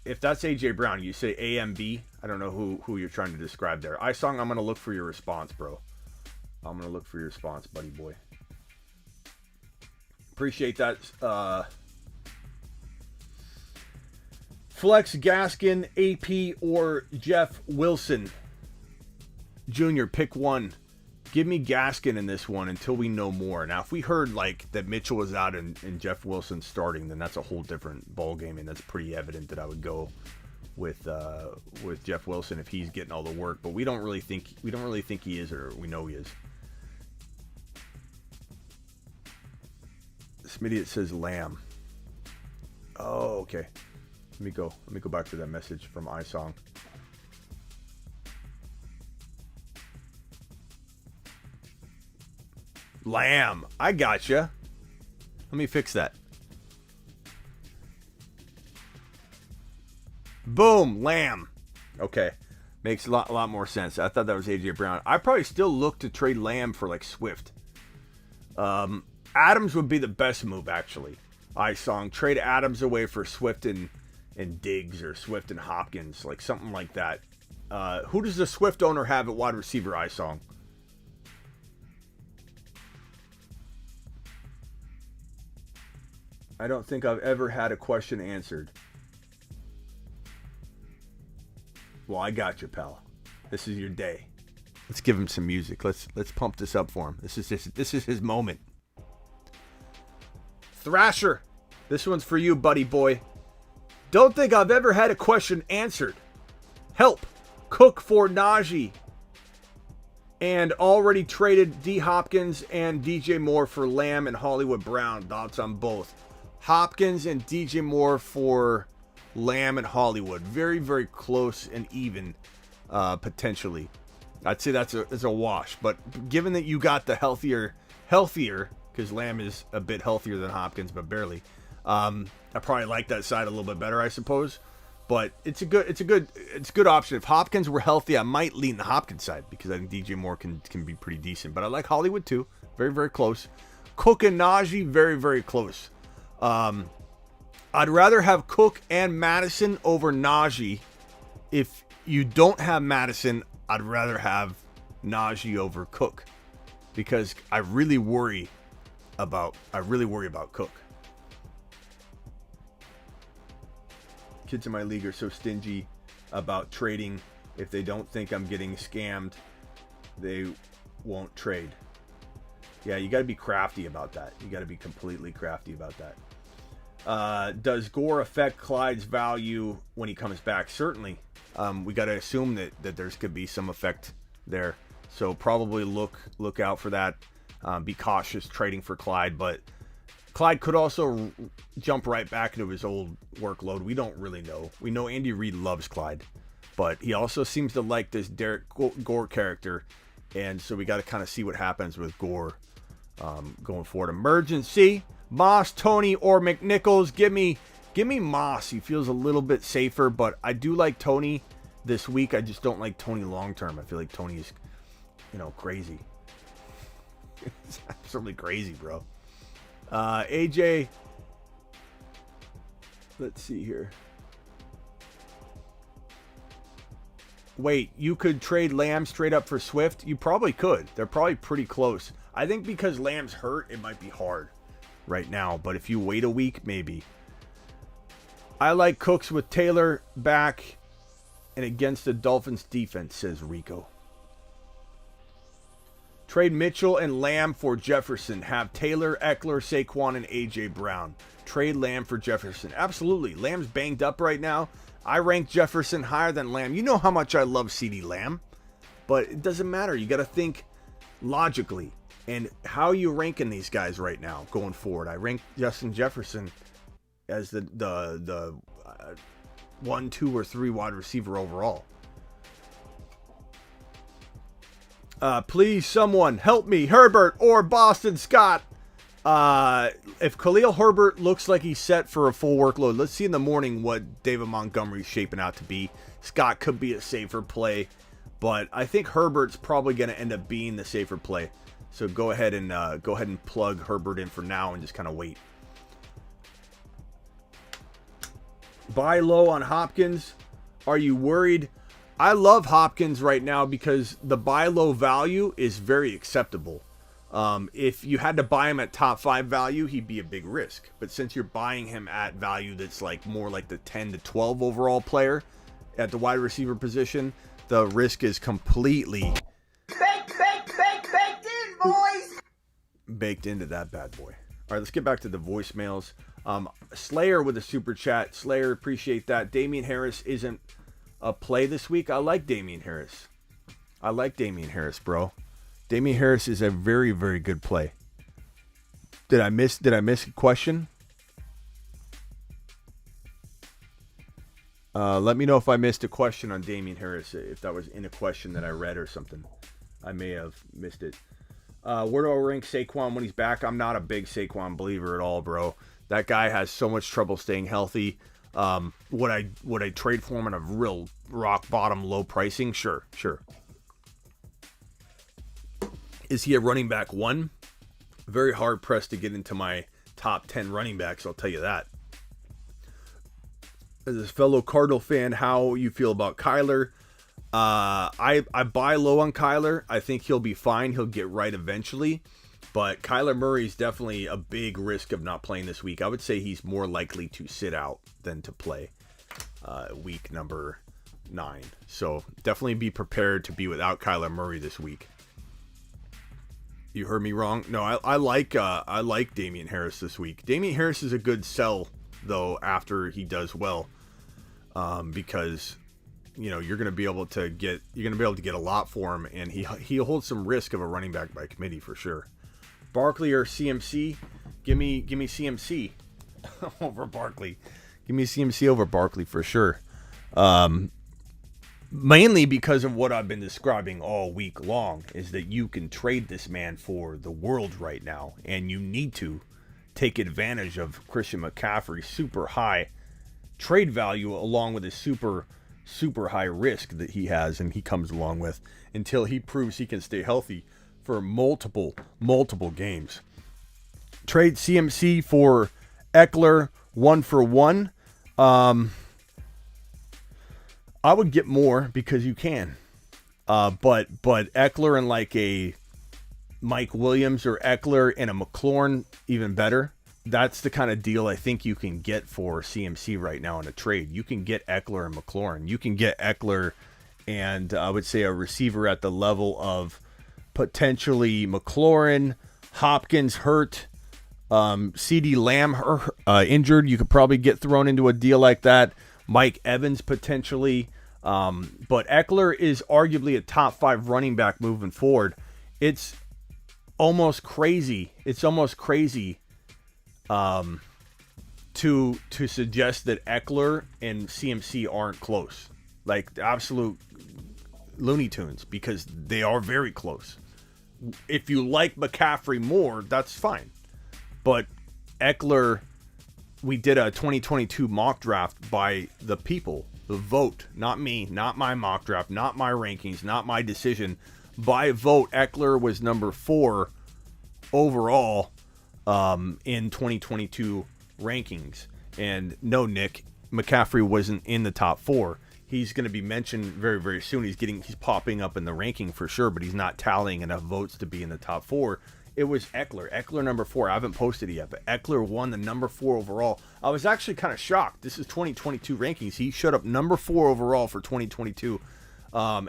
If that's AJ Brown, you say AMB. I don't know who you're trying to describe there. iSong, I'm going to look for your response, bro. I'm going to look for your response, buddy boy. Appreciate that. Flex Gaskin, AP, or Jeff Wilson Jr., pick one. Give me Gaskin in this one until we know more. Now, if we heard like that Mitchell was out and Jeff Wilson starting, then that's a whole different ball game, and that's pretty evident that I would go with Jeff Wilson if he's getting all the work. But we don't really think he is, or we know he is. Smitty, it says Lamb. Oh, okay. Let me go back to that message from iSong. Lamb. I gotcha. Let me fix that. Boom. Lamb. Okay. Makes a lot more sense. I thought that was AJ Brown. I probably still look to trade Lamb for like Swift. Adams would be the best move, actually. iSong. Trade Adams away for Swift and and Diggs or Swift and Hopkins, like something like that. Who does the Swift owner have at wide receiver, iSong? I don't think I've ever had a question answered. Well, I got you, pal. This is your day. Let's give him some music. Let's pump this up for him. This is his moment. Thrasher, this one's for you, buddy boy. Don't think I've ever had a question answered. Help. Cook for Najee. And already traded D. Hopkins and DJ Moore for Lamb and Hollywood Brown. Thoughts on both. Hopkins and DJ Moore for Lamb and Hollywood. Very, very close and even, potentially. I'd say that's a wash. But given that you got the healthier, because Lamb is a bit healthier than Hopkins, but barely. I probably like that side a little bit better, I suppose. But it's a good option. If Hopkins were healthy, I might lean the Hopkins side because I think DJ Moore can be pretty decent. But I like Hollywood too. Very, very close. Cook and Najee, very, very close. I'd rather have Cook and Madison over Najee. If you don't have Madison, I'd rather have Najee over Cook because I really worry about Cook. Kids in my league are so stingy about trading. If they don't think I'm getting scammed, they won't trade. Yeah, you got to be crafty about that. You got to be completely crafty about that. Does Gore affect Clyde's value when he comes back? Certainly. We got to assume that there's could be some effect there. So probably look out for that. Be cautious trading for Clyde, but Clyde could also jump right back into his old workload. We don't really know. We know Andy Reid loves Clyde, but he also seems to like this Derek Gore character, and so we got to kind of see what happens with Gore going forward. Emergency, Moss, Tony, or McNichols. Give me Moss. He feels a little bit safer, but I do like Tony this week. I just don't like Tony long term. I feel like Tony is, crazy. It's absolutely crazy, bro. AJ, let's see here. Wait, you could trade Lamb straight up for Swift? You probably could. They're probably pretty close. I think because Lamb's hurt, it might be hard right now. But if you wait a week, maybe. I like Cooks with Taylor back and against the Dolphins defense, says Rico. Trade Mitchell and Lamb for Jefferson. Have Taylor, Eckler, Saquon, and A.J. Brown. Trade Lamb for Jefferson. Absolutely. Lamb's banged up right now. I rank Jefferson higher than Lamb. You know how much I love CeeDee Lamb. But it doesn't matter. You got to think logically. And how are you ranking these guys right now going forward? I rank Justin Jefferson as the 1, 2, or 3 wide receiver overall. Please, someone help me, Herbert or Boston Scott. If Khalil Herbert looks like he's set for a full workload, let's see in the morning what David Montgomery's shaping out to be. Scott could be a safer play, but I think Herbert's probably going to end up being the safer play. So go ahead and plug Herbert in for now and just kind of wait. Buy low on Hopkins. Are you worried? I love Hopkins right now because the buy low value is very acceptable. If you had to buy him at top 5 value, he'd be a big risk. But since you're buying him at value that's like more like the 10 to 12 overall player at the wide receiver position, the risk is completely baked in, boys. Baked into that bad boy. All right, let's get back to the voicemails. Slayer with a super chat. Slayer, appreciate that. Damian Harris isn't a play this week. I like Damian Harris. Bro. Damian Harris is a very, very good play. Did I miss a question? Let me know if I missed a question on Damian Harris, if that was in a question that I read or something. I may have missed it. Where do I rank Saquon when he's back? I'm not a big Saquon believer at all, bro. That guy has so much trouble staying healthy. Would I trade for him at a real rock bottom low pricing? Sure. Is he a running back 1? Very hard pressed to get into my top 10 running backs, I'll tell you that. as a fellow Cardinal fan, how you feel about Kyler. I buy low on Kyler. I think he'll be fine. He'll get right eventually. But Kyler Murray is definitely a big risk of not playing this week. I would say he's more likely to sit out than to play week number 9. So definitely be prepared to be without Kyler Murray this week. You heard me wrong. No, I like Damian Harris this week. Damian Harris is a good sell though after he does well, because you're going to be able to get a lot for him, and he holds some risk of a running back by committee for sure. Barkley or CMC? Give me CMC over Barkley. Give me CMC over Barkley for sure. Mainly because of what I've been describing all week long, is that you can trade this man for the world right now, and you need to take advantage of Christian McCaffrey's super high trade value along with his super high risk that he has and he comes along with until he proves he can stay healthy for multiple games. Trade CMC for Eckler 1-for-1. I would get more because you can. But Eckler and like a Mike Williams or Eckler and a McLaurin, even better. That's the kind of deal I think you can get for CMC right now in a trade. You can get Eckler and McLaurin. You can get Eckler and I would say a receiver at the level of potentially McLaurin, Hopkins hurt, CeeDee Lamb injured. You could probably get thrown into a deal like that. Mike Evans potentially. But Eckler is arguably a top 5 running back moving forward. It's almost crazy. To suggest that Eckler and CMC aren't close. Like absolute Looney Tunes, because they are very close. If you like McCaffrey more, that's fine. But Eckler, we did a 2022 mock draft by the people, the vote, not me, not my mock draft, not my rankings, not my decision. By vote, Eckler was number 4 overall in 2022 rankings. And no, Nick, McCaffrey wasn't in the top 4. He's going to be mentioned very, very soon. He's popping up in the ranking for sure, but he's not tallying enough votes to be in the top 4. It was Eckler number 4. I haven't posted it yet, but Eckler won the number 4 overall. I was actually kind of shocked. This is 2022 rankings. He showed up number 4 overall for 2022.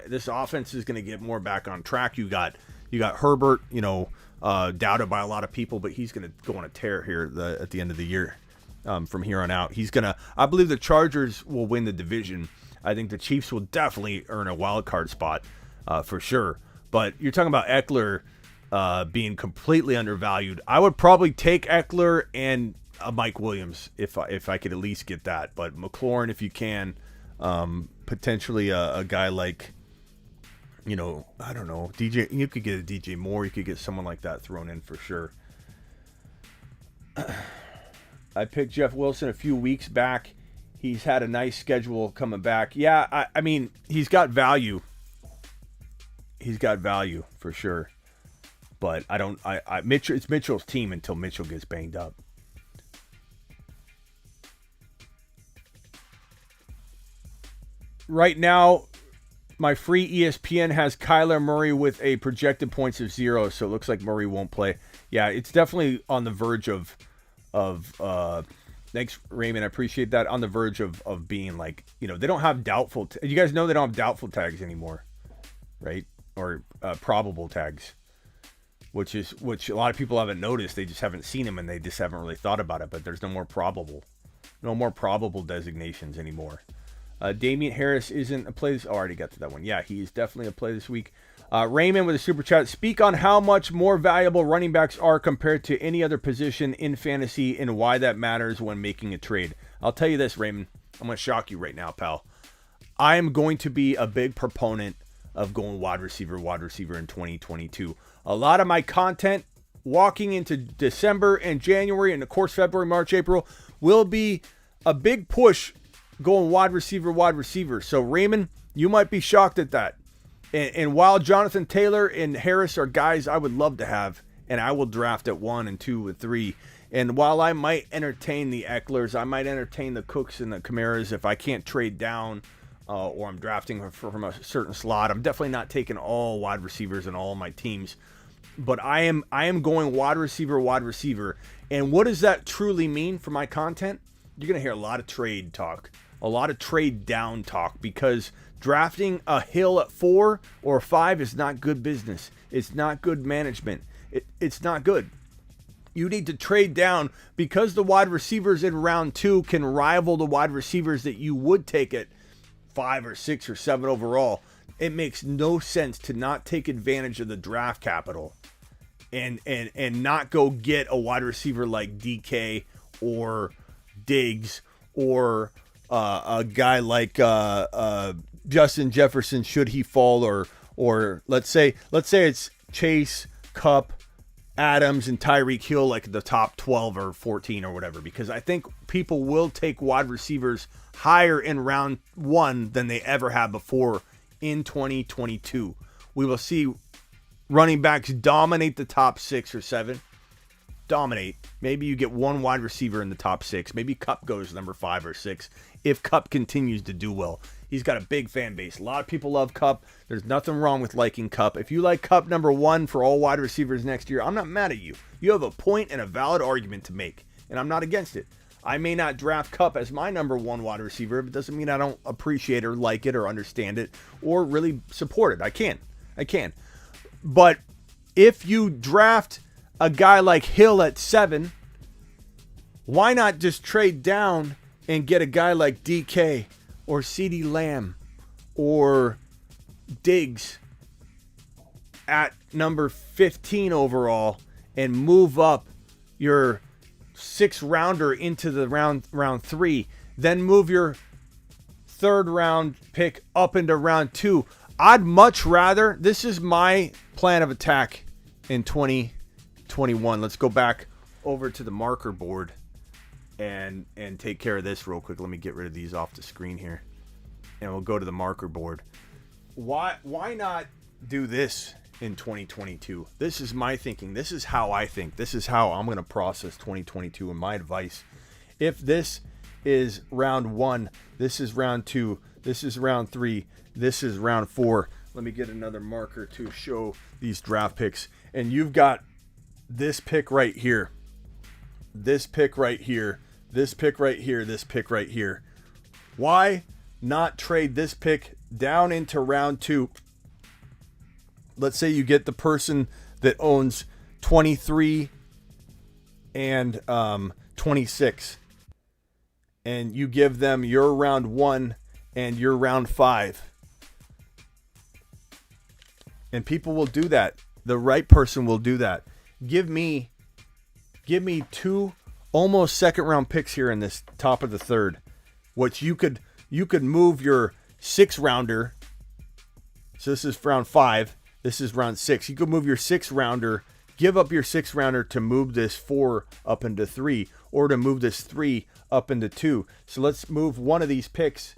This offense is going to get more back on track. You got Herbert, doubted by a lot of people, but he's going to go on a tear here at the end of the year. From here on out, I believe the Chargers will win the division. I think the Chiefs will definitely earn a wild card spot for sure. But you're talking about Eckler being completely undervalued. I would probably take Eckler and Mike Williams if I could at least get that. But McLaurin, if you can, potentially a guy like, I don't know, DJ. You could get a DJ Moore. You could get someone like that thrown in for sure. I picked Jeff Wilson a few weeks back. He's had a nice schedule coming back. Yeah, I mean, he's got value. He's got value for sure. But it's Mitchell's team until Mitchell gets banged up. Right now, my free ESPN has Kyler Murray with a projected points of 0, so it looks like Murray won't play. Yeah, it's definitely on the verge of thanks, Raymond. I appreciate that. On the verge of being like, they don't have doubtful. You guys know they don't have doubtful tags anymore, right? Or probable tags, which a lot of people haven't noticed. They just haven't seen them and they just haven't really thought about it. But there's no more probable designations anymore. Damian Harris isn't a play this. Oh, I already got to that one. Yeah, he is definitely a play this week. Raymond with a super chat. Speak on how much more valuable running backs are compared to any other position in fantasy and why that matters when making a trade. I'll tell you this, Raymond. I'm going to shock you right now, pal. I am going to be a big proponent of going wide receiver in 2022. A lot of my content walking into December and January and of course February, March, April will be a big push going wide receiver. So Raymond, you might be shocked at that. And while Jonathan Taylor and Harris are guys I would love to have, and I will draft at 1 and 2 and 3 And while I might entertain the Ecklers, I might entertain the Cooks and the Camaras if I can't trade down or I'm drafting from a certain slot. I'm definitely not taking all wide receivers in all my teams. But I am going wide receiver. And what does that truly mean for my content? You're going to hear a lot of trade talk, a lot of trade down talk, because drafting a Hill at 4 or 5 is not good business. It's not good management. It's not good. You need to trade down because the wide receivers in round 2 can rival the wide receivers that you would take at 5 or 6 or 7 overall. It makes no sense to not take advantage of the draft capital and not go get a wide receiver like DK or Diggs or a guy like Justin Jefferson should he fall, or let's say it's Chase, Kupp, Adams, and Tyreek Hill, like the top 12 or 14 or whatever, because I think people will take wide receivers higher in round 1 than they ever have before in 2022. We will see running backs dominate the top 6 or 7. Dominate. Maybe you get one wide receiver in the top 6. Maybe Kupp goes number 5 or 6 if Kupp continues to do well. He's got a big fan base. A lot of people love Kupp. There's nothing wrong with liking Kupp. If you like Kupp number 1 for all wide receivers next year, I'm not mad at you. You have a point and a valid argument to make, and I'm not against it. I may not draft Kupp as my number 1 wide receiver, but it doesn't mean I don't appreciate or like it or understand it or really support it. I can. But if you draft a guy like Hill at 7, why not just trade down and get a guy like DK or CeeDee Lamb or Diggs at number 15 overall and move up your 6th rounder into the round 3, then move your 3rd round pick up into round 2. I'd much rather, this is my plan of attack in 2021. Let's go back over to the marker board and take care of this real quick. Let me get rid of these off the screen here, and we'll go to the marker board. Why not do this in 2022? This is my thinking. This is how I think. This is how I'm going to process 2022 and my advice. If this is round 1, this is round 2, this is round 3, this is round 4. Let me get another marker to show these draft picks. And you've got this pick right here, this pick right here, this pick right here, this pick right here. Why not trade this pick down into round 2? Let's say you get the person that owns 23 and 26, and you give them your round 1 and your round 5. And people will do that. The right person will do that. Give me 2 almost 2nd round picks here in this top of the 3rd, which you could move your 6th rounder. So this is round 5. This is round 6. You could move your 6th rounder, give up your 6th rounder to move this 4 up into 3, or to move this 3 up into 2. So let's move one of these picks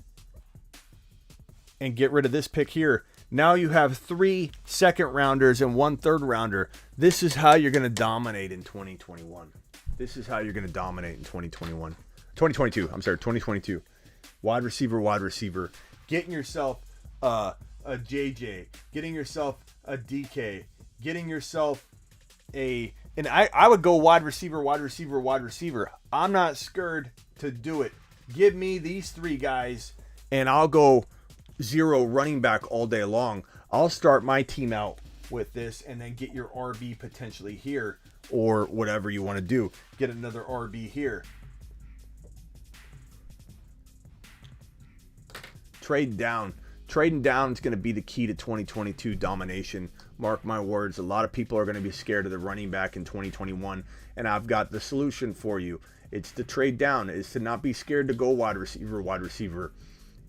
and get rid of this pick here. Now you have 3 2nd rounders and 1 3rd rounder. This is how you're going to dominate in 2021. This is how you're going to dominate in 2022. Wide receiver. Getting yourself a JJ. Getting yourself a DK. Getting yourself and I would go wide receiver. I'm not scared to do it. Give me these 3 guys, and I'll go 0 running back all day long. I'll start my team out with this, and then get your RB potentially here, or whatever you want to do. Get another RB here. Trade down. Trading down is going to be the key to 2022 domination. Mark my words. A lot of people are going to be scared of the running back in 2021, and I've got the solution for you. It's to trade down. It's to not be scared to go wide receiver.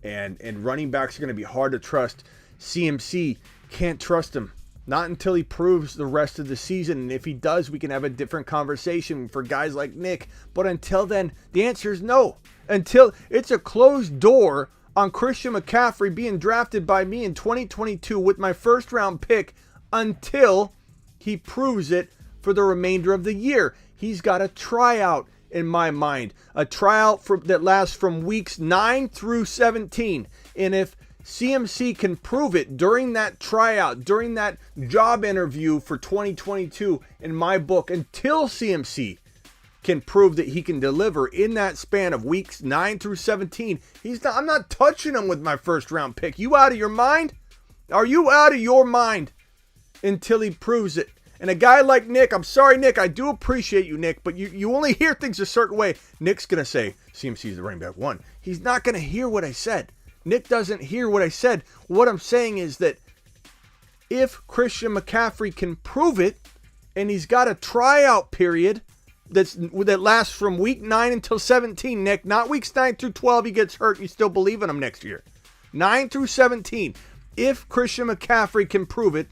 And running backs are going to be hard to trust. CMC, can't trust him. Not until he proves the rest of the season. And if he does, we can have a different conversation for guys like Nick. But until then, the answer is no. Until it's a closed door on Christian McCaffrey being drafted by me in 2022 with my 1st round pick, until he proves it for the remainder of the year. He's got a tryout in my mind, a tryout that lasts from weeks 9 through 17. And if CMC can prove it during that tryout, during that job interview for 2022, in my book, until CMC can prove that he can deliver in that span of weeks 9 through 17, I'm not touching him with my first round pick. You out of your mind? Are you out of your mind? Until he proves it. And a guy like Nick, I'm sorry, Nick, I do appreciate you, Nick, but you only hear things a certain way. Nick's going to say, CMC's the running back 1. He's not going to hear what I said. Nick doesn't hear what I said. What I'm saying is that if Christian McCaffrey can prove it, and he's got a tryout period that lasts from week 9 until 17, Nick, not weeks 9 through 12, he gets hurt, you still believe in him next year. 9 through 17. If Christian McCaffrey can prove it,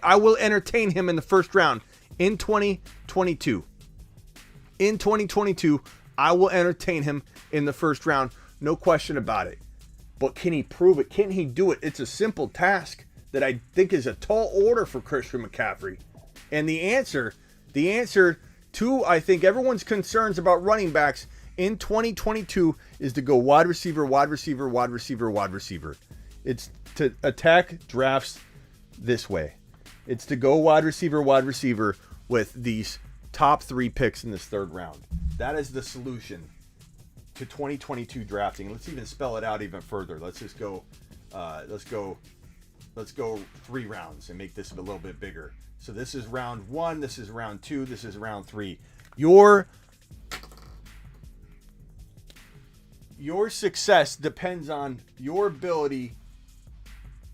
I will entertain him in the first round in 2022. In 2022, I will entertain him in the first round. No question about it. But can he prove it? Can he do it? It's a simple task that I think is a tall order for Christian McCaffrey. And the answer to, I think, everyone's concerns about running backs in 2022 is to go wide receiver, wide receiver, wide receiver, wide receiver. It's to attack drafts this way. It's to go wide receiver with these top 3 picks in this third round. That is the solution to 2022 drafting. Let's even spell it out even further. Let's just go, let's go 3 rounds and make this a little bit bigger. So this is round 1, this is round 2, this is round 3. Your success depends on your ability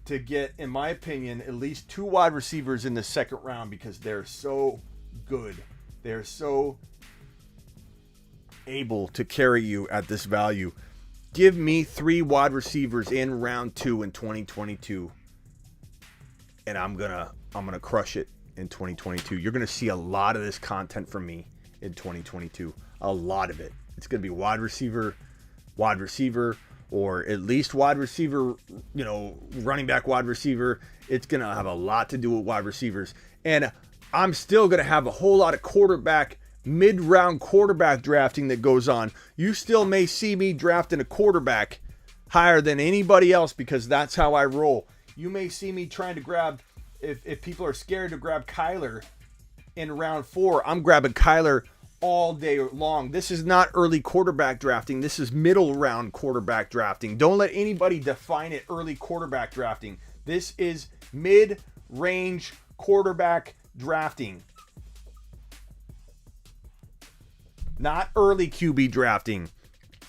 to get, in my opinion, at least 2 wide receivers in the second round, because they're so good. They're so able to carry you at this value. Give me 3 wide receivers in round 2 in 2022, and I'm gonna crush it in 2022. You're gonna see a lot of this content from me in 2022. A lot of it. It's gonna be wide receiver, or at least wide receiver, running back, wide receiver. It's going to have a lot to do with wide receivers. And I'm still going to have a whole lot of mid-round quarterback drafting that goes on. You still may see me drafting a quarterback higher than anybody else, because that's how I roll. You may see me trying to grab, if people are scared to grab Kyler in round 4, I'm grabbing Kyler all day long. This is not early quarterback drafting. This is middle round quarterback drafting. Don't let anybody define it early quarterback drafting. This is mid-range quarterback drafting. Not early QB drafting.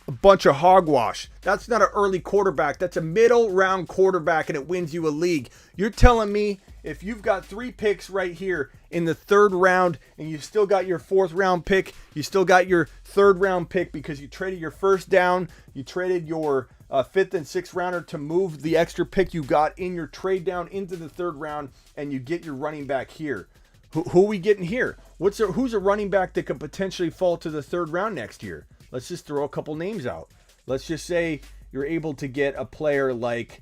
A bunch of hogwash. That's not an early quarterback. That's a middle round quarterback, and it wins you a league. You're telling me if you've got 3 picks right here in the third round, and you've still got your 4th round pick, you still got your 3rd round pick because you traded your first down, you traded your 5th and 6th rounder to move the extra pick you got in your trade down into the 3rd round, and you get your running back here. Who are we getting here? Who's a running back that could potentially fall to the 3rd round next year? Let's just throw a couple names out. Let's just say you're able to get a player like,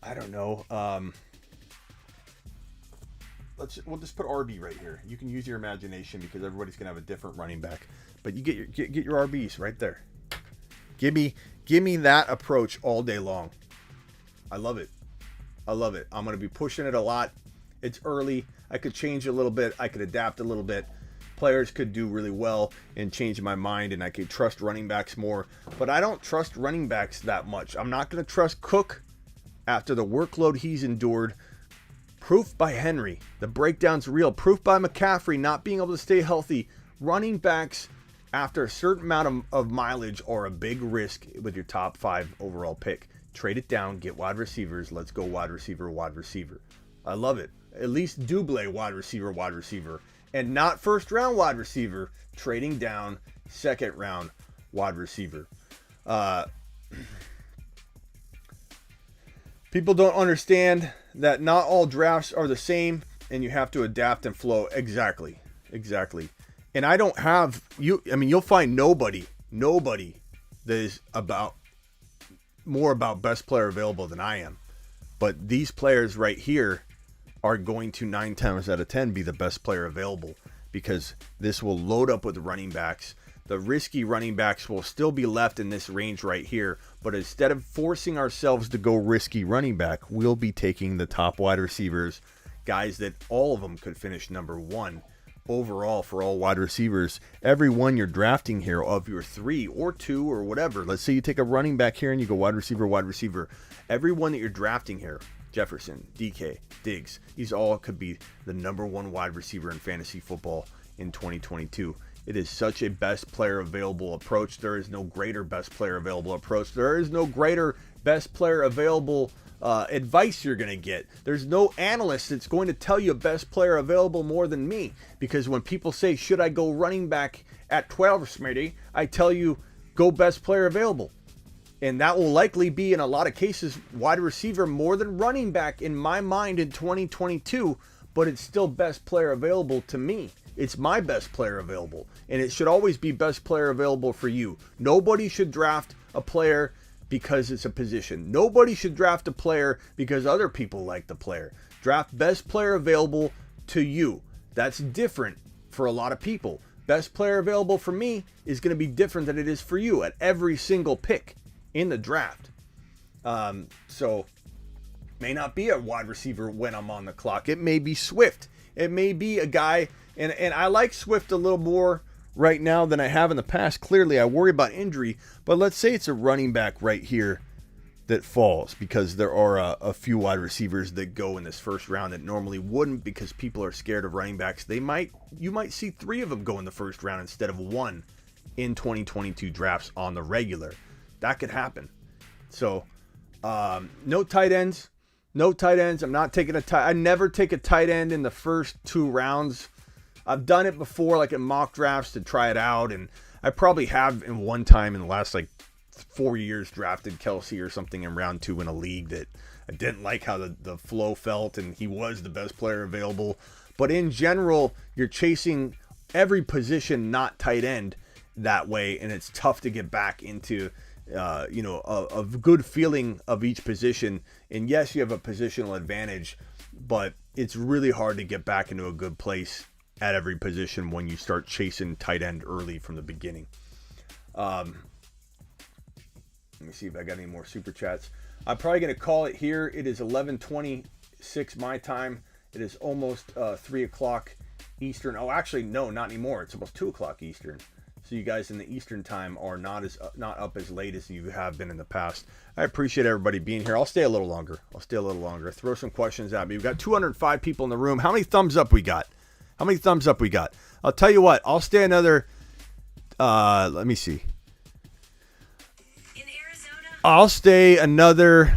I don't know, we'll just put RB right here. You can use your imagination because everybody's gonna have a different running back. But you get your RBs right there. Give me that approach all day long. I love it. I'm gonna be pushing it a lot. It's early. I could change a little bit. I could adapt a little bit. Players could do really well in changing my mind, and I could trust running backs more. But I don't trust running backs that much. I'm not gonna trust Cook after the workload he's endured. Proof by Henry. The breakdown's real. Proof by McCaffrey not being able to stay healthy. Running backs, after a certain amount of mileage, are a big risk with your top 5 overall pick. Trade it down. Get wide receivers. Let's go wide receiver. I love it. At least double wide receiver. And not first round wide receiver. Trading down 2nd round wide receiver. People don't understand that not all drafts are the same, and you have to adapt and flow. Exactly. And I don't have you'll find nobody that is more about best player available than I am. But these players right here are going to 9 times out of 10 be the best player available, because this will load up with running backs. The risky running backs will still be left in this range right here, but instead of forcing ourselves to go risky running back, we'll be taking the top wide receivers, guys that all of them could finish number 1 overall for all wide receivers. Every one you're drafting here of your 3 or 2 or whatever, let's say you take a running back here and you go wide receiver, every one that you're drafting here, Jefferson, DK, Diggs, these all could be the number 1 wide receiver in fantasy football in 2022. It is such a best player available approach. There is no greater best player available approach. There is no greater best player available advice you're going to get. There's no analyst that's going to tell you best player available more than me, because when people say, should I go running back at 12, Smitty, I tell you, go best player available. And that will likely be, in a lot of cases, wide receiver more than running back in my mind in 2022, but it's still best player available to me. It's my best player available, and it should always be best player available for you. Nobody should draft a player because it's a position. Nobody should draft a player because other people like the player. Draft best player available to you. That's different for a lot of people. Best player available for me is going to be different than it is for you at every single pick in the draft. So may not be a wide receiver when I'm on the clock. It may be Swift. It may be a guy, and I like Swift a little more right now than I have in the past. Clearly, I worry about injury, but let's say it's a running back right here that falls, because there are a few wide receivers that go in this first round that normally wouldn't, because people are scared of running backs. You might see 3 of them go in the first round instead of 1 in 2022 drafts on the regular. That could happen. So, no tight ends. No tight ends. I'm not taking I never take a tight end in the first 2 rounds. I've done it before, like in mock drafts, to try it out, and I probably have in one time in the last 4 years drafted Kelsey or something in round 2 in a league that I didn't like how the flow felt, and he was the best player available. But in general, you're chasing every position, not tight end, that way, and it's tough to get back into a good feeling of each position. And yes, you have a positional advantage, but it's really hard to get back into a good place at every position when you start chasing tight end early from the beginning. Let me see if I got any more super chats. I'm probably going to call it here. It is 11:26 my time. It is almost 3 o'clock Eastern. Oh, actually, no, not anymore. It's almost 2 o'clock Eastern. So you guys in the Eastern time are not up as late as you have been in the past. I appreciate everybody being here. I'll stay a little longer. Throw some questions at me. We've got 205 people in the room. How many thumbs up we got? I'll tell you what. I'll stay another. Let me see. I'll stay another.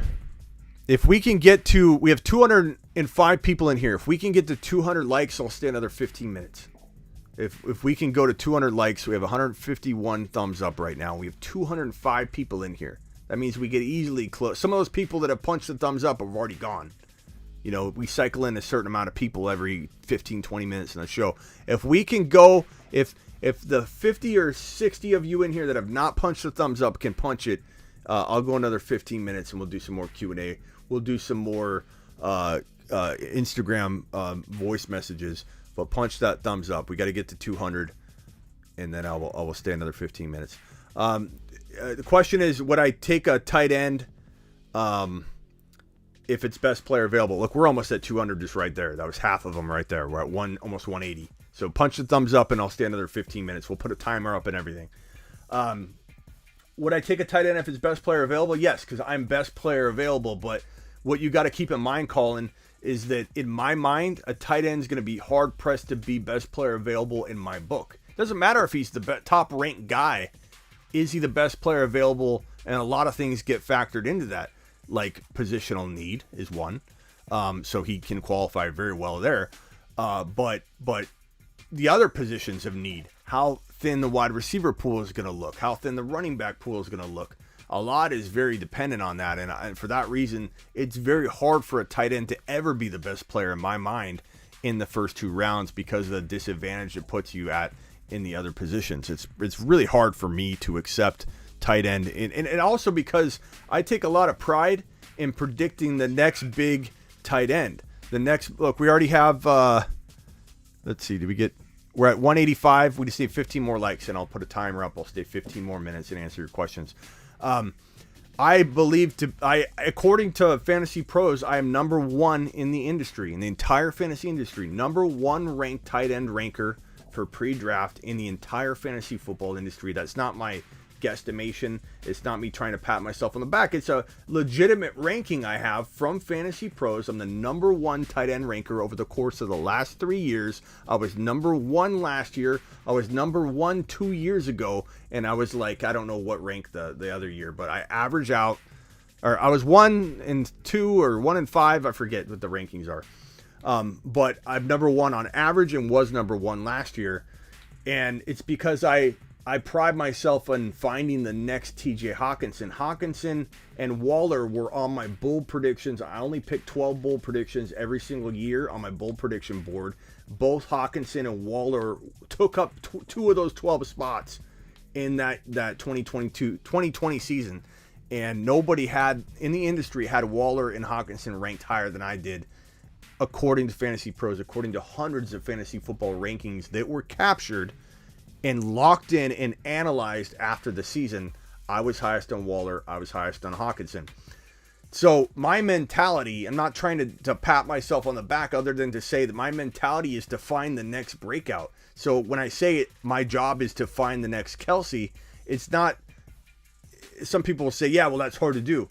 If we can get to, we have 205 people in here. If we can get to 200 likes, I'll stay another 15 minutes. If we can go to 200 likes, we have 151 thumbs up right now. We have 205 people in here. That means we get easily close. Some of those people that have punched the thumbs up have already gone. You know, we cycle in a certain amount of people every 15, 20 minutes in the show. If we can go, if the 50 or 60 of you in here that have not punched the thumbs up can punch it, I'll go another 15 minutes and we'll do some more Q&A. We'll do some more Instagram voice messages. But punch that thumbs up. We got to get to 200, and then I will stay another 15 minutes. The question is, would I take a tight end if it's best player available? Look, we're almost at 200 just right there. That was half of them right there. We're at almost 180. So punch the thumbs up, and I'll stay another 15 minutes. We'll put a timer up and everything. Would I take a tight end if it's best player available? Yes, because I'm best player available. But what you got to keep in mind, Colin, is that in my mind, a tight end is going to be hard-pressed to be best player available in my book. Doesn't matter if he's the top-ranked guy. Is he the best player available? And a lot of things get factored into that, like positional need is one. So he can qualify very well there. But the other positions of need, how thin the wide receiver pool is going to look, how thin the running back pool is going to look. A lot is very dependent on that, and for that reason, it's very hard for a tight end to ever be the best player in my mind in the first 2 rounds because of the disadvantage it puts you at in the other positions. It's really hard for me to accept tight end, and also because I take a lot of pride in predicting the next big tight end. Look, we already have. Let's see, We're at 185. We just need 15 more likes, and I'll put a timer up. I'll stay 15 more minutes and answer your questions. I believe according to Fantasy Pros, I am number one in the industry, in the entire fantasy industry. Number one ranked tight end ranker for pre-draft in the entire fantasy football industry. That's not my guesstimation. It's not me trying to pat myself on the back. It's a legitimate ranking I have from Fantasy Pros. I'm the number one tight end ranker over the course of the last 3 years. I was number one last year. I was number one 2 years ago. And I was like, I don't know what rank the other year, but I average out, or I was 1 and 2 or 1 and 5. I forget what the rankings are. But I'm number one on average and was number one last year. And it's because I pride myself on finding the next TJ Hawkinson. Hawkinson and Waller were on my bold predictions. I only picked 12 bold predictions every single year on my bold prediction board. Both Hawkinson and Waller took up two of those 12 spots in that 2020 season. And nobody had, in the industry, had Waller and Hawkinson ranked higher than I did, according to Fantasy Pros, according to hundreds of fantasy football rankings that were captured and locked in and analyzed after the season. I was highest on Waller. I was highest on Hawkinson. So my mentality, I'm not trying to pat myself on the back other than to say that my mentality is to find the next breakout. So when I say it, my job is to find the next Kelsey, it's not, some people will say, yeah, well, that's hard to do.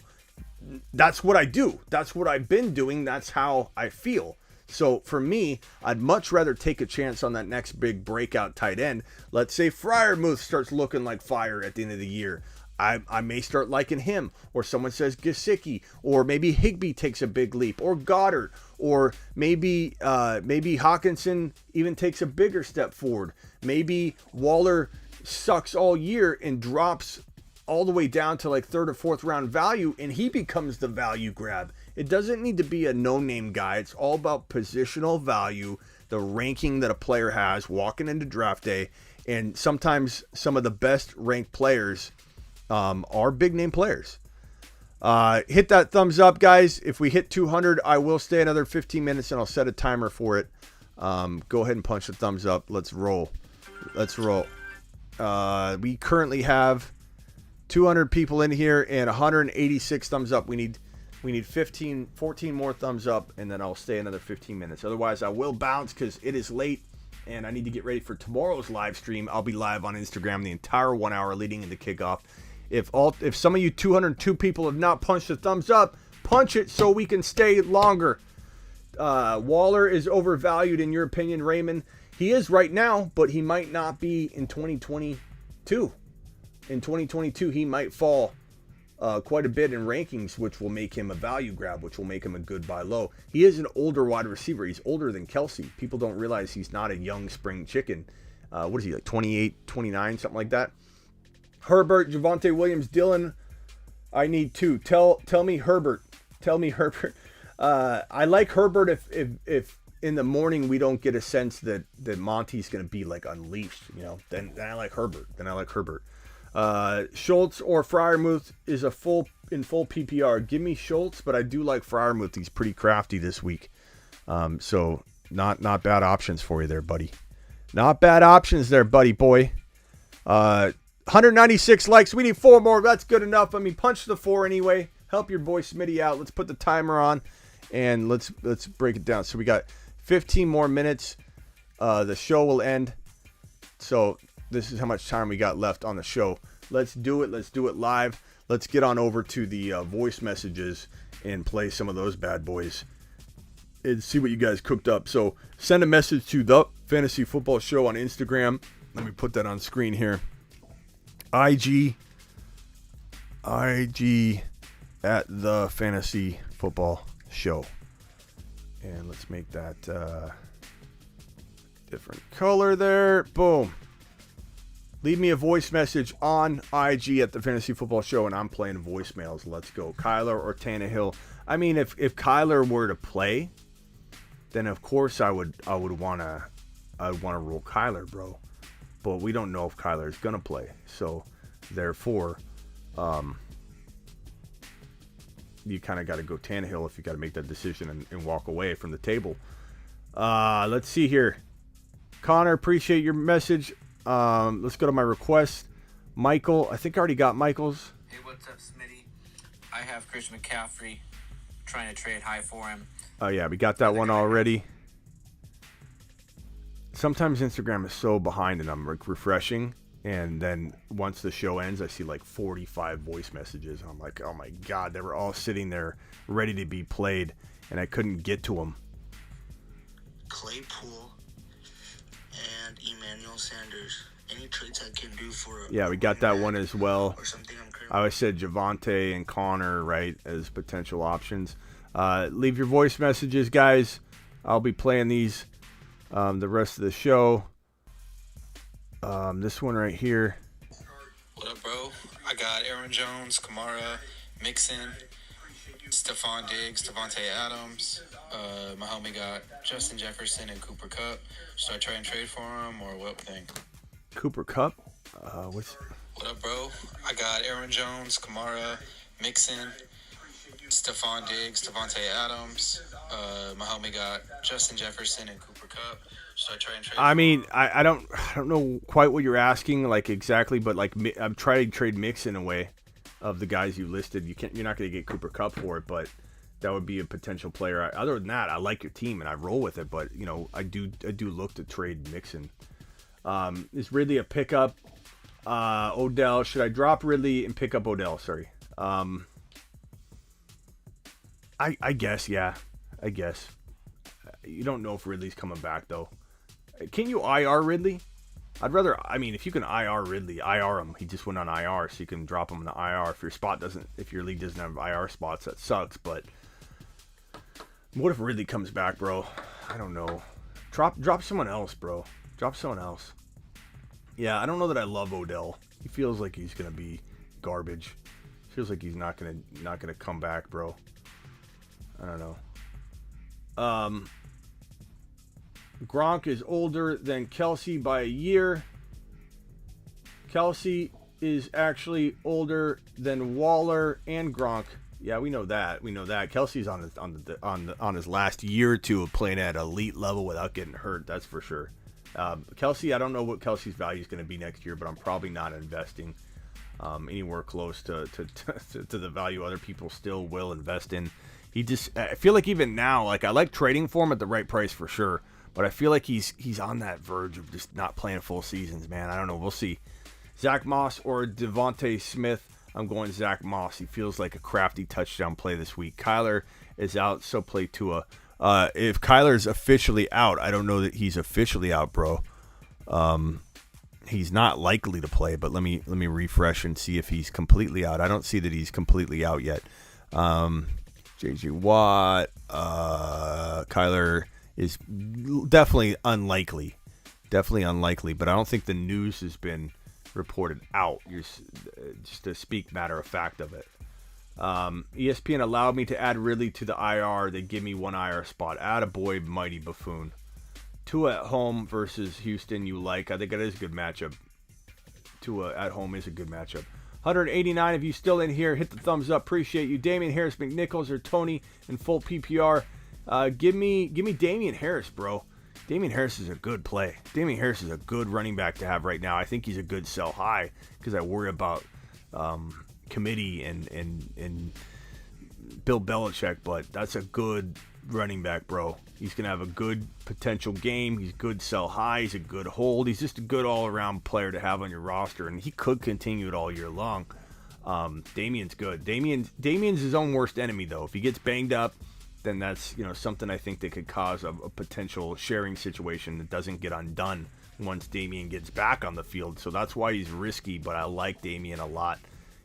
That's what I do. That's what I've been doing. That's how I feel. So for me, I'd much rather take a chance on that next big breakout tight end. Let's say Freiermuth starts looking like fire at the end of the year. I may start liking him, or someone says Gesicki, or maybe Higbee takes a big leap, or Goddard, or maybe Hawkinson even takes a bigger step forward. Maybe Waller sucks all year and drops all the way down to like third or fourth round value, and he becomes the value grab. It doesn't need to be a no-name guy. It's all about positional value, the ranking that a player has walking into draft day. And sometimes some of the best ranked players are big-name players. Hit that thumbs up, guys. If we hit 200, I will stay another 15 minutes, and I'll set a timer for it. Go ahead and punch the thumbs up. Let's roll. Let's roll. We currently have 200 people in here and 186 thumbs up. We need 14 more thumbs up, and then I'll stay another 15 minutes. Otherwise, I will bounce because it is late, and I need to get ready for tomorrow's live stream. I'll be live on Instagram the entire 1 hour leading into kickoff. If some of you 202 people have not punched the thumbs up, punch it so we can stay longer. Waller is overvalued in your opinion, Raymond. He is right now, but he might not be in 2022. In 2022, he might fall quite a bit in rankings, which will make him a value grab, which will make him a good buy low. He is an older wide receiver. He's older than Kelsey. People don't realize he's not a young spring chicken. What is he, like 28, 29, something like that? Herbert, Javonte Williams, Dylan, I need two. Tell me Herbert. Tell me Herbert. I like Herbert if in the morning we don't get a sense that Monty's going to be like unleashed, then I like Herbert. Schultz or Freiermuth is in full PPR. Give me Schultz, but I do like Freiermuth. He's pretty crafty this week. So not bad options for you there, buddy. Not bad options there, buddy boy. 196 likes. We need 4 more. That's good enough. I mean, punch the 4 anyway. Help your boy Smitty out. Let's put the timer on and let's break it down. So we got 15 more minutes. The show will end. So this is how much time we got left on the show. Let's do it. Let's do it live. Let's get on over to the voice messages and play some of those bad boys and see what you guys cooked up. So send a message to the Fantasy Football Show on Instagram. Let me put that on screen here. IG at the Fantasy Football Show. And let's make that different color there. Boom. Leave me a voice message on IG at the Fantasy Football Show, and I'm playing voicemails. Let's go. Kyler or Tannehill. I mean, if Kyler were to play, then of course I would want to roll Kyler, bro. But we don't know if Kyler is gonna play, so therefore, you kind of got to go Tannehill if you got to make that decision and walk away from the table. Let's see here. Connor, appreciate your message. Let's go to my request. Michael, I think I already got Michael's. Hey, what's up, Smitty? I have Christian McCaffrey trying to trade high for him. Oh, yeah, we got that one already. Sometimes Instagram is so behind and I'm refreshing. And then once the show ends, I see like 45 voice messages. And I'm like, oh my God, they were all sitting there ready to be played. And I couldn't get to them. Claypool and Emmanuel Sanders. Any trades I can do for Yeah, we got that one as well. or something I'm currently I always said Javonte and Connor, right, as potential options. Leave your voice messages, guys. I'll be playing these the rest of the show. This one right here. What up, bro? I got Aaron Jones, Kamara, Mixon, Stephon Diggs, Devontae Adams. My homie got Justin Jefferson and Cooper Kupp. Should I try and trade for him or what thing? Cooper Kupp? What up, bro? I got Aaron Jones, Kamara, Mixon, Stephon Diggs, Devontae Adams. My homie got Justin Jefferson and Cooper Kupp. Should I try and trade? I mean, I don't know quite what you're asking, like exactly, but like I'm trying to trade Mixon away of the guys you listed. You're not going to get Cooper Kupp for it, but that would be a potential player. Other than that, I like your team and I roll with it, but I do look to trade Mixon. Is Ridley a pickup? Odell, should I drop Ridley and pick up Odell? Sorry. I guess, yeah. I guess. You don't know if Ridley's coming back, though. Can you IR Ridley? If you can IR Ridley, IR him. He just went on IR, so you can drop him in the IR. If your league doesn't have IR spots, that sucks, but what if Ridley comes back, bro? I don't know. Drop someone else, bro. Drop someone else. Yeah, I don't know that I love Odell. He feels like he's gonna be garbage. Feels like he's not gonna come back, bro. I don't know. Gronk is older than Kelsey by a year. Kelsey is actually older than Waller and Gronk. Yeah, we know that. Kelsey's on his last year or two of playing at elite level without getting hurt. That's for sure. Kelsey, I don't know what Kelsey's value is going to be next year, but I'm probably not investing anywhere close to the value other people still will invest in. I feel like even now, like I like trading for him at the right price for sure, but I feel like he's on that verge of just not playing full seasons, man. I don't know. We'll see. Zach Moss or Devontae Smith. I'm going Zach Moss. He feels like a crafty touchdown play this week. Kyler is out, so play Tua. If Kyler's officially out, I don't know that he's officially out, bro. He's not likely to play, but let me refresh and see if he's completely out. I don't see that he's completely out yet. J.J. Watt, Kyler is definitely unlikely, but I don't think the news has been reported out. Just to speak matter of fact of it. ESPN allowed me to add Ridley to the IR. They give me one IR spot. Attaboy, mighty buffoon. Tua at home versus Houston, you like. I think that is a good matchup. Tua at home is a good matchup. 189 of you still in here. Hit the thumbs up. Appreciate you. Damian Harris, McNichols, or Tony in full PPR. Give me Damian Harris, bro. Damian Harris is a good play. Damian Harris is a good running back to have right now. I think he's a good sell high because I worry about committee and Bill Belichick, but that's a good running back, bro. He's going to have a good potential game. He's good sell high. He's a good hold. He's just a good all-around player to have on your roster, and he could continue it all year long. Damian's good. Damian's his own worst enemy, though. If he gets banged up, then that's something I think that could cause a potential sharing situation that doesn't get undone once Damian gets back on the field. So that's why he's risky, but I like Damian a lot.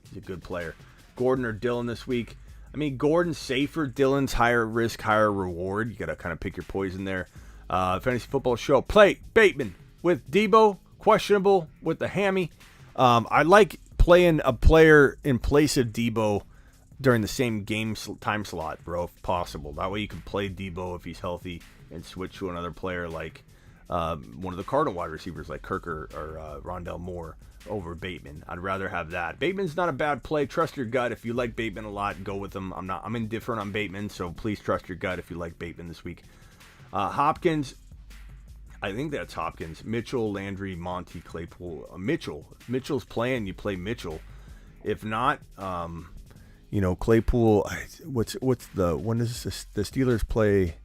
He's a good player. Gordon or Dillon this week? I mean, Gordon's safer. Dillon's higher risk, higher reward. You got to kind of pick your poison there. Fantasy Football Show. Play Bateman with Debo. Questionable with the hammy. I like playing a player in place of Debo during the same game time slot, bro, if possible. That way you can play Debo if he's healthy and switch to another player like one of the Cardinal wide receivers like Kirk or Rondell Moore over Bateman. I'd rather have that. Bateman's not a bad play. Trust your gut. If you like Bateman a lot, go with him. I'm indifferent on Bateman, so please trust your gut if you like Bateman this week. Hopkins, I think that's Hopkins. Mitchell, Landry, Monty, Claypool. Mitchell. If Mitchell's playing, you play Mitchell. If not, Claypool. When does the Steelers play?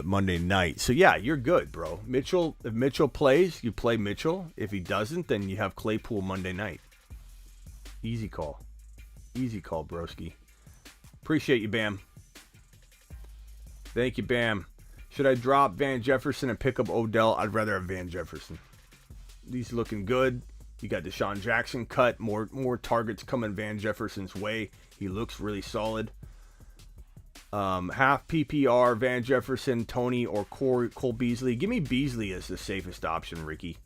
Monday night. So yeah, you're good, bro. Mitchell. If Mitchell plays, you play Mitchell. If he doesn't, then you have Claypool Monday night. Easy call, broski. Appreciate you, Bam. Thank you, Bam. Should I drop Van Jefferson and pick up Odell? I'd rather have Van Jefferson. He's looking good. You got Deshaun Jackson cut. More targets coming Van Jefferson's way. He looks really solid. Half PPR, Van Jefferson, Tony, or Cole Beasley. Give me Beasley as the safest option, Ricky.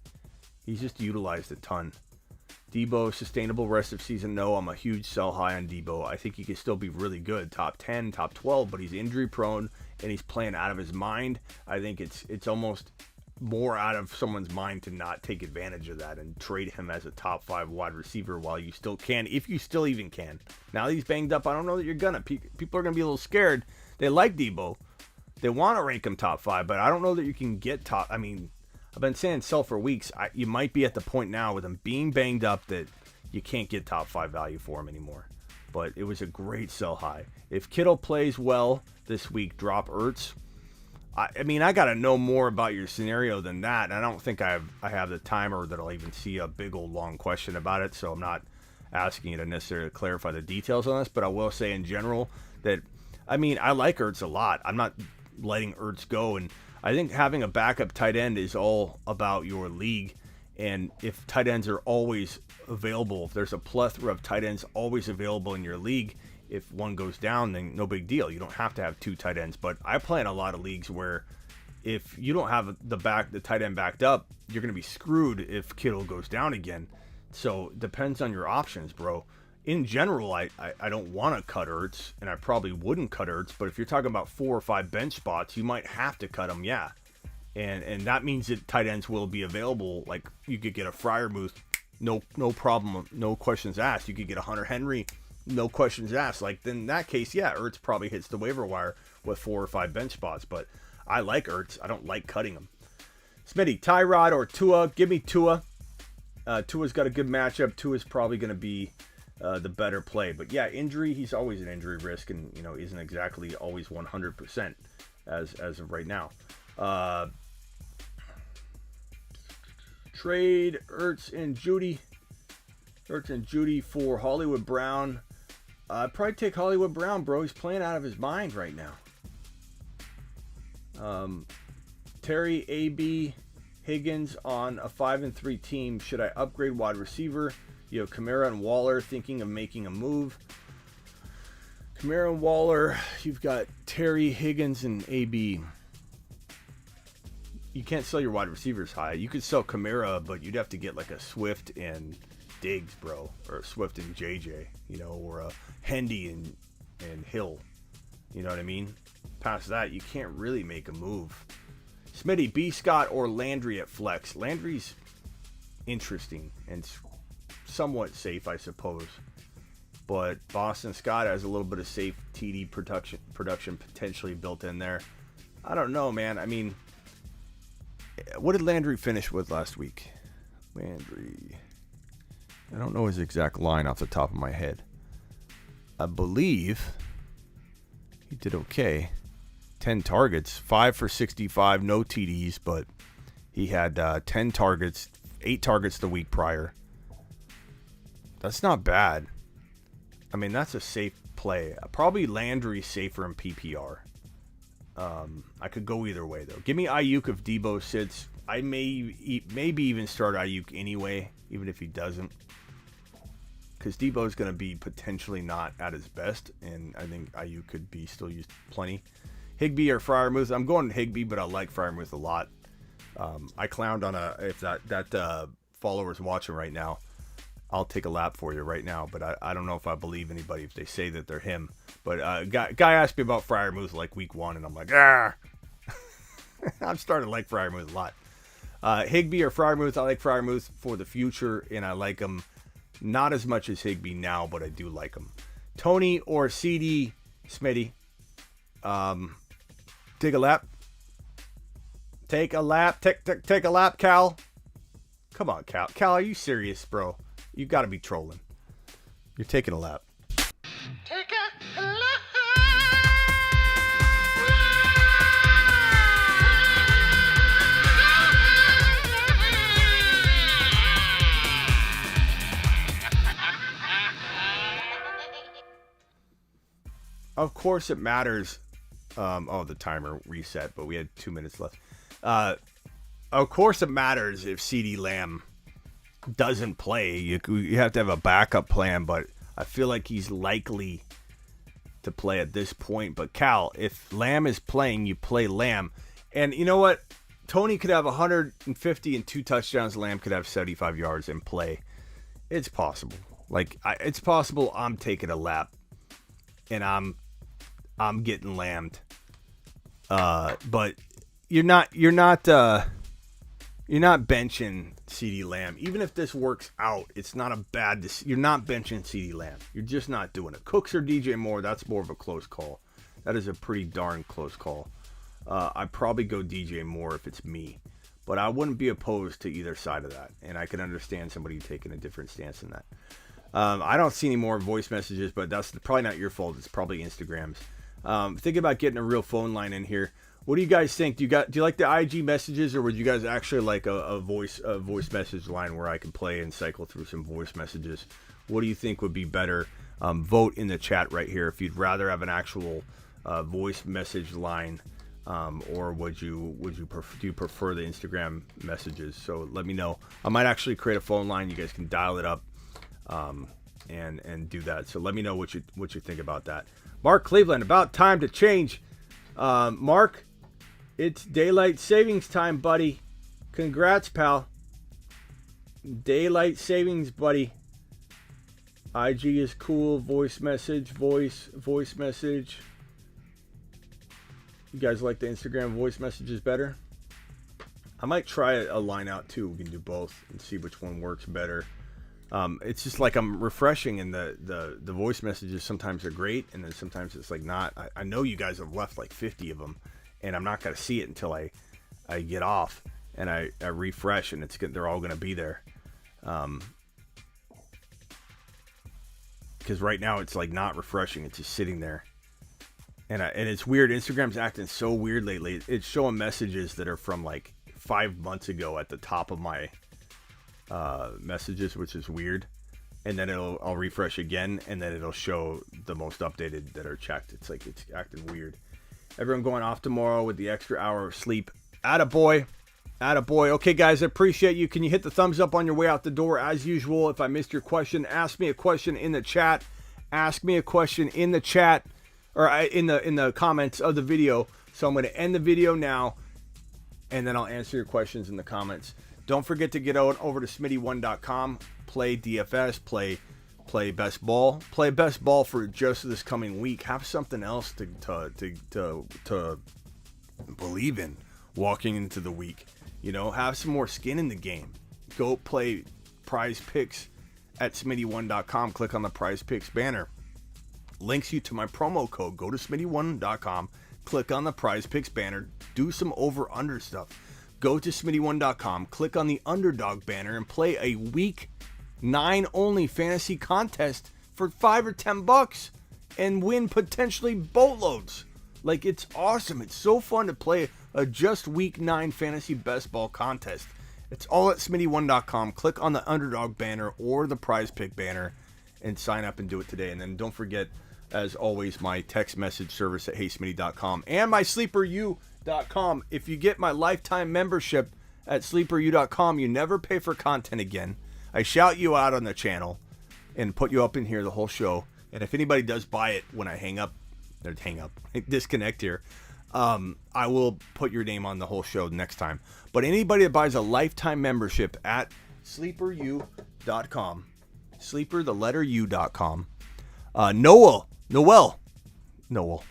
He's just utilized a ton. Debo, sustainable rest of season? No, I'm a huge sell high on Debo. I think he can still be really good. Top 10, top 12, but he's injury prone and he's playing out of his mind. I think it's almost more out of someone's mind to not take advantage of that and trade him as a top 5 wide receiver while you still can, if you still even can. Now that he's banged up, I don't know that you're gonna. People are gonna be a little scared. They like Debo. They want to rank him top 5, but I don't know that you can get top. I mean, I've been saying sell for weeks. You might be at the point now with him being banged up that you can't get top 5 value for him anymore. But it was a great sell high. If Kittle plays well this week, drop Ertz. I mean, I got to know more about your scenario than that. And I don't think I have the time or that I'll even see a big old long question about it. So I'm not asking you to necessarily clarify the details on this. But I will say in general that, I mean, I like Ertz a lot. I'm not letting Ertz go. And I think having a backup tight end is all about your league. And if tight ends are always available, if there's a plethora of tight ends always available in your league, if one goes down, then no big deal. You don't have to have 2 tight ends. But I play in a lot of leagues where if you don't have the tight end backed up, you're going to be screwed if Kittle goes down again. So it depends on your options, bro. In general, I don't want to cut Ertz, and I probably wouldn't cut Ertz. But if you're talking about 4 or 5 bench spots, you might have to cut them, yeah. And that means that tight ends will be available. Like, you could get a Freiermuth, no problem, no questions asked. You could get a Hunter Henry, no questions asked. Like, then in that case, yeah, Ertz probably hits the waiver wire with 4 or 5 bench spots. But I like Ertz. I don't like cutting him. Smitty, Tyrod or Tua? Give me Tua. Tua's got a good matchup. Tua's probably going to be the better play. But yeah, injury, he's always an injury risk and, isn't exactly always 100% as of right now. Trade Ertz and Judy. Ertz and Judy for Hollywood Brown. I'd probably take Hollywood Brown, bro. He's playing out of his mind right now. Terry, AB, Higgins on a 5-3 team. Should I upgrade wide receiver? You have Kamara and Waller thinking of making a move. Kamara and Waller. You've got Terry, Higgins, and AB. You can't sell your wide receivers high. You could sell Kamara, but you'd have to get like a Swift and Diggs, bro, or Swift and JJ, or a Hendy and Hill. You know what I mean? Past that, you can't really make a move. Smitty, B. Scott or Landry at flex. Landry's interesting and somewhat safe, I suppose. But Boston Scott has a little bit of safe TD production potentially built in there. I don't know, man. I mean, what did Landry finish with last week? Landry. I don't know his exact line off the top of my head. I believe he did okay. 10 targets, 5 for 65, no TDs, but he had 10 targets, 8 targets the week prior. That's not bad. I mean, that's a safe play. Probably Landry safer in PPR. I could go either way, though. Give me Ayuk if Debo sits. I maybe even start Ayuk anyway, even if he doesn't. Because Debo's going to be potentially not at his best, and I think Ayuk could be still used plenty. Higbee or Freiermuth. I'm going Higbee, but I like Freiermuth a lot. I clowned on if that follower's watching right now. I'll take a lap for you right now, but I don't know if I believe anybody if they say that they're him. But guy asked me about Freiermuth like week 1, and I'm like, I'm starting to like Freiermuth a lot. Higbee or Freiermuth. I like Freiermuth for the future, and I like him not as much as Higbee now, but I do like him. Tony or CD, Smitty. Take a lap. Take a lap. Take a lap, Cal. Come on, Cal. Cal, are you serious, bro? You got to be trolling. You're taking a lap. Take a look. Of course it matters. The timer reset, but we had 2 minutes left. Of course it matters if CeeDee Lamb doesn't play. You have to have a backup plan, but I feel like he's likely to play at this point. But Cal, if Lamb is playing, you play Lamb. And you know what? Tony could have 150 and 2 touchdowns. Lamb could have 75 yards and play. It's possible. It's possible I'm taking a lap and I'm getting lammed. But you're not benching CeeDee Lamb. Even if this works out, it's not a bad you're not benching CeeDee Lamb. You're just not doing it. Cooks or DJ Moore, that's more of a close call. That is a pretty darn close call. I'd probably go DJ Moore if it's me. But I wouldn't be opposed to either side of that. And I can understand somebody taking a different stance than that. I don't see any more voice messages, but that's probably not your fault. It's probably Instagram's. Think about getting a real phone line in here. What do you guys think? Do you like the IG messages, or would you guys actually like a voice message line where I can play and cycle through some voice messages? What do you think would be better? Vote in the chat right here if you'd rather have an actual voice message line, or do you prefer the Instagram messages? So let me know. I might actually create a phone line. You guys can dial it up. And do that. So let me know what you think about that. Mark Cleveland, about time to change. Mark, it's daylight savings time, buddy. Congrats, pal. Daylight savings, buddy. IG is cool. Voice message. You guys like the Instagram voice messages better? I might try a line out too. We can do both and see which one works better. It's just like I'm refreshing, and the voice messages sometimes are great, and then sometimes it's like not. I know you guys have left like 50 of them, and I'm not going to see it until I get off and I refresh, and they're all going to be there. Because right now it's like not refreshing; it's just sitting there, and it's weird. Instagram's acting so weird lately. It's showing messages that are from like 5 months ago at the top of my messages, which is weird, and then I'll refresh again, and then it'll show the most updated that are checked. It's like it's acting weird. Everyone going off tomorrow with the extra hour of sleep. Attaboy. Okay, guys, I appreciate you. Can you hit the thumbs up on your way out the door? As usual, if I missed your question, ask me a question in the chat. Ask me a question in the chat, or in the comments of the video. So I'm going to end the video now, and then I'll answer your questions in the comments. Don't forget to get over to smitty1.com, play DFS, play best ball, play best ball for just this coming week. Have something else to believe in walking into the week. Have some more skin in the game. Go play Prize Picks at smitty1.com. Click on the Prize Picks banner. Links you to my promo code. Go to smitty1.com. Click on the Prize Picks banner. Do some over/under stuff. Go to smitty1.com, click on the underdog banner, and play a week 9 only fantasy contest for $5 or $10 and win potentially boatloads. Like, it's awesome. It's so fun to play a just week 9 fantasy best ball contest. It's all at smitty1.com. Click on the underdog banner or the prize pick banner and sign up and do it today. And then don't forget, as always, my text message service at heysmitty.com and my sleeperu.com. If you get my lifetime membership at sleeperu.com, you never pay for content again. I shout you out on the channel and put you up in here the whole show. And if anybody does buy it when I disconnect here, I will put your name on the whole show next time. But anybody that buys a lifetime membership at sleeperu.com, sleeper.u.com,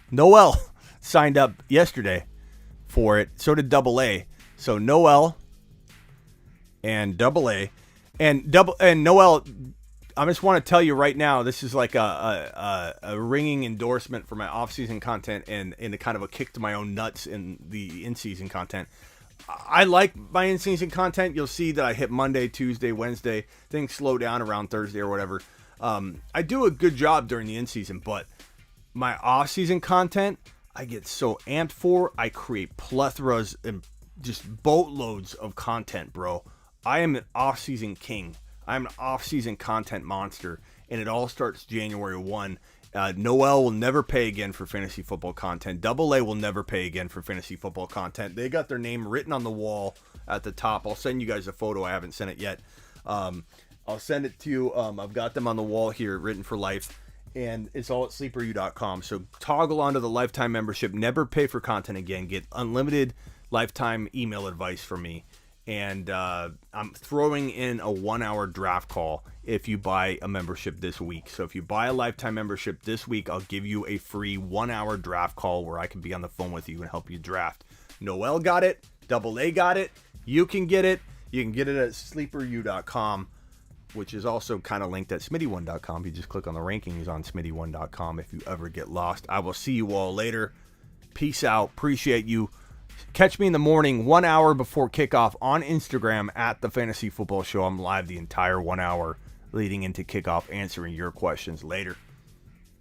Noel signed up yesterday for it. So did Double A. So Noel and Double A and Noel I just want to tell you right now, this is like a ringing endorsement for my off-season content and a kind of a kick to my own nuts in the in-season content. I like my in-season content. You'll see that I hit Monday, Tuesday, Wednesday. Things slow down around Thursday or whatever. I do a good job during the in-season, but my off-season content, I get so amped for. I create plethoras and just boatloads of content, bro. I am an off-season king. I'm an off-season content monster, and it all starts January 1. Noel will never pay again for fantasy football content. Double A will never pay again for fantasy football content. They got their name written on the wall at the top. I'll send you guys a photo. I haven't sent it yet. I'll send it to you. I've got them on the wall here, written for life, and it's all at sleeperu.com. So toggle onto the lifetime membership. Never pay for content again. Get unlimited lifetime email advice from me. And I'm throwing in a 1-hour draft call if you buy a membership this week. So if you buy a lifetime membership this week, I'll give you a free 1-hour draft call where I can be on the phone with you and help you draft. Noel got it. Double A got it. You can get it. You can get it at sleeperu.com, which is also kind of linked at smitty1.com. You just click on the rankings on smitty1.com if you ever get lost. I will see you all later. Peace out. Appreciate you. Catch me in the morning, 1 hour before kickoff on Instagram at the Fantasy Football Show. I'm live the entire 1 hour leading into kickoff, answering your questions later.